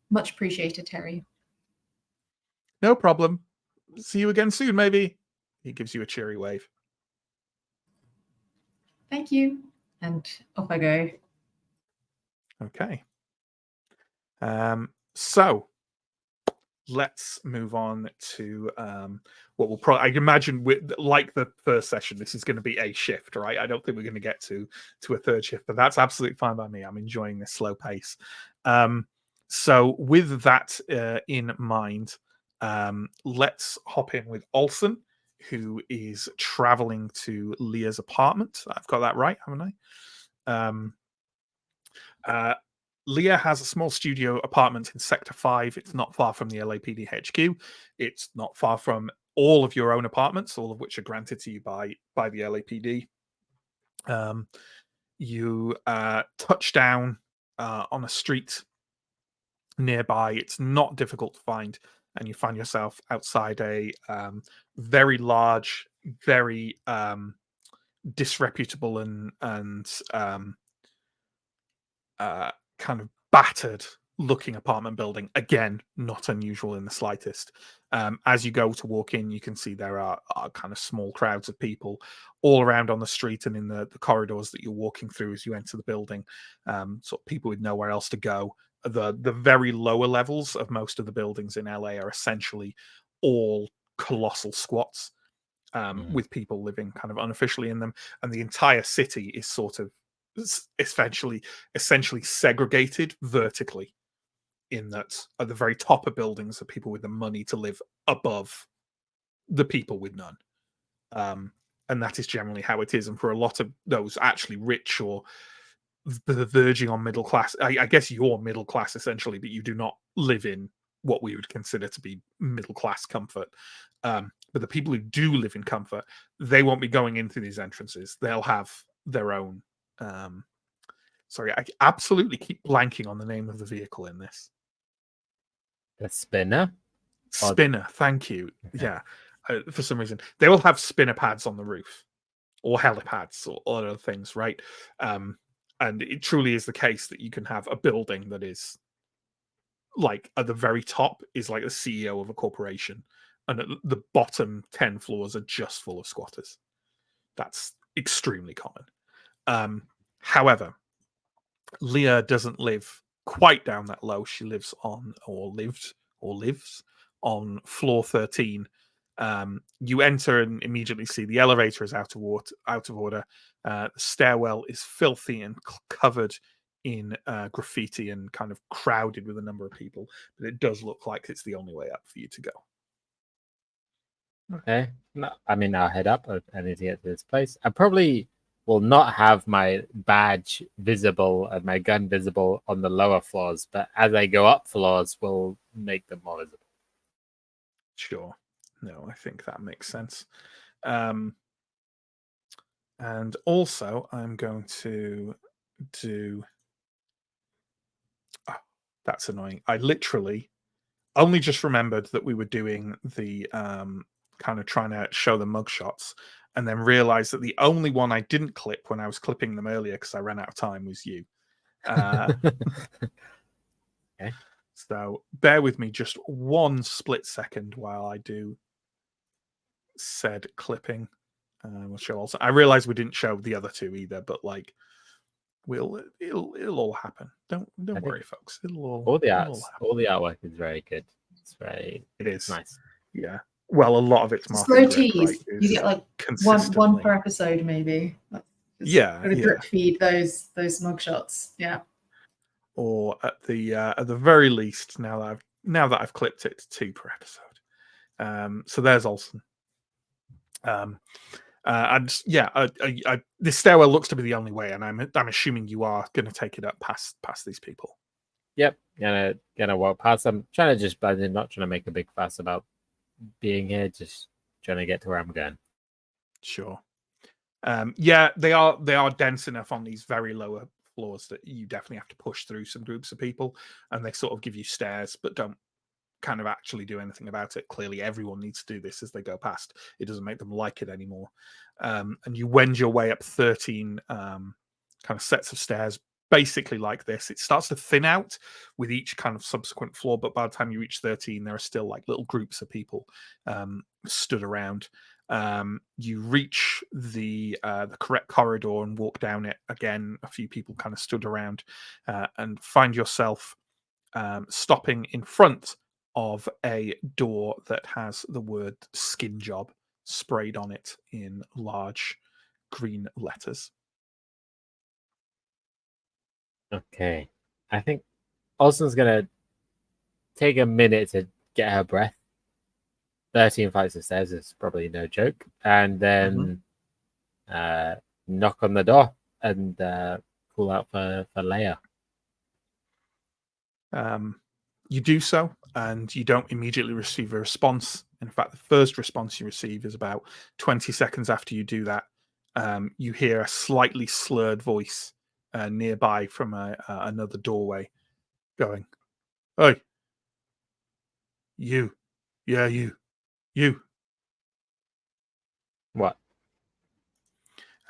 Much appreciated, Terry. No problem. See you again soon, maybe. He gives you a cheery wave. Thank you, and off I go. Okay. So let's move on to what we'll probably, I imagine, like the first session, this is going to be a shift, right? I don't think we're going to get to a third shift, but that's absolutely fine by me. I'm enjoying this slow pace. So with that in mind, let's hop in with Olsen, who is traveling to Leah's apartment. I've got that right, haven't I? Leah has a small studio apartment in Sector 5. It's not far from the LAPD HQ. It's not far from all of your own apartments, all of which are granted to you by the LAPD. You touch down on a street nearby. It's not difficult to find, and you find yourself outside a very large, very disreputable and kind of battered looking apartment building. Again, not unusual in the slightest. As you go to walk in, you can see there are kind of small crowds of people all around on the street and in the corridors that you're walking through as you enter the building. Sort of people with nowhere else to go. The very lower levels of most of the buildings in LA are essentially all colossal squats with people living kind of unofficially in them, and the entire city is sort of essentially segregated vertically, in that at the very top of buildings are people with the money to live above the people with none, and that is generally how it is. And for a lot of those actually rich or verging on middle class, I guess you're middle class essentially, but you do not live in what we would consider to be middle class comfort. But the people who do live in comfort, they won't be going into these entrances. They'll have their own sorry, I absolutely keep blanking on the name of the vehicle in this. The spinner? Spinner, thank you. Yeah, for some reason. They will have spinner pads on the roof, or helipads, or other things, right? And it truly is the case that you can have a building that is, like, at the very top is like the CEO of a corporation, and at the bottom 10 floors are just full of squatters. That's extremely common. However, Leah doesn't live quite down that low. She lives on, or lives on floor 13. You enter and immediately see the elevator is out of order. The stairwell is filthy and covered in graffiti and kind of crowded with a number of people. But it does look like it's the only way up for you to go. Okay. No, I mean, I'll head up. I need to get to this place. I probably will not have my badge visible and my gun visible on the lower floors, but as I go up floors, we'll make them more visible. Sure. No, I think that makes sense. And also, I'm going to do... Oh, that's annoying. I literally only just remembered that we were doing the kind of trying to show the mugshots, and then realized that the only one I didn't clip when I was clipping them earlier because I ran out of time was you. Okay. So bear with me just one split second while I do said clipping. We'll show also. I realize we didn't show the other two either, but like, it'll all happen. Don't worry, folks. It'll all All the happen. artwork is very good. It's very It is. nice. Yeah. Well, a lot of it's It's a market slow drip, tease. right, You is get like one consistently. per episode, maybe. Just Yeah, gotta yeah. drip feed those mugshots. Yeah. Or at the very least, now that I've clipped it, 2 per episode. So there's Olsen. And yeah, this stairwell looks to be the only way, and I'm assuming you are going to take it up past these people. Yep, gonna walk past. I'm trying to just, but I'm not trying to make a big fuss about being here. Just trying to get to where I'm going. Sure. Yeah, they are dense enough on these very lower floors that you definitely have to push through some groups of people, and they sort of give you stairs, but don't kind of actually do anything about it. Clearly, everyone needs to do this as they go past. It doesn't make them like it anymore. And you wend your way up 13 kind of sets of stairs, basically like this. It starts to thin out with each kind of subsequent floor, but by the time you reach 13, there are still like little groups of people stood around. You reach the correct corridor and walk down it again. A few people kind of stood around and find yourself stopping in front of a door that has the word skin job sprayed on it in large green letters. Okay, I think Olsen's gonna take a minute to get her breath. 13 flights of stairs is probably no joke, and then knock on the door and call out for Leia. You do so, and you don't immediately receive a response. In fact, the first response you receive is about 20 seconds after you do that. You hear a slightly slurred voice nearby from another doorway going, "Hey, you. Yeah, you. What?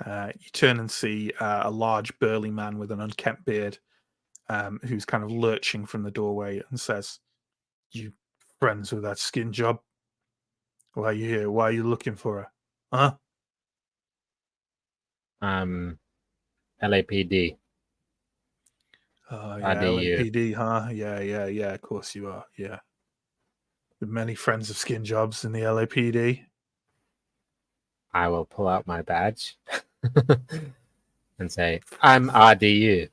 You turn and see a large burly man with an unkempt beard who's kind of lurching from the doorway and says, "You friends with that skin job? Why are you here? Why are you looking for her? Huh?" LAPD. Oh, yeah, RDU. LAPD, huh? Yeah, of course you are, yeah. With many friends of skin jobs in the LAPD. I will pull out my badge and say, "I'm RDU."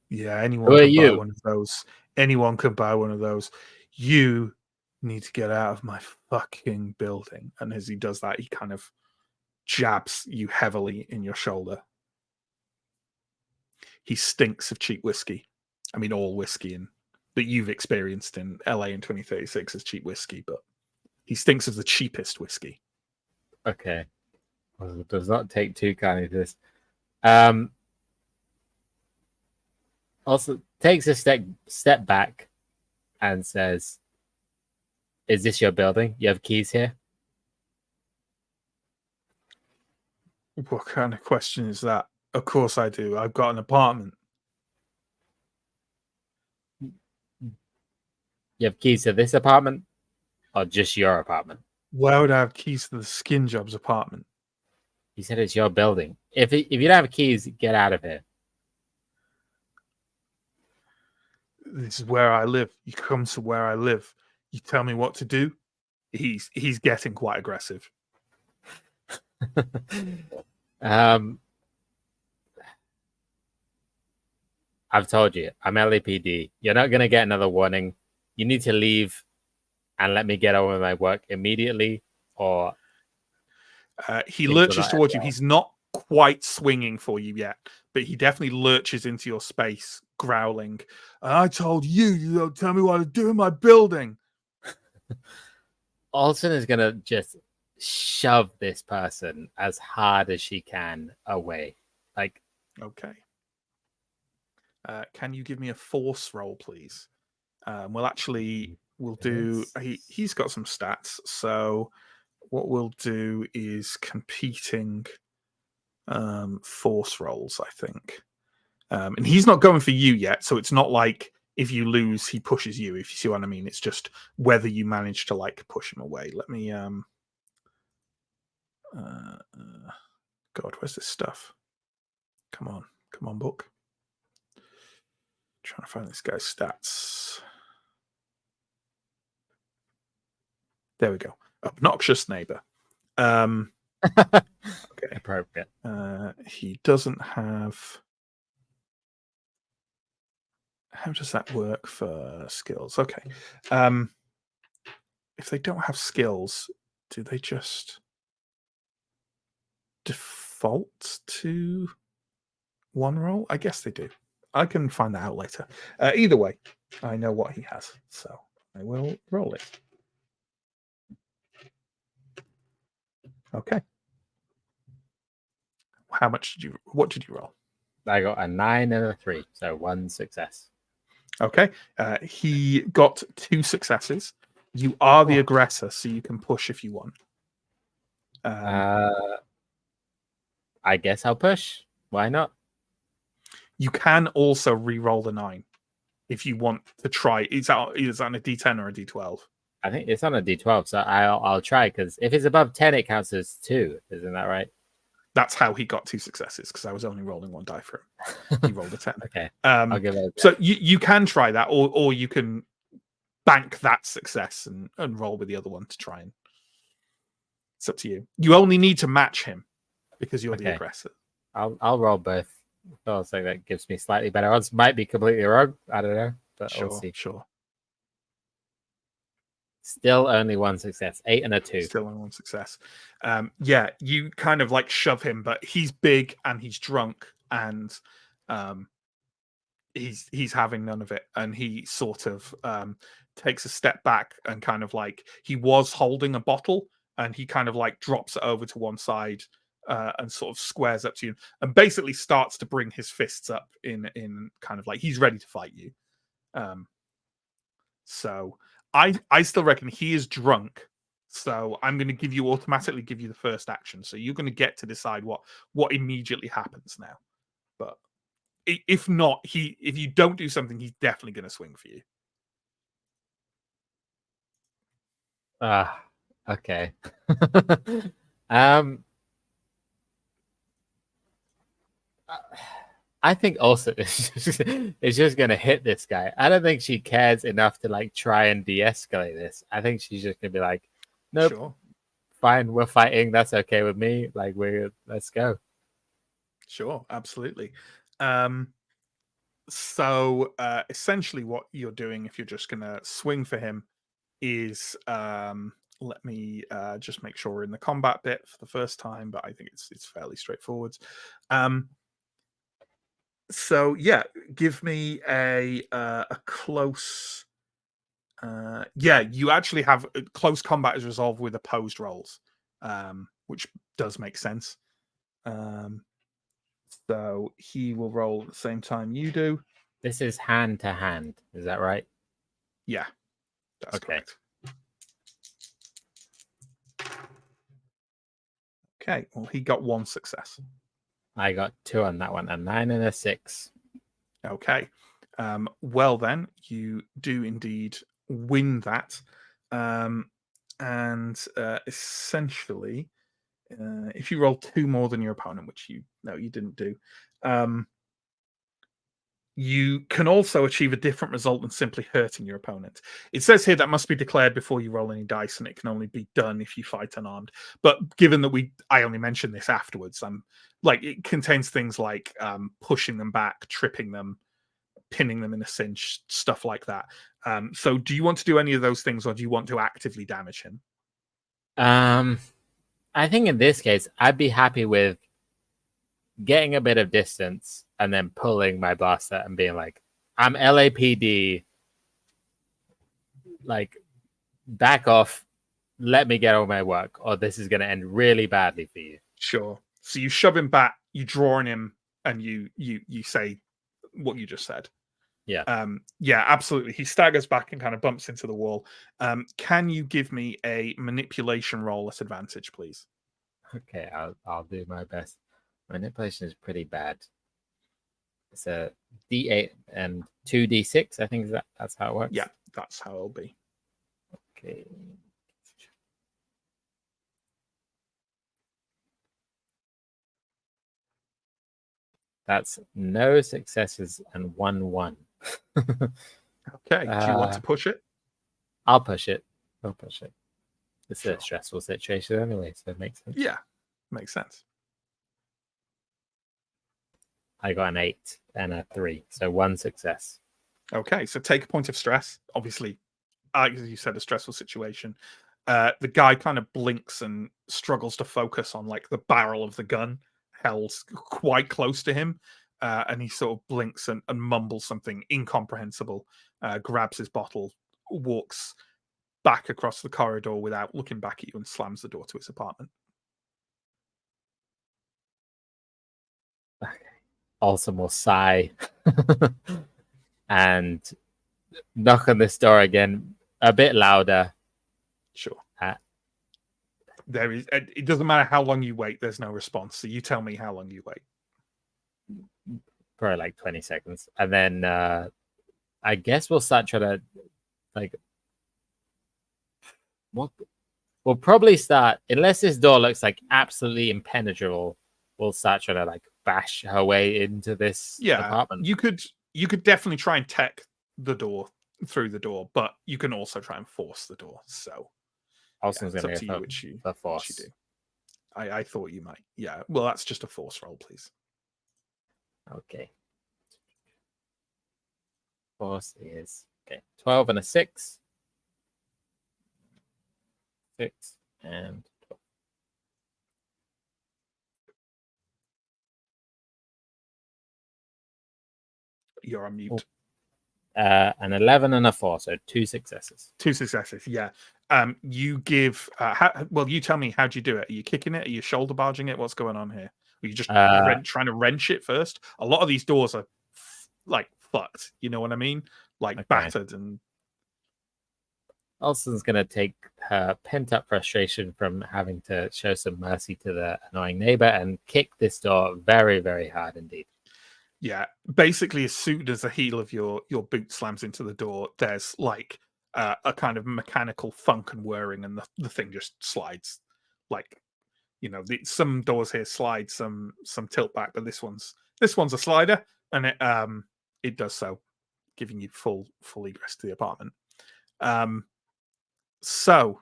Yeah, Who anyone are can buy you? one of those. Anyone can buy one of those. You need to get out of my fucking building. And as he does that, he kind of jabs you heavily in your shoulder. He stinks of cheap whiskey. I mean, all whiskey that you've experienced in LA in 2036 is cheap whiskey, but he stinks of the cheapest whiskey. Okay. Well, it does not take too kindly to this. Also takes a step back and says, "Is this your building? You have keys here?" What kind of question is that? Of course I do. I've got an apartment. You have keys to this apartment or just your apartment? Why would I have keys to the skin job's apartment? He said it's your building. If you don't have keys, get out of here. This is where I live. You come to where I live. You tell me what to do. He's getting quite aggressive. I've told you, I'm LAPD. You're not going to get another warning. You need to leave and let me get on with my work immediately, or he things will lurches not towards end you. well. He's not quite swinging for you yet, but he definitely lurches into your space, growling, "I told you, you don't tell me what to do in my building." Alton is going to just shove this person as hard as she can away. Like, Okay. Can you give me a force roll, please? We'll do. He's got some stats, so what we'll do is competing force rolls, I think. And he's not going for you yet, so it's not like if you lose, he pushes you. If you see what I mean, it's just whether you manage to like push him away. Let me. God, where's this stuff? Come on, book. Trying to find this guy's stats. There we go. Obnoxious neighbor. Okay. Appropriate. He doesn't have. How does that work for skills? Okay. If they don't have skills, do they just default to one roll? I guess they do. I can find that out later. Either way, I know what he has, so I will roll it. Okay. What did you roll? I got a 9 and a 3, so 1 success. Okay. He got 2 successes. You are the Oh. aggressor, so you can push if you want. I guess I'll push. Why not? You can also re-roll the 9 if you want to try. Is that on a D10 or a D12? I think it's on a D12, so I'll try, because if it's above 10, it counts as 2. Isn't that right? That's how he got 2 successes, because I was only rolling 1 die for him. He rolled a 10. Okay. I'll give it a so you can try that, or you can bank that success and roll with the other one to try and. It's up to you. You only need to match him because you're the aggressor. I'll roll both. I'll say that gives me slightly better odds. Might be completely wrong. I don't know, but we'll see. Sure. Still only 1 success. 8 and a 2. Still only 1 success. Yeah, you kind of like shove him, but he's big and he's drunk and he's having none of it, and he sort of takes a step back and kind of like he was holding a bottle and he kind of like drops it over to one side and sort of squares up to you and basically starts to bring his fists up in kind of like he's ready to fight you. So I still reckon he is drunk. So I'm going to automatically give you the first action. So you're going to get to decide what immediately happens now. But if not, if you don't do something, he's definitely going to swing for you. Okay. I think also it's just going to hit this guy. I don't think she cares enough to like try and de-escalate this. I think she's just going to be like, nope, Sure. Fine, we're fighting. That's okay with me. Like, let's go. Sure, absolutely. So essentially what you're doing, if you're just going to swing for him, is let me just make sure we're in the combat bit for the first time, but I think it's fairly straightforward. So yeah, give me a close. Yeah, you actually have close combat is resolved with opposed rolls, which does make sense. So he will roll at the same time you do. This is hand to hand. Is that right? Yeah, that's correct. Okay, well, he got 1 success. I got 2 on that one, a 9 and a 6. Okay. Well, then, you do indeed win that. And essentially, if you roll 2 more than your opponent, which you didn't do, you can also achieve a different result than simply hurting your opponent. It says here that must be declared before you roll any dice, and it can only be done if you fight unarmed. But given that I only mentioned this afterwards, it contains things like pushing them back, tripping them, pinning them in a cinch, stuff like that. So do you want to do any of those things, or do you want to actively damage him? I think in this case, I'd be happy with getting a bit of distance and then pulling my blaster and being like, I'm LAPD, like, back off, let me get on my work, or this is going to end really badly for you. Sure. So you shove him back, you draw on him, and you say what you just said. Yeah. Yeah, absolutely. He staggers back and kind of bumps into the wall. Can you give me a manipulation roll at advantage, please? Okay, I'll do my best. Manipulation is pretty bad. It's a D8 and 2D6. I think that's how it works. Yeah, that's how it'll be. Okay. That's no successes and 1-1. Okay. Do you want to push it? I'll push it. It's a stressful situation anyway, so it makes sense. Yeah, makes sense. I got an 8 and a 3, so 1 success. Okay, so take a point of stress. Obviously, as you said, a stressful situation. The guy kind of blinks and struggles to focus on like the barrel of the gun held quite close to him. And he sort of blinks and mumbles something incomprehensible, grabs his bottle, walks back across the corridor without looking back at you and slams the door to his apartment. Also will sigh and knock on this door again a bit louder. Sure. Uh, There is. It doesn't matter how long you wait. There's no response. So you tell me how long you wait. Probably like 20 seconds. And then I guess we'll start trying to like we'll probably start, unless this door looks like absolutely impenetrable, we'll start trying to like bash her way into this apartment. You could definitely try and tech the door through the door, but you can also try and force the door. So Austin's it's going up to to you go which you for force. do. I thought you might. Yeah. Well, that's just a force roll, please. Okay. Force is 12 and a 6. 6 and 12. You're on mute. An 11 and a 4, so 2 successes. 2 successes. Yeah. You give. Well, you tell me. How'd you do it? Are you kicking it? Are you shoulder barging it? What's going on here? Are you just trying to wrench it first? A lot of these doors are like fucked. You know what I mean? Like battered and. Alston's going to take her pent-up frustration from having to show some mercy to the annoying neighbor and kick this door very, very hard indeed. Yeah, basically, as soon as the heel of your boot slams into the door, there's like a kind of mechanical thunk and whirring, and the thing just slides. Like, you know, some doors here slide, some tilt back, but this one's a slider, and it does so, giving you full egress to the apartment. So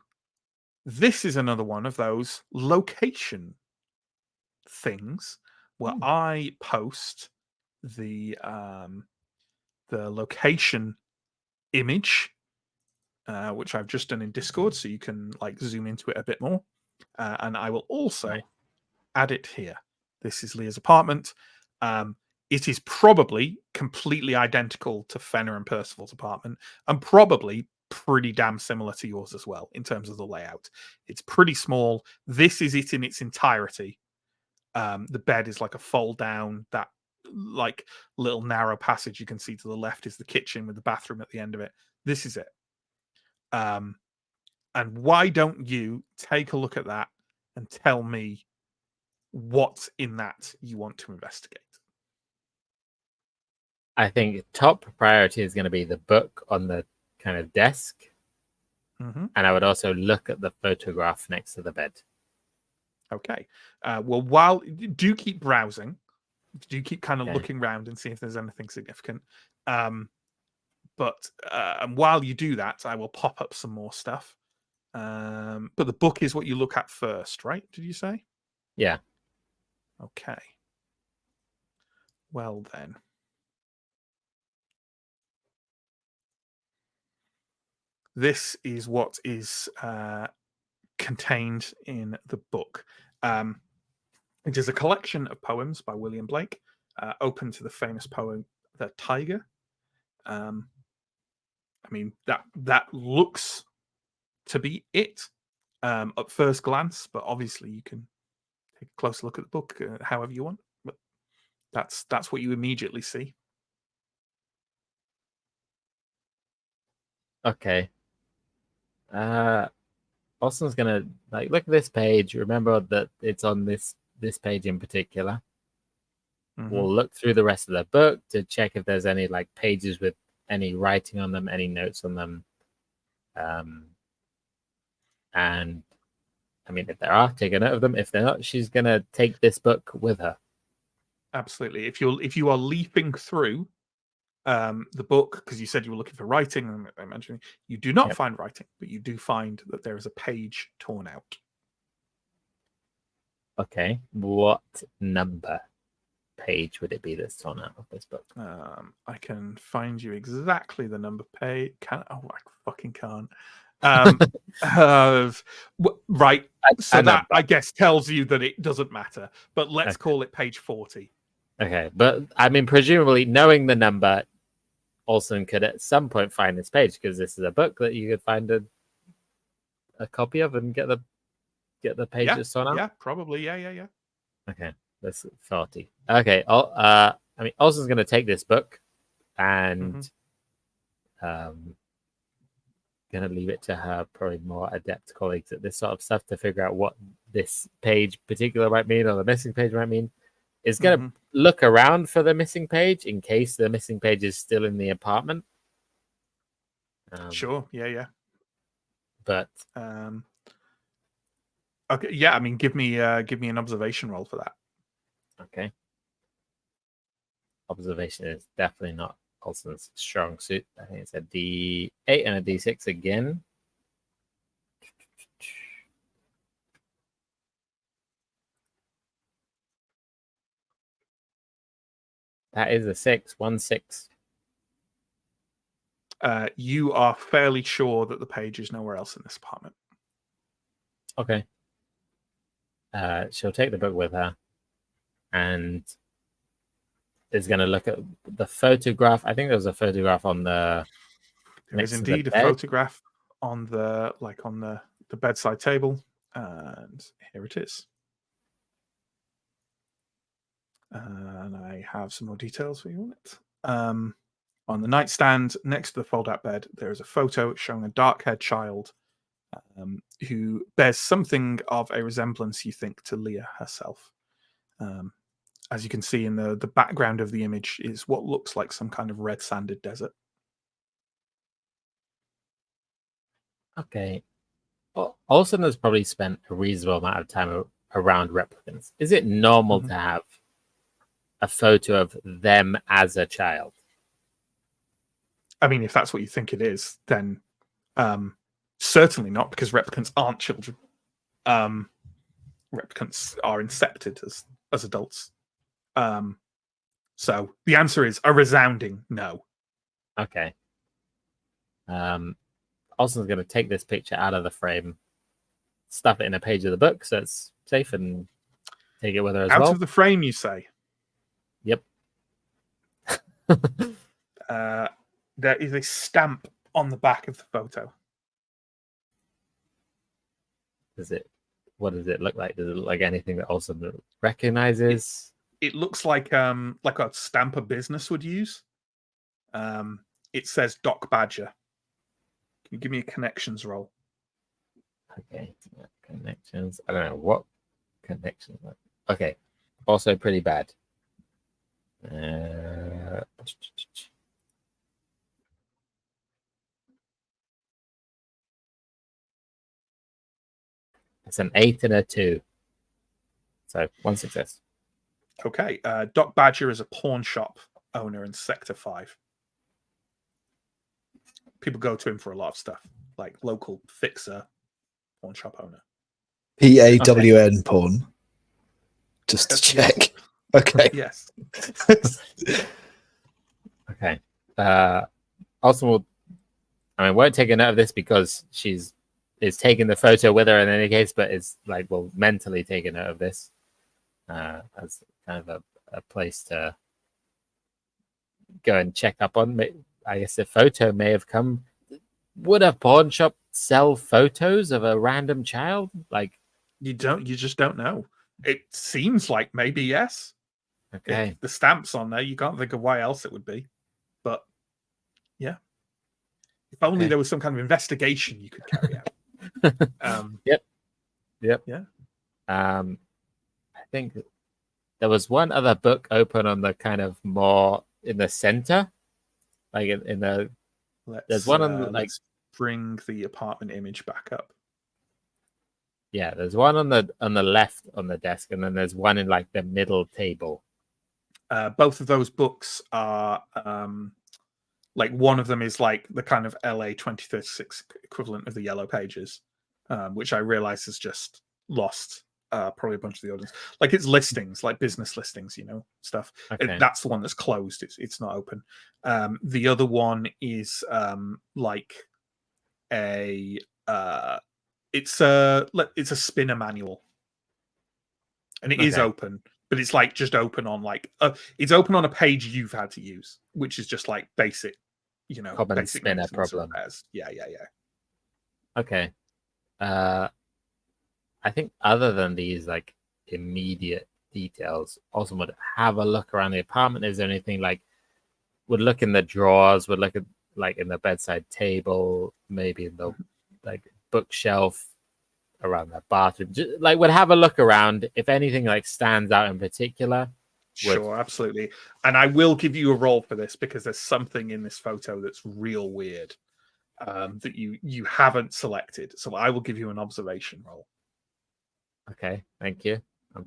this is another one of those location things where I post the location image, which I've just done in Discord, so you can like zoom into it a bit more, and I will also add it here. This is Leah's apartment. It is probably completely identical to Fenner and Percival's apartment, and probably pretty damn similar to yours as well in terms of the layout. It's pretty small. This is it in its entirety. The bed is like a fold down, that like little narrow passage you can see to the left is the kitchen with the bathroom at the end of it. This is it. And why don't you take a look at that and tell me what's in that you want to investigate? I think top priority is going to be the book on the kind of desk. Mm-hmm. And I would also look at the photograph next to the bed. Okay. Well, while do keep browsing, do keep kind of looking around and see if there's anything significant. But and while you do that, I will pop up some more stuff. But the book is what you look at first, right? Did you say? Yeah. Okay. Well then. This is what is contained in the book. It is a collection of poems by William Blake, open to the famous poem "The Tiger." I mean, that looks to be it at first glance, but obviously you can take a closer look at the book however you want. But that's what you immediately see. Okay. Austin's gonna like look at this page. Remember that it's on this page in particular. Mm-hmm. We'll look through the rest of the book to check if there's any like pages with any writing on them, any notes on them. And I mean, if there are, take a note of them. If they're not, she's gonna take this book with her. Absolutely. If you are leafing through the book, because you said you were looking for writing, and I mentioned you do not Yep. find writing, but you do find that there is a page torn out. Okay. What number page would it be that's torn out of this book? I can find you exactly the number page. I fucking can't. Right. So that number. I guess tells you that it doesn't matter. But let's Okay. call it page 40. Okay, but I mean, presumably knowing the number, Olsen could at some point find this page, because this is a book that you could find a copy of and get the pages torn out. Yeah, probably. Yeah. Okay, that's 40. Okay, I mean, Olsen's going to take this book and going to leave it to her probably more adept colleagues at this sort of stuff to figure out what this page particular might mean, or the missing page might mean. Is going to look around for the missing page in case the missing page is still in the apartment. Sure. Yeah. But okay. Yeah. I mean, give me an observation roll for that. Okay. Observation is definitely not Olsen's strong suit. I think it's a D8 and a D6 again. That is a 6. 1 6. You are fairly sure that the page is nowhere else in this apartment. Okay. She'll take the book with her and is going to look at the photograph. I think there was a photograph on the. There is indeed a photograph on the bedside table, and here it is. And I have some more details for you on it. On the nightstand next to the fold-out bed, there is a photo showing a dark-haired child who bears something of a resemblance, you think, to Leah herself. As you can see in the background of the image is what looks like some kind of red sanded desert. Okay. Well, Olsen has probably spent a reasonable amount of time around replicants. Is it normal to have a photo of them as a child? I mean, if that's what you think it is, then certainly not, because replicants aren't children. Replicants are incepted as adults. So the answer is a resounding no. Okay. Olsen's going to take this picture out of the frame, stuff it in a page of the book so it's safe, and take it with her as well. Out of the frame, you say? Yep. There is a stamp on the back of the photo. What does it look like? Does it look like anything that Olsen recognizes? It looks like a stamp a business would use. It says Doc Badger. Can you give me a connections roll? Okay, connections. I don't know what connections. Okay, also pretty bad. It's an 8 and a 2. So 1 success. Okay. Doc Badger is a pawn shop owner in Sector 5. People go to him for a lot of stuff, like local fixer, pawn shop owner. PAWN porn. Just to check. Okay. Yes. Okay. Also, won't take a note of this because is taking the photo with her in any case, but is mentally take a note of this as kind of a place to go and check up on. I guess the photo may have come. Would a pawn shop sell photos of a random child? You just don't know. It seems like maybe yes. Okay. If the stamp's on there, you can't think of why else it would be. But yeah. If only there was some kind of investigation you could carry out. Yep. Yeah. I think there was one other book open on the kind of more in the center. There's one on let's bring the apartment image back up. Yeah, there's one on the left on the desk, and then there's one in the middle table. Both of those books are Like one of them is like the kind of LA 2036 equivalent of the Yellow Pages, which I realize has just lost probably a bunch of the audience. Like it's listings, like business listings, stuff. Okay. That's the one that's closed. It's not open. The other one is like a it's a spinner manual, and it is Okay. open, but it's like just open on like it's open on a page you've had to use, which is just like basic, Common basic spinner maintenance and problem. repairs. Yeah. Okay. I think other than these like immediate details, also would have a look around the apartment. Is there anything like would look in the drawers, would look at like in the bedside table, maybe in the like bookshelf around the bathroom, just, like would have a look around if anything like stands out in particular. Sure, absolutely. And I will give you a roll for this because there's something in this photo that's real weird that you haven't selected. So I will give you an observation roll. Okay, thank you.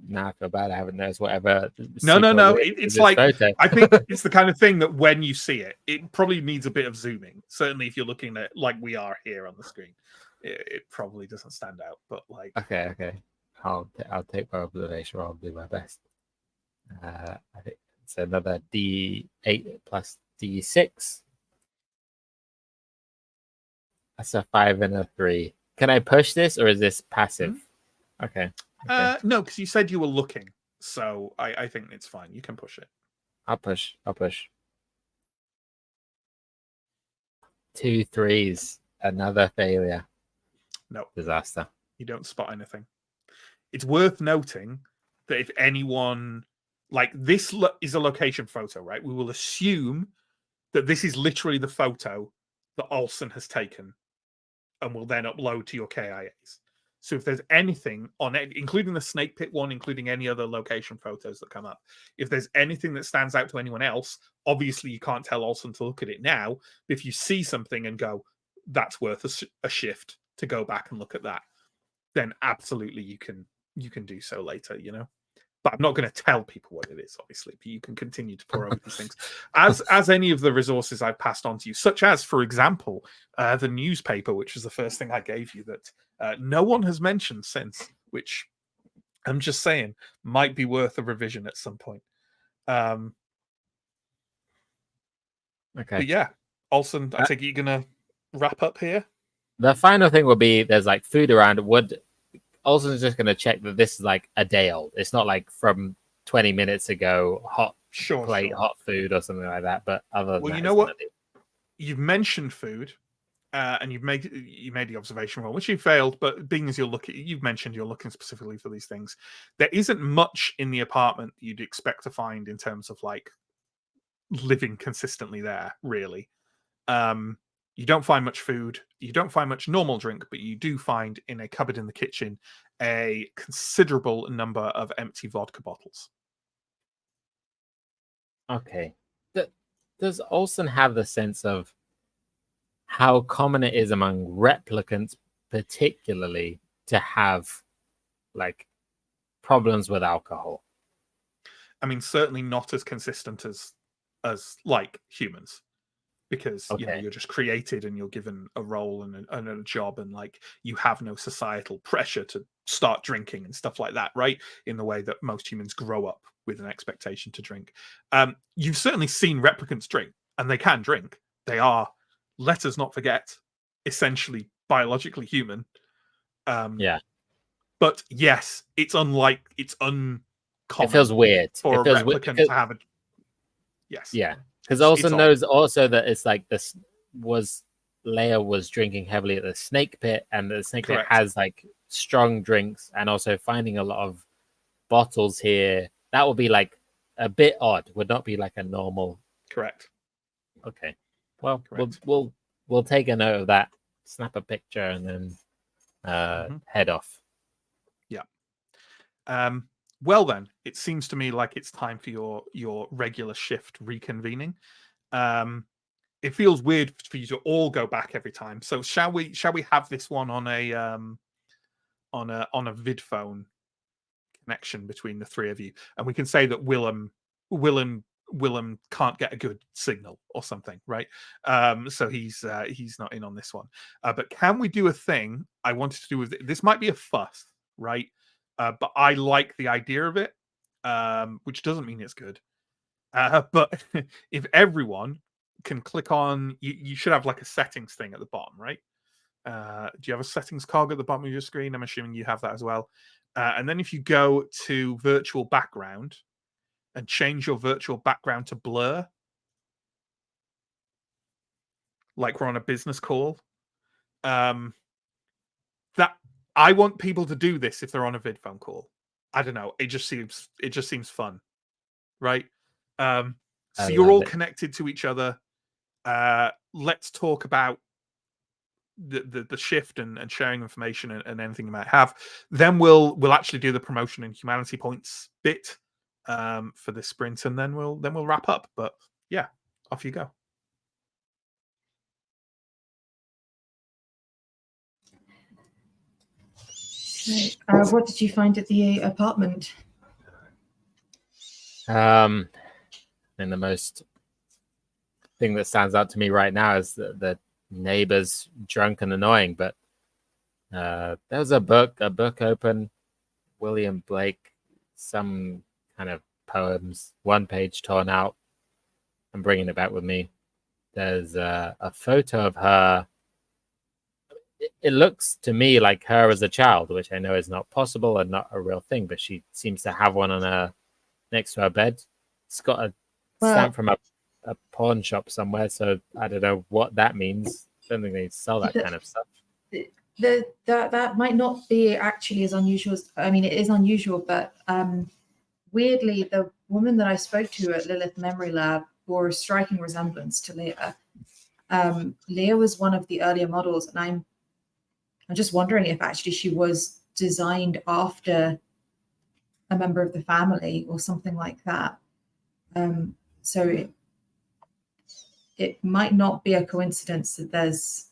Now I feel bad I haven't noticed whatever. No. It's like photo. I think it's the kind of thing that when you see it, it probably needs a bit of zooming. Certainly, if you're looking at like we are here on the screen, it probably doesn't stand out. But like, Okay. I'll take my observation. I'll do my best. I think it's another D8 plus D6. That's a 5 and a 3. Can I push this, or is this passive? Okay. No, because you said you were looking, so I think it's fine. You can push it. I'll push. 2 3s. Another failure. No. Disaster. You don't spot anything. It's worth noting that if anyone like this is a location photo, right? We will assume that this is literally the photo that Olsen has taken and will then upload to your KIAs. So if there's anything on it, including the snake pit one, including any other location photos that come up, if there's anything that stands out to anyone else, obviously you can't tell Olsen to look at it now. But if you see something and go, that's worth a shift to go back and look at that, then absolutely you can do so later, But I'm not going to tell people what it is, obviously. But you can continue to pour over these things, as any of the resources I've passed on to you, such as, for example, the newspaper, which was the first thing I gave you that no one has mentioned since. Which I'm just saying might be worth a revision at some point. Okay. But yeah, Olsen, I think you're gonna wrap up here. The final thing will be there's like food around. Olsen's just going to check that this is like a day old. It's not like from 20 minutes ago, hot plate, hot food or something like that. But other than well, that, you know what? You've mentioned food, and you made the observation roll, which you failed. But being as you've mentioned you're looking specifically for these things. There isn't much in the apartment you'd expect to find in terms of like living consistently there, really. You don't find much food. You don't find much normal drink, but you do find in a cupboard in the kitchen a considerable number of empty vodka bottles. Okay. Does Olsen have the sense of how common it is among replicants, particularly, to have like problems with alcohol? I mean, certainly not as consistent as like humans. Because you're just created and you're given a role and a job, and like you have no societal pressure to start drinking and stuff like that, right? In the way that most humans grow up with an expectation to drink. You've certainly seen replicants drink, and they can drink. They are, let us not forget, essentially biologically human. Yeah. But yes, it's uncommon. It feels weird for a replicant to have a. Yes. Yeah. Because Olsen knows also that it's like this Leia was drinking heavily at the snake pit, and the snake pit has like strong drinks, and also finding a lot of bottles here. That would be like a bit odd. Would not be like a normal. Correct. Okay. Well, we'll take a note of that. Snap a picture and then head off. Yeah. Well, then, it seems to me like it's time for your regular shift reconvening. It feels weird for you to all go back every time. So shall we have this one on a vid phone connection between the three of you, and we can say that Willem Willem can't get a good signal or something, right? So he's not in on this one. But can we do a thing I wanted to do with this? Might be a fuss, right? But I like the idea of it, which doesn't mean it's good. But if everyone can click on, you should have like a settings thing at the bottom, right? Do you have a settings cog at the bottom of your screen? I'm assuming you have that as well. And then if you go to virtual background and change your virtual background to blur, like we're on a business call, that I want people to do this if they're on a vid phone call. I don't know. It just seems fun, right? So you're all connected to each other. Let's talk about the shift and sharing information and anything you might have. Then we'll actually do the promotion and humanity points bit for this sprint, and then we'll wrap up. But yeah, off you go. What did you find at the apartment? And the most thing that stands out to me right now is the neighbors drunk and annoying. But there's a book open, William Blake, some kind of poems, one page torn out. I'm bringing it back with me. There's a photo of her. It looks to me like her as a child, which I know is not possible and not a real thing, but she seems to have one on her next to her bed. It's got a stamp from a pawn shop somewhere, so I don't know what that means. I don't think they sell that kind of stuff. That might not be actually as unusual as, I mean, it is unusual, but weirdly, the woman that I spoke to at Lilith Memory Lab bore a striking resemblance to Leah. Leah was one of the earlier models, and I'm just wondering if actually she was designed after a member of the family or something like that. So it might not be a coincidence that there's,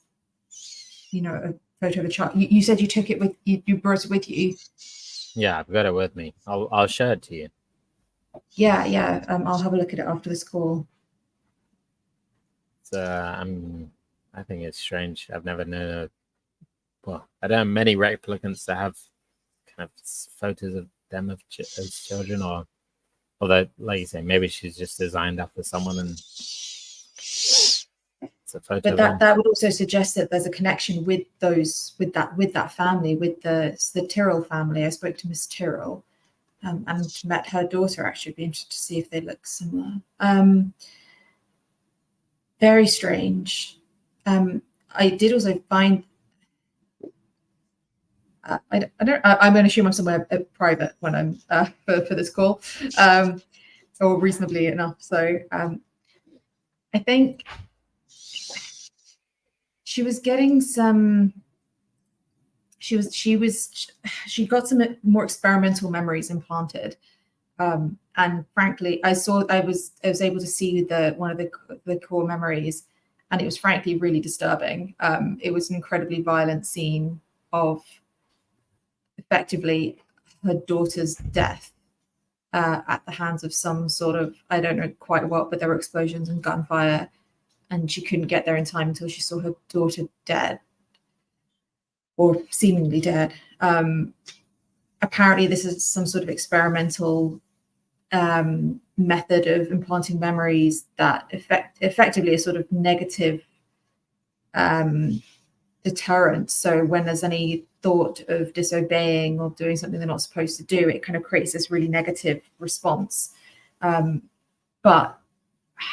a photo of a child. You said you took it with you. You brought it with you. Yeah, I've got it with me. I'll show it to you. Yeah. I'll have a look at it after this call. I think it's strange. I've never known. I don't know many replicants that have kind of photos of them as children, or although, like you say, maybe she's just designed after someone and it's a photo. But that would also suggest that there's a connection with that family, with the Tyrrell family. I spoke to Miss Tyrrell and met her daughter. Actually, be interested to see if they look similar. Very strange. I did also find. I'm going to assume I'm somewhere private when I'm for this call, or reasonably enough. So I think she was getting some. She got some more experimental memories implanted, and frankly, I was able to see one of the core memories, and it was frankly really disturbing. It was an incredibly violent scene of effectively her daughter's death at the hands of some sort of, I don't know quite what, but there were explosions and gunfire, and she couldn't get there in time until she saw her daughter dead, or seemingly dead. Apparently this is some sort of experimental method of implanting memories that effectively a sort of negative deterrent. So when there's any thought of disobeying or doing something they're not supposed to do, it kind of creates this really negative response. But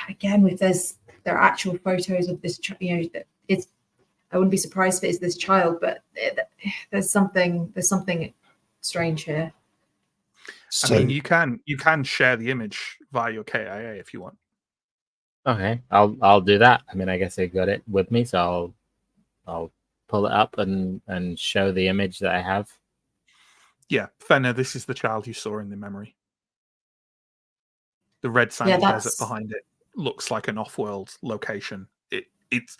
again, if there are actual photos of this, I wouldn't be surprised if it's this child, but there's something strange here. So, I mean, you can share the image via your KIA if you want. Okay, I'll do that. I mean, I guess I got it with me, so I'll pull it up and show the image that I have. Yeah, Fenna, this is the child you saw in the memory. The red sandy desert behind it looks like an off-world location. It's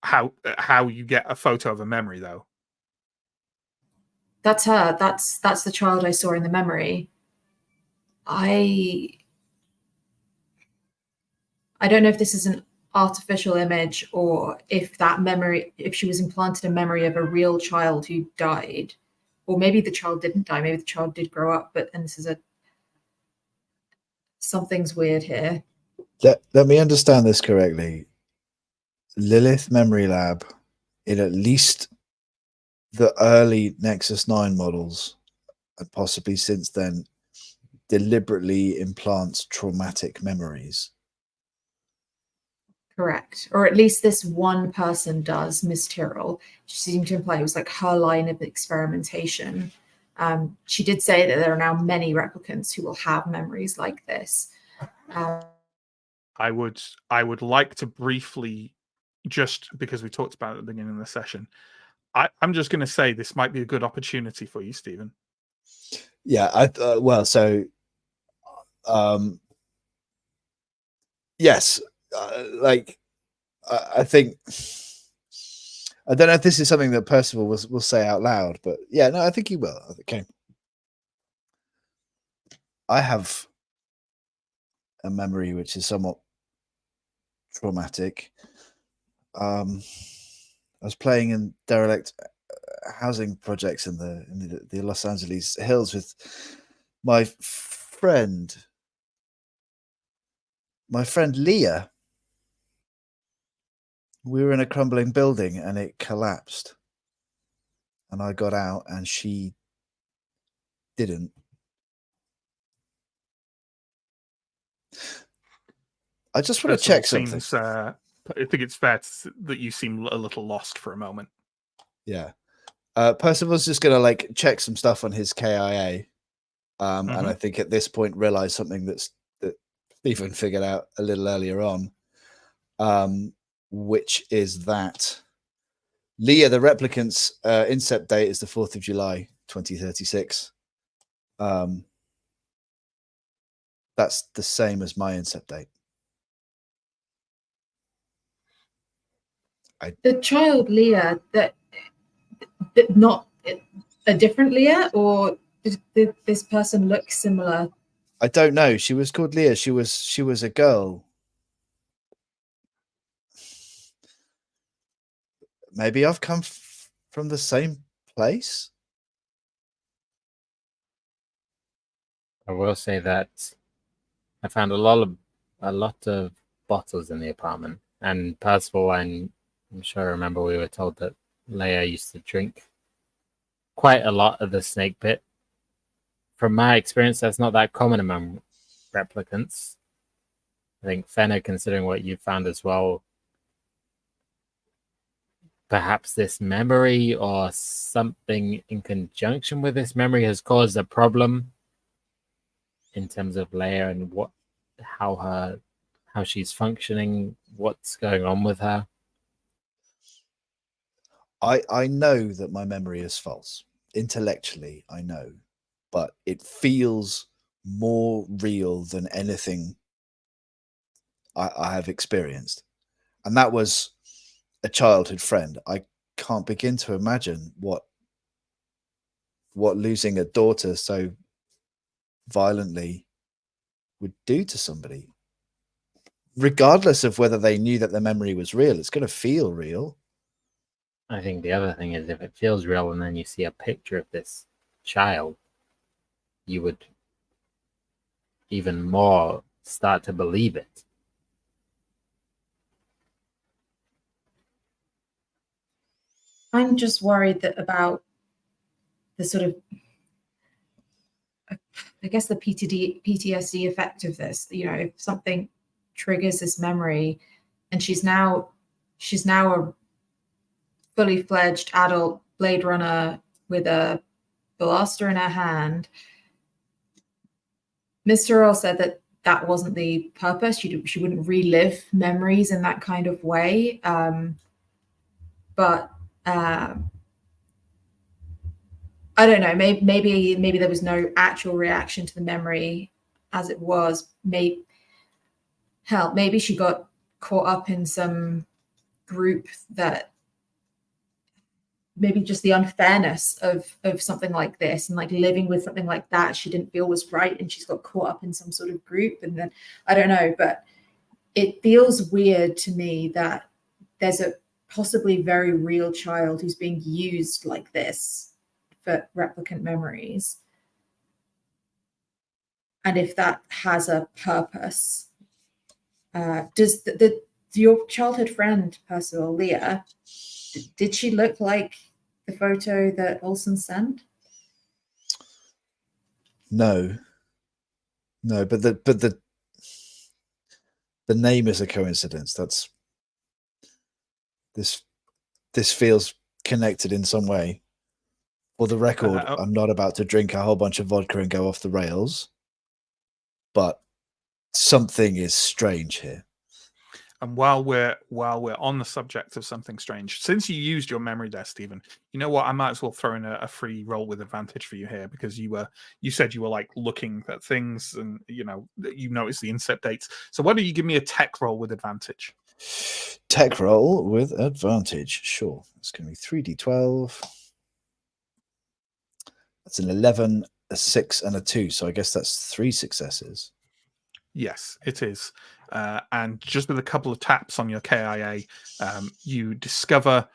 how you get a photo of a memory, though. That's her. That's the child I saw in the memory. I don't know if this is an artificial image or if that memory, if she was implanted a memory of a real child who died, or maybe the child didn't die, maybe the child did grow up, and this is something's weird here. Let me understand this correctly. Lilith Memory Lab, in at least the early Nexus 9 models, and possibly since then, deliberately implants traumatic memories. Correct. Or at least this one person does, Miss Tyrrell. She seemed to imply it was like her line of experimentation. She did say that there are now many replicants who will have memories like this. I would like to briefly, just because we talked about it at the beginning of the session, I'm just going to say this might be a good opportunity for you, Stephen. Yeah, yes, I think, I don't know if this is something that Percival will say out loud, but yeah, no, I think he will. Okay. I have a memory which is somewhat traumatic. I was playing in derelict housing projects in the Los Angeles hills with my friend Leah. We were in a crumbling building and it collapsed, and I got out and she didn't. I just want to check something. I think it's fair that you seem a little lost for a moment. Yeah. Percival's just going to like check some stuff on his KIA. And I think at this point realize something that Stephen figured out a little earlier on, which is that Leah, the replicant's incept date is the 4th of July, 2036. That's the same as my incept date. The child Leah, that not a different Leah, or did this person look similar? I don't know. She was called Leah. She was a girl. Maybe I've come from the same place. I will say that I found a lot of bottles in the apartment, and Percival, I'm sure I remember we were told that Leia used to drink quite a lot of the snake pit. From my experience, that's not that common among replicants. I think, Fenner, considering what you found as well, perhaps this memory or something in conjunction with this memory has caused a problem in terms of Leia and how she's functioning, what's going on with her. I know that my memory is false. Intellectually, I know, but it feels more real than anything I have experienced. And that was a childhood friend. I can't begin to imagine what losing a daughter so violently would do to somebody. Regardless of whether they knew that the memory was real, it's going to feel real. I think the other thing is, if it feels real and then you see a picture of this child, you would even more start to believe it. I'm just worried about the sort of, I guess, the PTSD effect of this. You know, if something triggers this memory, and she's now a fully fledged adult Blade Runner with a blaster in her hand. Mr. Earl said that wasn't the purpose. She wouldn't relive memories in that kind of way. But I don't know. Maybe there was no actual reaction to the memory as it was. Maybe she got caught up in some group that, maybe just the unfairness of something like this, and like living with something like that she didn't feel was right, and she's got caught up in some sort of group, and then I don't know. But it feels weird to me that there's a possibly very real child who's being used like this for replicant memories. And if that has a purpose, does your childhood friend, Percival, Leah, did she look like the photo that Olsen sent? No, but the name is a coincidence. That's this feels connected in some way. For the record, I'm not about to drink a whole bunch of vodka and go off the rails, but something is strange here. And while we're on the subject of something strange, since you used your memory there, Stephen, you know what? I might as well throw in a free roll with advantage for you here, because you said you were like looking at things and you noticed the incept dates. So why don't you give me a tech roll with advantage? Tech roll with advantage, sure. It's going to be 3d12. That's an 11, a 6, and a 2. So I guess that's 3 successes. Yes, it is. And just with a couple of taps on your KIA, you discover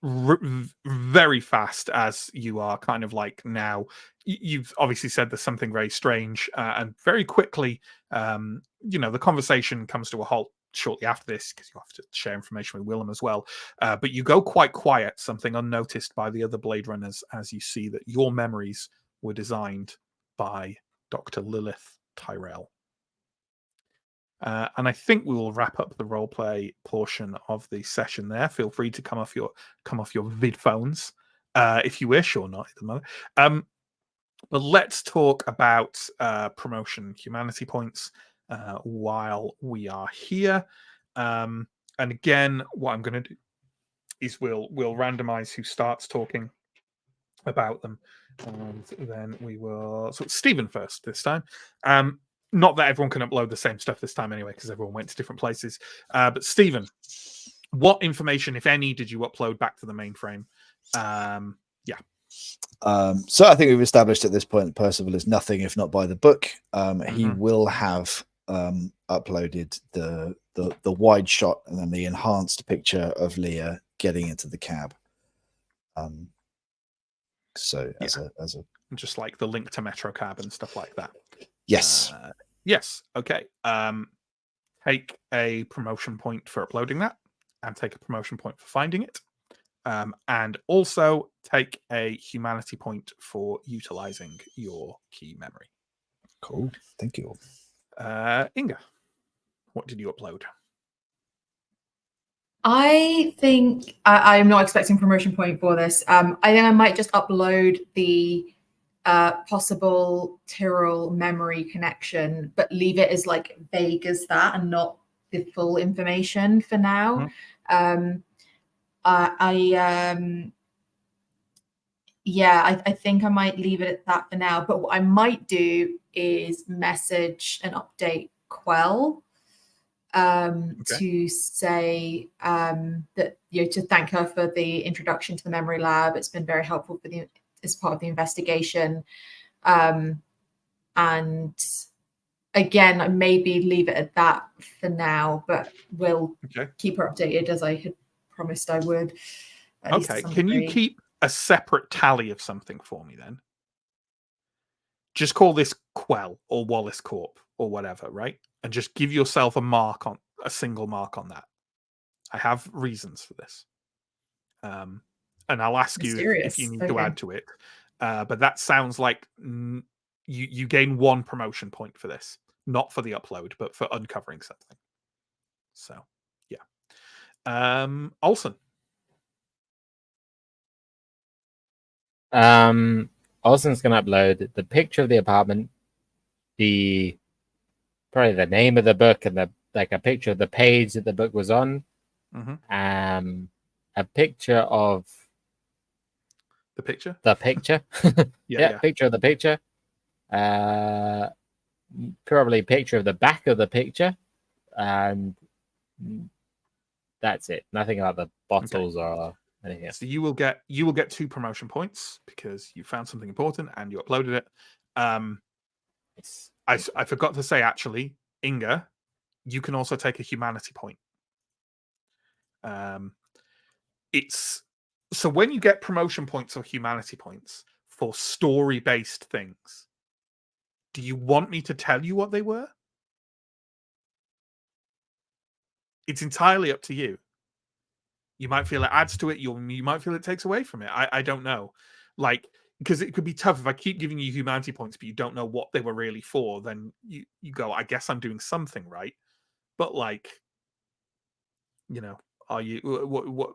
very fast, as you are kind of like now, you've obviously said there's something very strange, and very quickly, the conversation comes to a halt shortly after this, because you have to share information with Willem as well. But you go quite quiet, something unnoticed by the other Blade Runners, as you see that your memories were designed by Dr. Lilith Tyrell. And I think we will wrap up the roleplay portion of the session there. Feel free to come off your vid phones if you wish, or not at the moment. But let's talk about promotion humanity points while we are here. And again, what I'm going to do is we'll randomize who starts talking about them, and then we will. So it's Stephen first this time. Not that everyone can upload the same stuff this time anyway, because everyone went to different places. But Stephen, what information, if any, did you upload back to the mainframe? So I think we've established at this point that Percival is nothing if not by the book. He will have uploaded the wide shot and then the enhanced picture of Leah getting into the cab. So as a just like the link to Metro Cab and stuff like that. Yes. Yes. Okay. Take a promotion point for uploading that, and take a promotion point for finding it. And also take a humanity point for utilizing your key memory. Cool. Thank you. Inga, what did you upload? I think I'm not expecting promotion point for this. I think I might just upload the possible Tyrrell memory connection, but leave it as like vague as that and not the full information for now. I think I might leave it at that for now. But what I might do is message and update Quell to say that to thank her for the introduction to the memory lab. It's been very helpful as part of the investigation. And again, I maybe leave it at that for now, but we'll keep her updated as I had promised I would. Okay, can you keep a separate tally of something for me then? Just call this Quell or Wallace Corp or whatever, right? And just give yourself a single mark on that. I have reasons for this. And I'll ask you if you need to add to it. But that sounds like you gain 1 promotion point for this, not for the upload, but for uncovering something. So, yeah. Olsen. Olsen's going to upload the picture of the apartment, probably the name of the book, and a picture of the page that the book was on. A picture of the picture. Picture of the picture. Probably picture of the back of the picture, and that's it. Nothing about the bottles or anything else. So you will get 2 promotion points because you found something important and you uploaded it. I forgot to say, actually, Inga, you can also take a humanity point. It's so when you get promotion points or humanity points for story-based things, do you want me to tell you what they were? It's entirely up to you. You might feel it adds to it. You might feel it takes away from it. I don't know. Like, because it could be tough if I keep giving you humanity points, but you don't know what they were really for. Then you go, I guess I'm doing something right. But like, are you?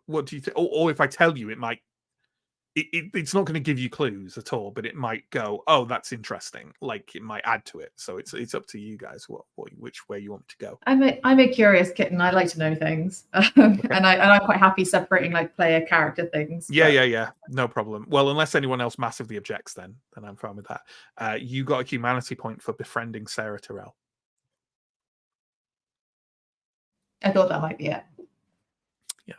What do you think? Or if I tell you, it might. It's not going to give you clues at all, but it might go, oh, that's interesting. Like it might add to it. So it's up to you guys which way you want to go. I'm a curious kitten. I like to know things, and I'm quite happy separating like player character things. Yeah. No problem. Well, unless anyone else massively objects, then I'm fine with that. You got a humanity point for befriending Sarah Tyrrell. I thought that might be it. Yeah,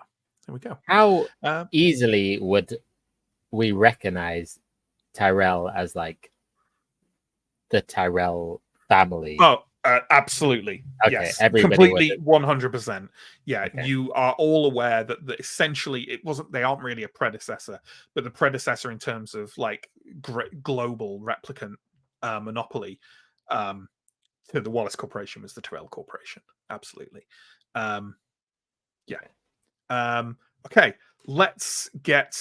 there we go. How easily would we recognize Tyrell as like the Tyrell family? Oh, absolutely. Okay, yes, everybody completely, 100%. Yeah, Okay. You are all aware that essentially they aren't really a predecessor, but the predecessor in terms of like global replicant monopoly to the Wallace Corporation was the Tyrell Corporation. Absolutely. Okay, let's get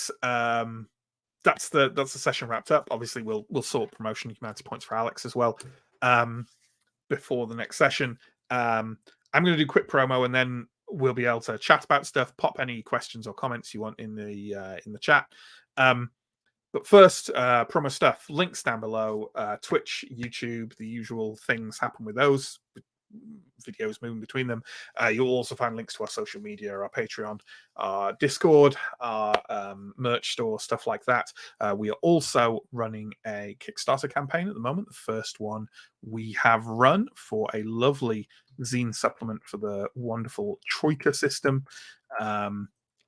that's the session wrapped up. Obviously, we'll sort promotion humanity points for Alex as well before the next session. I'm going to do quick promo, and then we'll be able to chat about stuff. Pop any questions or comments you want in the chat. But first, promo stuff. Links down below. Twitch, YouTube, the usual things happen with those. Videos moving between them. You'll also find links to our social media, our Patreon, our Discord, our merch store, stuff like that. We are also running a Kickstarter campaign at the moment. The first one we have run for a lovely zine supplement for the wonderful Troika system.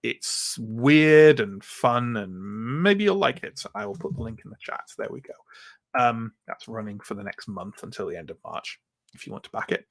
It's weird and fun, and maybe you'll like it. I will put the link in the chat. There we go. That's running for the next month until the end of March, if you want to back it.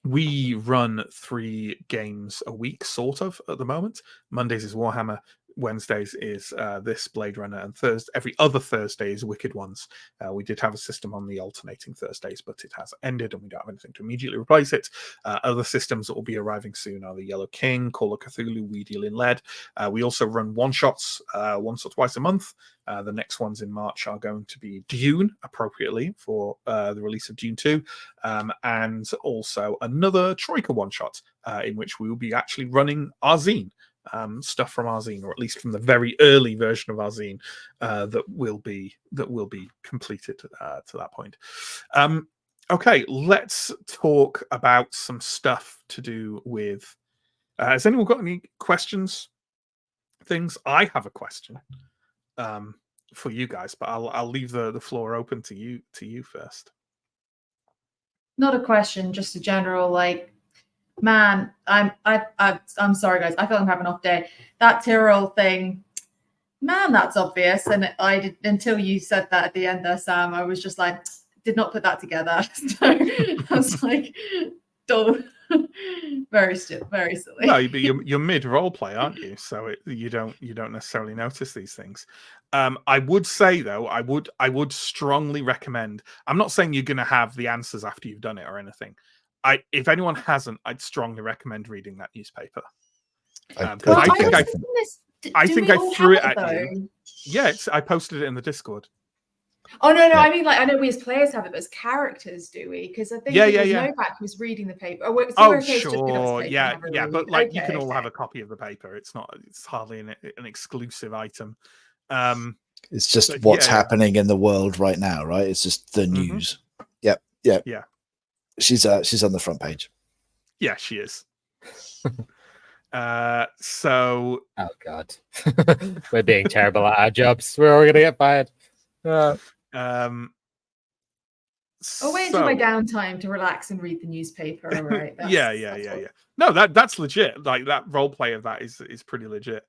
We run 3 games a week, sort of, at the moment. Mondays is Warhammer, Wednesdays is this Blade Runner, and every other Thursday is Wicked Ones. We did have a system on the alternating Thursdays, but it has ended and we don't have anything to immediately replace it. Other systems that will be arriving soon are the Yellow King, Call of Cthulhu, We Deal in Lead. We also run one-shots once or twice a month. The next ones in March are going to be Dune, appropriately, for the release of Dune 2, and also another Troika one-shot, in which we will be actually running our zine. Stuff from our zine, or at least from the very early version of our zine, that will be completed to that point. Okay, let's talk about some stuff to do with. Has anyone got any questions? Things? I have a question for you guys, but I'll leave the floor open to you first. Not a question, just a general like. Man, I'm sorry, guys. I feel I'm having an off day. That Tyrrell thing, man, that's obvious. And I did until you said that at the end there, Sam. I was just like, did not put that together. So I was like, dull. Very silly. No, but you're mid role play, aren't you? So you don't necessarily notice these things. I would say though, I would strongly recommend. I'm not saying you're going to have the answers after you've done it or anything. If anyone hasn't, I'd strongly recommend reading that newspaper. Because I think I threw it at you. Yeah, I posted it in the Discord. Oh no! I mean, like I know we as players have it, but as characters, do we? Because I think Novak was reading the paper. Sure, yeah. But like, you can all have a copy of the paper. It's hardly an exclusive item. It's just what's happening in the world right now, right? It's just the news. Yep. Yeah. She's on the front page. Yeah, she is. So. Oh God, we're being terrible at our jobs. We're all gonna get fired. I'll wait until my downtime to relax and read the newspaper. All right. Yeah. No, that's legit. Like that role play of that is pretty legit.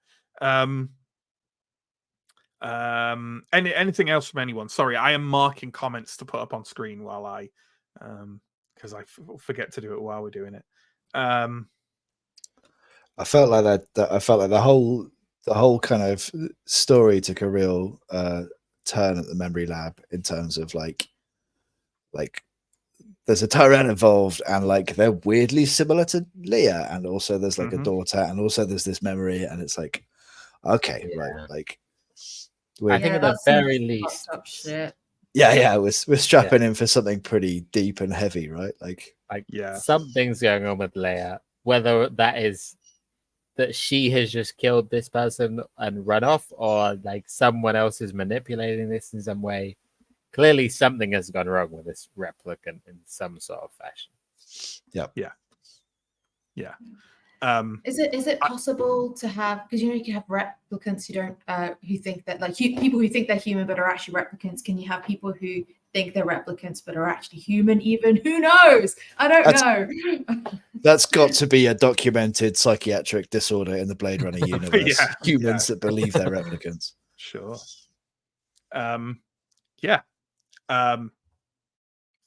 Anything else from anyone? Sorry, I am marking comments to put up on screen while I because I forget to do it while we're doing it. I felt like that. I felt like the whole kind of story took a real turn at the memory lab in terms of like there's a Tyrant involved, and like they're weirdly similar to Leah, and also there's like a daughter, and also there's this memory, and it's like, okay, right, like I think at the that's some very fucked least, up shit. yeah, we're strapping in for something pretty deep and heavy, right? Like something's going on with Leia, whether that is that she has just killed this person and run off, or like someone else is manipulating this in some way. Clearly, something has gone wrong with this replicant in some sort of fashion. Yeah. Is it possible to have, because you can have replicants who don't who think that like people who think they're human but are actually replicants? Can you have people who think they're replicants but are actually human? Even who knows? I don't know. That's got to be a documented psychiatric disorder in the Blade Runner universe. Humans that believe they're replicants. Sure. So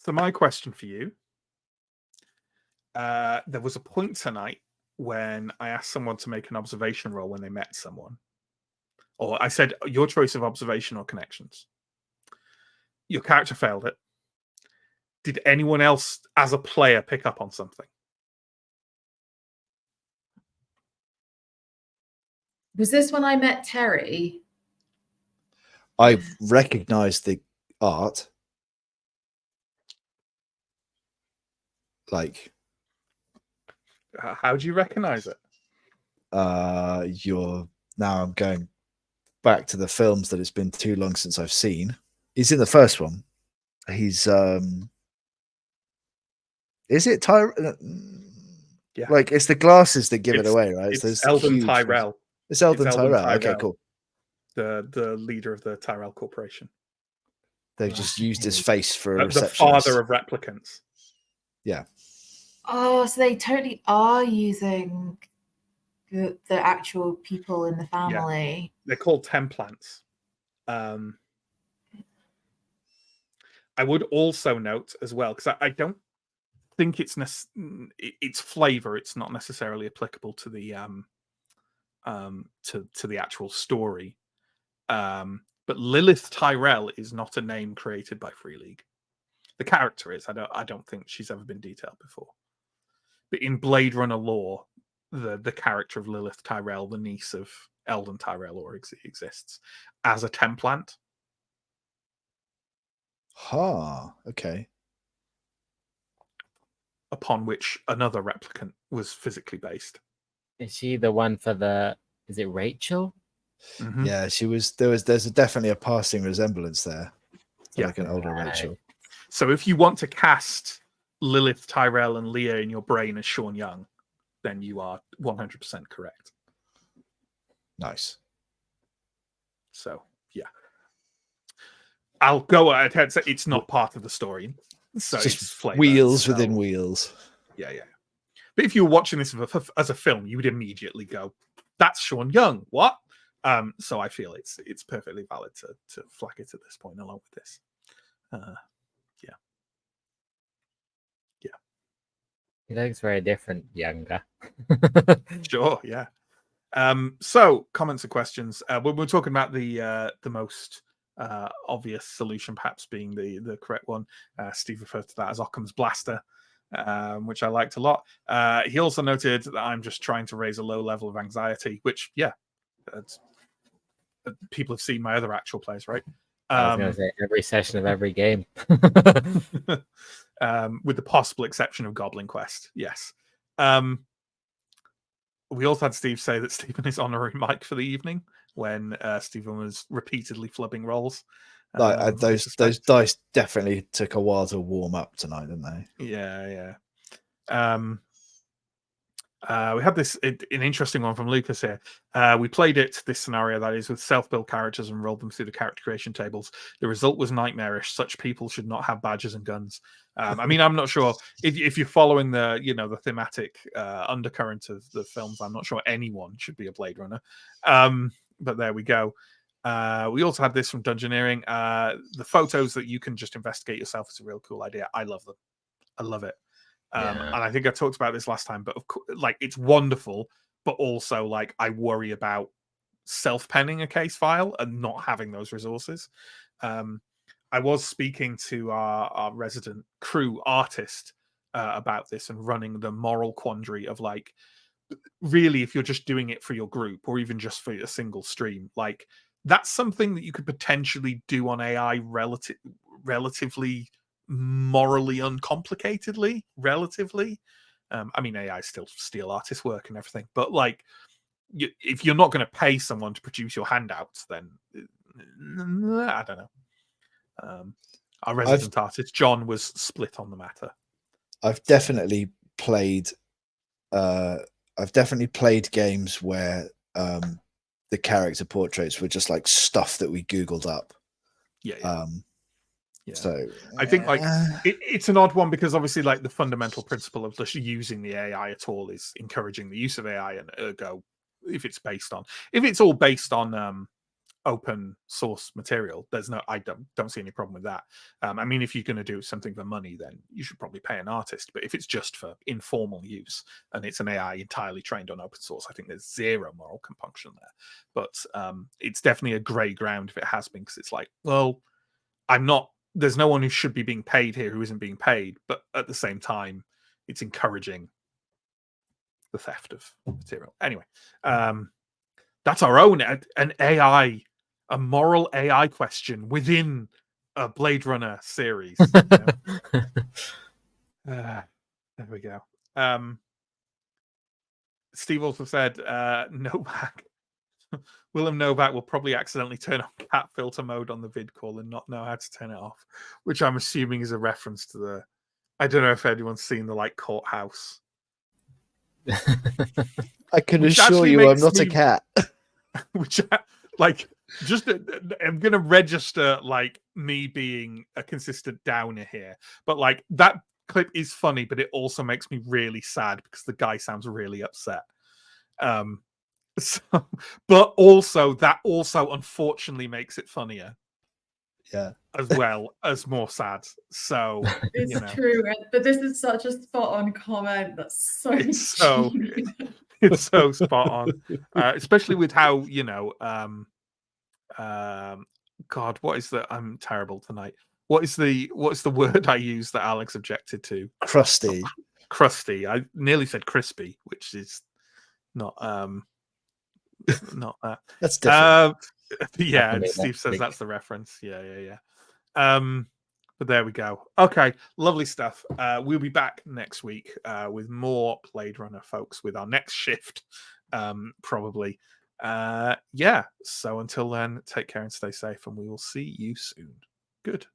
my question for you, there was a point tonight when I asked someone to make an observation roll when they met someone, or I said your choice of observation or connections. Your character failed it. Did anyone else as a player pick up on something? Was this when I met Terry? I recognized the art. Like, how do you recognize it? Now I'm going back to the films that it's been too long since I've seen. He's in the first one. He's is it Yeah, like it's the glasses that give it away, right? It's Eldon Tyrell. It's Eldon Tyrell. Okay, cool. The leader of the Tyrell Corporation. They've just used his face for a the father of replicants. Yeah. Oh, so they totally are using the actual people in the family. Yeah. They're called templants. I would also note as well, because I don't think it's flavor. It's not necessarily applicable to the to the actual story. But Lilith Tyrell is not a name created by Free League. The character is. I don't think she's ever been detailed before. But in Blade Runner lore, the character of Lilith Tyrell, the niece of Eldon Tyrell, exists as a templant. Okay. Upon which another replicant was physically based. Is she the one for the? Is it Rachel? Mm-hmm. Yeah, she was. There's definitely a passing resemblance there. Like an older Rachel. So if you want to cast Lilith Tyrell and Leah in your brain as Sean Young, then you are 100% correct. Nice. So yeah, I'll go ahead and say it's not part of the story. So it's flavor, wheels within wheels. Yeah. But if you were watching this as a film, you would immediately go, "That's Sean Young." What? So I feel it's perfectly valid to flag it at this point along with this. He looks very different, younger. Sure, yeah. So comments and questions. When we're talking about the most obvious solution, perhaps being the correct one, Steve referred to that as Occam's blaster, which I liked a lot. He also noted that I'm just trying to raise a low level of anxiety, which people have seen my other actual plays, right? I was going to say every session of every game. With the possible exception of Goblin Quest, yes. We also had Steve say that Stephen is honorary Mike for the evening when Stephen was repeatedly flubbing rolls. Those dice definitely took a while to warm up tonight, didn't they? Yeah. We had an interesting one from Lucas here. We played this scenario, that is, with self-built characters and rolled them through the character creation tables. The result was nightmarish. Such people should not have badges and guns. I mean, I'm not sure if you're following the thematic undercurrent of the films. I'm not sure anyone should be a Blade Runner. But there we go. We also had this from Dungeoneering. The photos that you can just investigate yourself is a real cool idea. I love them. I love it. Yeah. And I think I talked about this last time, but of course, like it's wonderful, but also like I worry about self-penning a case file and not having those resources. I was speaking to our resident crew artist about this and running the moral quandary of like, really, if you're just doing it for your group or even just for a single stream, like that's something that you could potentially do on AI relatively morally uncomplicatedly, relatively. I mean, AI still steal artist work and everything, but like, if you're not going to pay someone to produce your handouts, then I don't know. Our resident artist John was split on the matter. I've definitely played games where the character portraits were just like stuff that we Googled up. Yeah. So I think like it's an odd one because obviously like the fundamental principle of just using the AI at all is encouraging the use of AI, and ergo if it's all based on open source material, I don't see any problem with that. I mean, if you're going to do something for money, then you should probably pay an artist, but if it's just for informal use and it's an AI entirely trained on open source, I think there's zero moral compunction there. But it's definitely a gray ground if it has been, because it's like, well, there's no one who should be being paid here who isn't being paid, but at the same time it's encouraging the theft of material. Anyway, that's our own an AI, a moral AI question within a Blade Runner series. There we go. Steve also said Novak. Willem Novak will probably accidentally turn on cat filter mode on the vid call and not know how to turn it off, which I'm assuming is a reference to the. I don't know if anyone's seen the like courthouse. I can assure you, I'm not a cat. Which, like, just I'm gonna register like me being a consistent downer here, but like that clip is funny, but it also makes me really sad because the guy sounds really upset. So, but also that unfortunately makes it funnier. Yeah. As well as more sad. So it's true, but this is such a spot-on comment. That's so it's so spot on, especially with how God, what is the? I'm terrible tonight. What's the word I used that Alex objected to? Crusty. Crusty. I nearly said crispy, which is not not that. That's different. Yeah, Steve says that's the reference. Yeah. But there we go. Okay, lovely stuff. We'll be back next week with more Blade Runner, folks, with our next shift, probably. So until then, take care and stay safe, and we will see you soon. Good.